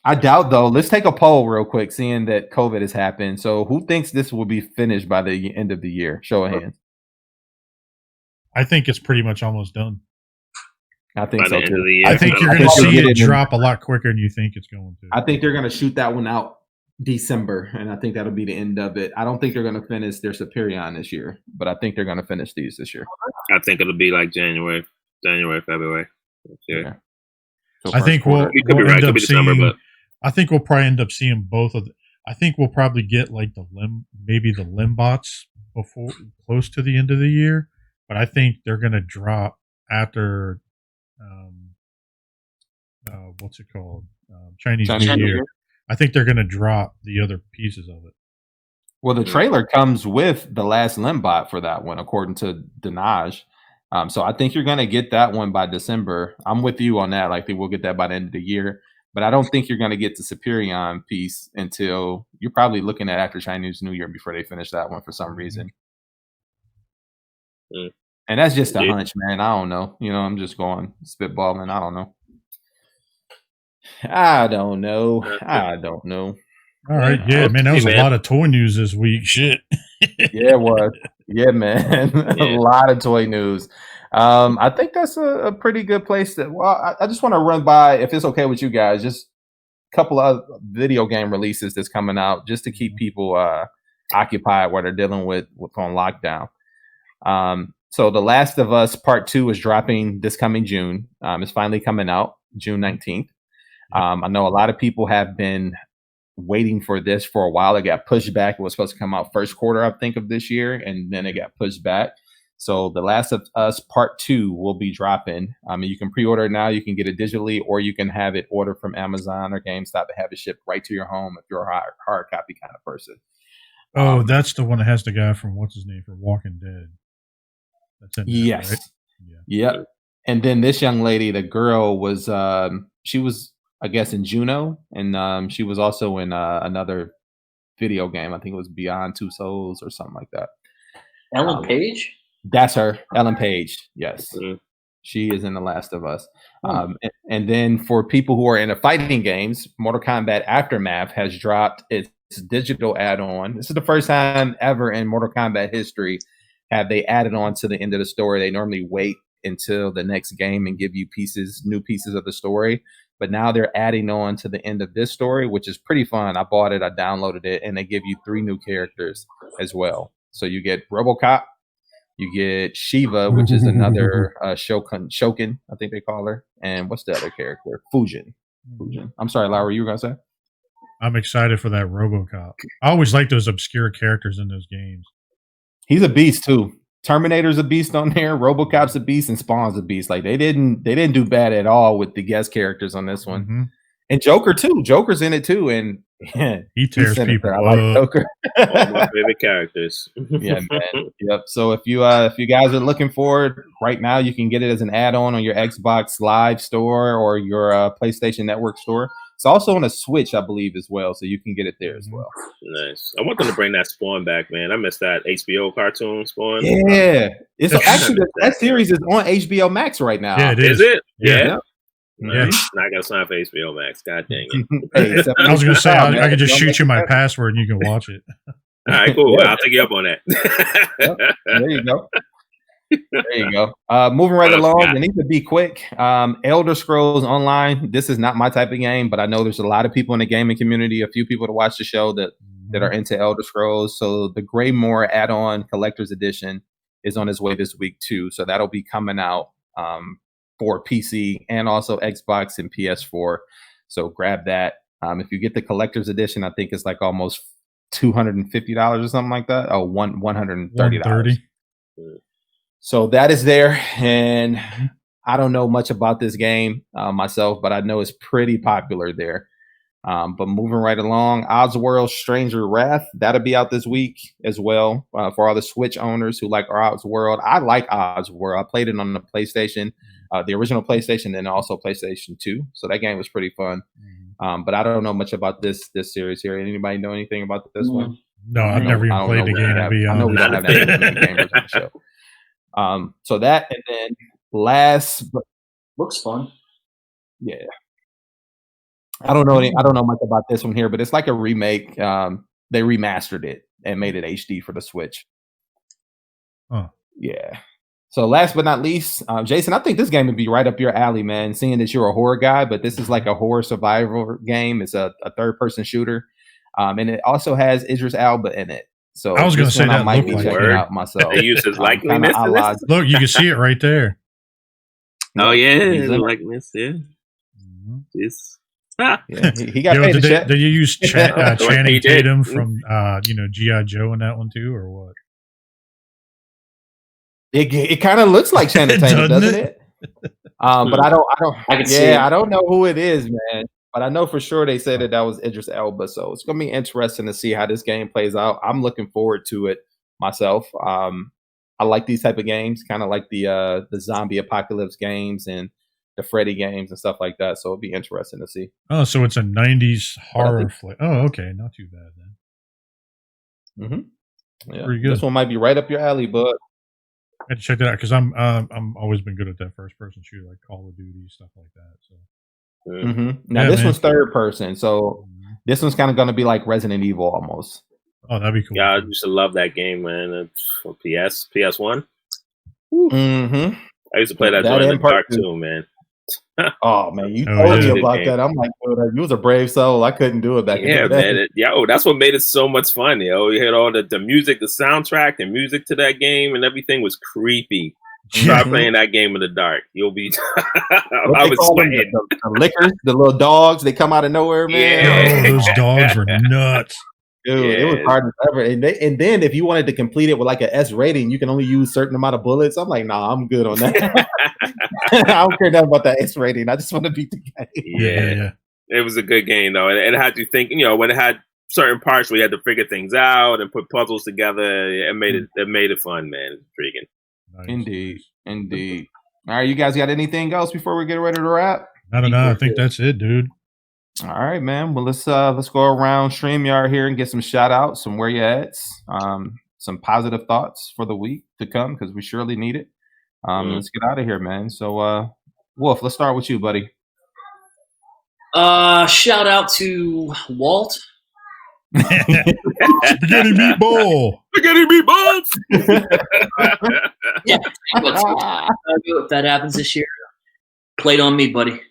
I doubt though. Let's take a poll real quick, seeing that COVID has happened. So, who thinks this will be finished by the end of the year? Show of hands. I think it's pretty much almost done. I think so too. I think you're going to see it drop a lot quicker than you think it's going to. I think they're going to shoot that one out December, and I think that'll be the end of it. I don't think they're going to finish their Superion this year, but I think they're going to finish these this year. I think it'll be like January, February. Yeah. So I think we'll end up seeing. I think we'll probably end up seeing both of. I think we'll probably get like maybe the Limbots before close to the end of the year, but I think they're going to drop after. What's it called? Chinese New Year. I think they're going to drop the other pieces of it. Well, the trailer comes with the last Limbot for that one, according to Dinaj. So I think you're going to get that one by December. I'm with you on that. Like, we'll get that by the end of the year. But I don't think you're going to get the Superion piece until you're probably looking at after Chinese New Year before they finish that one for some reason. Mm. And that's just a hunch, man. I don't know. I'm just going spitballing. I don't know. I don't know. All right. Yeah, man, that was a lot of toy news this week. Shit. Yeah, it was. Yeah, man. A lot of toy news. I think that's a pretty good place to. Well, I just want to run by, if it's okay with you guys, just a couple of video game releases that's coming out just to keep people occupied while they're dealing with on lockdown. So The Last of Us Part 2 is dropping this coming June. It's finally coming out June 19th. I know a lot of people have been waiting for this for a while. It got pushed back. It was supposed to come out first quarter, I think, of this year, and then it got pushed back. So The Last of Us Part 2 will be dropping. You can pre-order it now. You can get it digitally, or you can have it ordered from Amazon or GameStop and have it shipped right to your home if you're a hard copy kind of person. Oh, that's the one that has the guy from what's his name from Walking Dead. That's in there, yes. Right? Yeah. Yep. And then this young lady, the girl was she was, I guess, in Juno, and she was also in another video game. I think it was Beyond Two Souls or something like that. Ellen Page? That's her, Ellen Page. Yes. Mm-hmm. She is in The Last of Us. And then for people who are into fighting games, Mortal Kombat Aftermath has dropped its digital add-on. This is the first time ever in Mortal Kombat history have they added on to the end of the story. They normally wait until the next game and give you new pieces of the story. But now they're adding on to the end of this story, which is pretty fun. I bought it, I downloaded it, and they give you 3 new characters as well. So you get RoboCop, you get Shiva, which is another Shokin, I think they call her. And what's the other character? Fujin. I'm sorry, Laura, you were going to say? I'm excited for that RoboCop. I always like those obscure characters in those games. He's a beast too. Terminator's a beast on there. RoboCop's a beast, and Spawn's a beast. Like they didn't do bad at all with the guest characters on this one. Mm-hmm. And Joker too. Joker's in it too, and he tears people. I like Joker. All my favorite characters. Yeah, man. Yep. So if you guys are looking for it right now, you can get it as an add-on on your Xbox Live store or your PlayStation Network store. It's also on a Switch, I believe, as well, so you can get it there as well. Nice. I want them to bring that Spawn back, man. I missed that HBO cartoon Spawn. Yeah, it's actually that series is on HBO Max right now. Yeah, it is. Is it? Yeah. Yeah. Now I got to sign for HBO Max. God dang it. Hey, I was going to say, I could just shoot you my password and you can watch it. All right, cool. Well, I'll take you up on that. Yep. There you go. There you go. Moving right along, I need to be quick. Elder Scrolls Online. This is not my type of game, but I know there's a lot of people in the gaming community, a few people to watch the show that are into Elder Scrolls. So the Greymoor add-on collector's edition is on its way this week too. So that'll be coming out for PC and also Xbox and PS4. So grab that. If you get the collector's edition, I think it's like almost $250 or something like that. Oh, $130. So that is there, and I don't know much about this game myself, but I know it's pretty popular there. But moving right along, Oddworld Stranger Wrath, that'll be out this week as well for all the Switch owners who like Oddworld. I like Oddworld. I played it on the PlayStation, the original PlayStation, and also PlayStation 2. So that game was pretty fun. But I don't know much about this series here. Anybody know anything about this one? No, I've never even played the game. I know we don't have any gamers on the show. So that, and then last, but looks fun. Yeah. I don't know much about this one here, but it's like a remake. They remastered it and made it HD for the Switch. Huh. Yeah. So last but not least, Jason, I think this game would be right up your alley, man. Seeing that you're a horror guy, but this is like a horror survival game. It's a third-person shooter, and it also has Idris Elba in it. So I was going to say that I might looked be like checking out myself. They use his likeness. Look, you can see it right there. Oh yeah, He's in it. likeness. Yeah. It's Yeah, he got paid. Did you use Channing He did. Tatum from G.I. Joe in that one too, or what? It kind of looks like Channing Tatum, doesn't it? But I can see it. I don't know who it is, man. But I know for sure they said that was Idris Elba. So it's gonna be interesting to see how this game plays out. I'm looking forward to it myself. I like these type of games, kind of like the zombie apocalypse games and the Freddy games and stuff like that. So it'll be interesting to see. Oh, so it's a '90s horror flick. Oh, okay, not too bad then. Yeah, pretty good. This one might be right up your alley, bud. I had to check that out because I'm always been good at that first person shooter, like Call of Duty stuff like that. So now this one's third person, so this one's kind of going to be like Resident Evil almost. Oh, that'd be cool. Yeah, I used to love that game, man. It's for PS1. I used to play that joint in the dark too, man. Oh man, you told me about that. I'm like, you was a brave soul. I couldn't do it back in the day. Man. That's what made it so much fun. You had all the music, the soundtrack, and music to that game, and everything was creepy. Try playing that game in the dark. You'll be. I was sweating. The lickers, the little dogs, they come out of nowhere, man. Yeah, those dogs were nuts. Dude, it was hard as ever. And then if you wanted to complete it with like an S rating, you can only use a certain amount of bullets. I'm like, nah, I'm good on that. I don't care nothing about that S rating. I just want to beat the game. Yeah. It was a good game though, and it had you think. When it had certain parts where you had to figure things out and put puzzles together, it made it fun, man. It's intriguing. Nice. Indeed. All right, you guys got anything else before we get ready to wrap? I don't know. I think that's it, dude. All right, man. Well, let's go around StreamYard here and get some shout outs, some where you at, some positive thoughts for the week to come because we surely need it. Let's get out of here, man. So, Wolf, let's start with you, buddy. Shout out to Walt. Spaghetti meatball. Spaghetti meatballs. Yeah, if that happens this year, play it on me, buddy.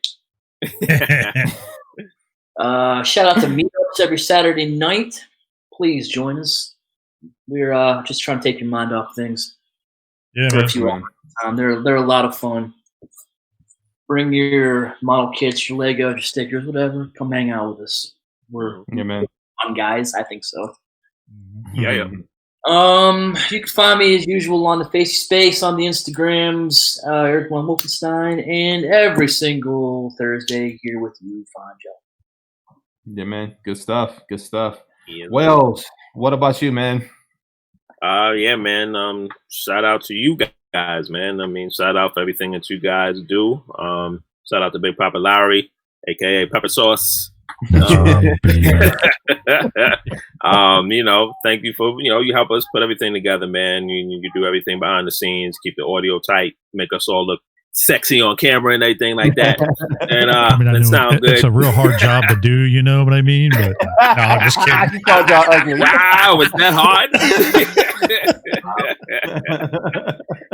Shout out to meetups every Saturday night. Please join us. We're just trying to take your mind off things. Yeah, man. They're a lot of fun. Bring your model kits, your Lego, your stickers, whatever. Come hang out with us. We're man. Fun guys. I think so. Yeah. You can find me as usual on the Facey Space on the Instagrams, Eric One Wolfenstein, and every single Thursday here with you, Fine Joe. Yeah, man. Good stuff. Yeah, Wells, what about you, man? Yeah, man. Shout out to you guys, man. I mean, shout out for everything that you guys do. Shout out to Big Papa Lowry, aka Pepper Sauce. Thank you for you help us put everything together, man. You do everything behind the scenes, keep the audio tight, make us all look sexy on camera and everything like that. And it sounds good. It's a real hard job to do, you know what I mean? But no, I'm just kidding. Wow, was that hard?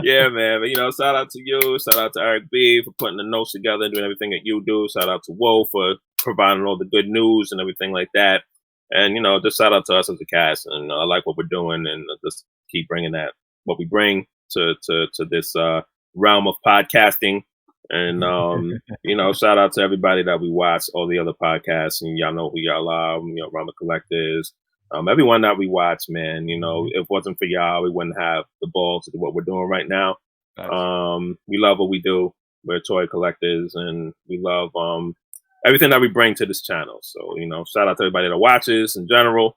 Yeah, man. But shout out to you. Shout out to Eric B for putting the notes together and doing everything that you do. Shout out to Wolf for providing all the good news and everything like that. And just shout out to us as a cast. And I like what we're doing, and just keep bringing that what we bring to this realm of podcasting. And shout out to everybody that we watch, all the other podcasts, and y'all know who y'all are. Around the Collectors. Everyone that we watch, man, if it wasn't for y'all, we wouldn't have the balls to do what we're doing right now. We love what we do. We're toy collectors, and we love everything that we bring to this channel. So, shout out to everybody that watches in general.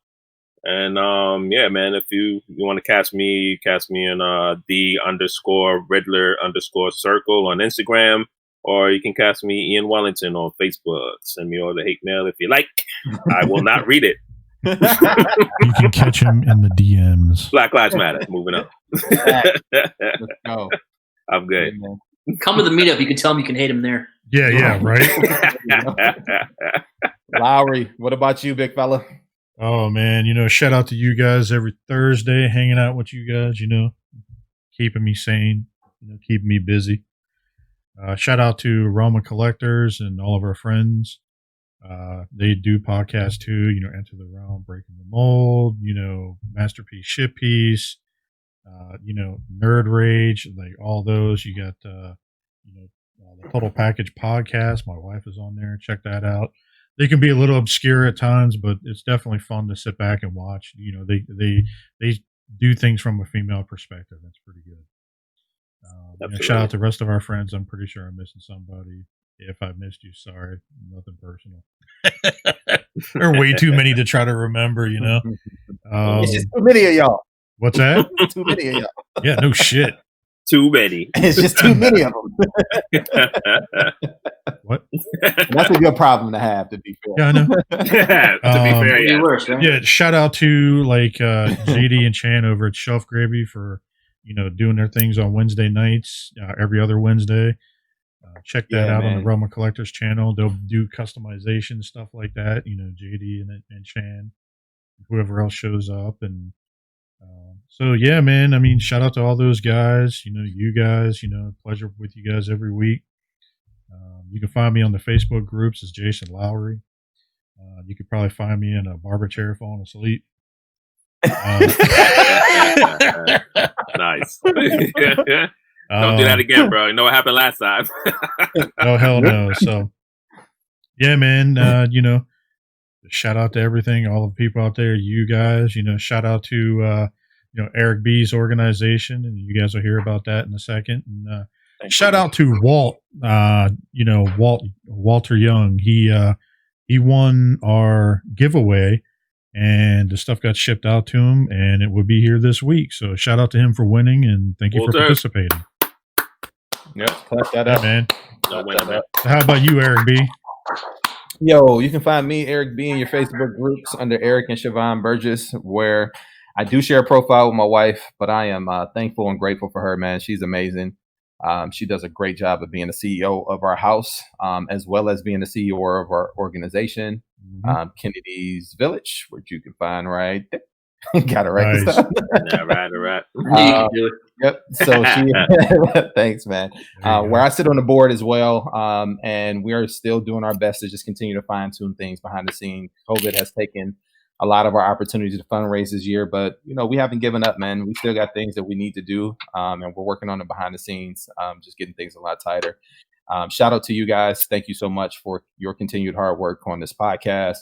And yeah, man, if you want to catch me in the_Riddler_circle on Instagram, or you can catch me Ian Wellington on Facebook. Send me all the hate mail if you like. I will not read it. You can catch him in the DMs. Black Lives Matter. Moving on. Let's go. I'm good. Come to the meetup. You can tell him you can hate him there. Yeah, right. Lowry, what about you, big fella? Oh man, shout out to you guys every Thursday, hanging out with you guys. Keeping me sane, keeping me busy. Shout out to Roma Collectors and all of our friends. They do podcasts too. Enter the Realm, Breaking the Mold. Masterpiece, Ship Piece. Nerd Rage, like all those. You got the Total Package podcast. My wife is on there. Check that out. They can be a little obscure at times, but it's definitely fun to sit back and watch. They do things from a female perspective. That's pretty good. Shout out to the rest of our friends. I'm pretty sure I'm missing somebody. If I missed you, sorry. Nothing personal. There are way too many to try to remember. It's just too many of y'all. What's that? Too many of y'all. Yeah, no shit. Too many. It's just too many of them. What? That's a good problem to have, to be fair. Yeah, I know. To be fair, yeah. Worse, right? Yeah, shout out to JD and Chan over at Shelf Gravy for doing their things on Wednesday nights, every other Wednesday. Check that out on the Roma Collectors channel. They'll do customization stuff like that. JD and Chan, whoever else shows up, and so yeah, man. I mean, shout out to all those guys. You guys. Pleasure with you guys every week. You can find me on the Facebook groups as Jason Lowry. You could probably find me in a barber chair falling asleep. Nice. Don't do that again, bro. You know what happened last time. Oh, hell no. So, yeah, man, shout out to everything, all the people out there, you guys, shout out to, Eric B's organization, and you guys will hear about that in a second. And shout out to Walt, Walter Young. He won our giveaway, and the stuff got shipped out to him, and it will be here this week. So shout out to him for winning, and thank you for participating. Yep, clap that up, man. No winner, man. So how about you, Eric B? Yo, you can find me, Eric B, in your Facebook groups under Eric and Siobhan Burgess, where I do share a profile with my wife, but I am thankful and grateful for her, man. She's amazing. She does a great job of being the CEO of our house, as well as being the CEO of our organization, Kennedy's Village, which you can find right there. Got it right. Nice. Yeah, right. Yep. So thanks, man. Where I sit on the board as well, and we are still doing our best to just continue to fine tune things behind the scenes. COVID has taken a lot of our opportunities to fundraise this year, but we haven't given up, man. We still got things that we need to do, and we're working on it behind the scenes, just getting things a lot tighter. Shout out to you guys. Thank you so much for your continued hard work on this podcast.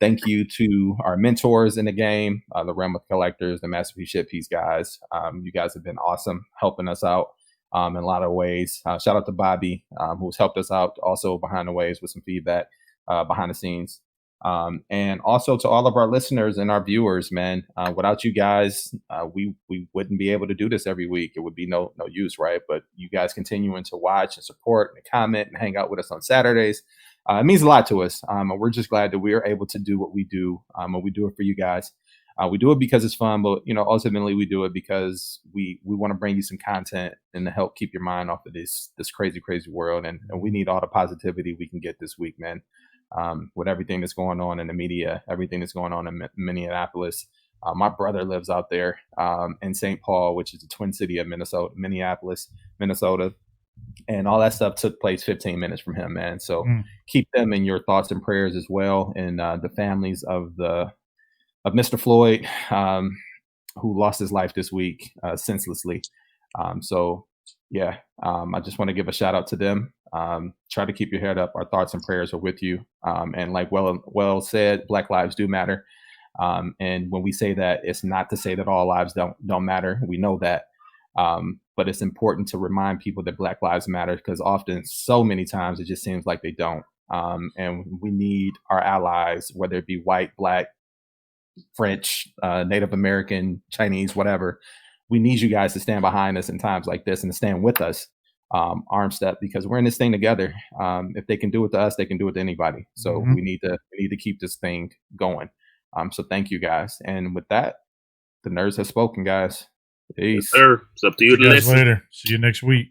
Thank you to our mentors in the game, the Realm of Collectors, the Masterpiece Ship Piece guys. You guys have been awesome helping us out in a lot of ways. Shout out to Bobby, who's helped us out also behind the waves with some feedback behind the scenes. And also to all of our listeners and our viewers, man. Without you guys, we wouldn't be able to do this every week. It would be no use, right? But you guys continuing to watch and support and comment and hang out with us on Saturdays. It means a lot to us. We're just glad that we are able to do what we do, and we do it for you guys. We do it because it's fun, but ultimately we do it because we want to bring you some content and to help keep your mind off of this crazy world. And we need all the positivity we can get this week, man. With everything that's going on in the media, everything that's going on in Minneapolis. My brother lives out there in St. Paul, which is the twin city of Minneapolis, Minnesota. And all that stuff took place 15 minutes from him, man. So keep them in your thoughts and prayers as well. And the families of Mr. Floyd, who lost his life this week senselessly. I just want to give a shout out to them. Try to keep your head up. Our thoughts and prayers are with you. And like well said, Black lives do matter. And when we say that, it's not to say that all lives don't matter. We know that. But it's important to remind people that Black lives matter, because often, so many times, it just seems like they don't. And we need our allies, whether it be white, Black, French, Native American, Chinese, whatever. We need you guys to stand behind us in times like this and to stand with us, arm step, because we're in this thing together. If they can do it to us, they can do it to anybody. So we need to keep this thing going. So thank you guys. And with that, the nerds have spoken, guys. Peace. Yes, sir. It's up to you to listen. Later. See you next week.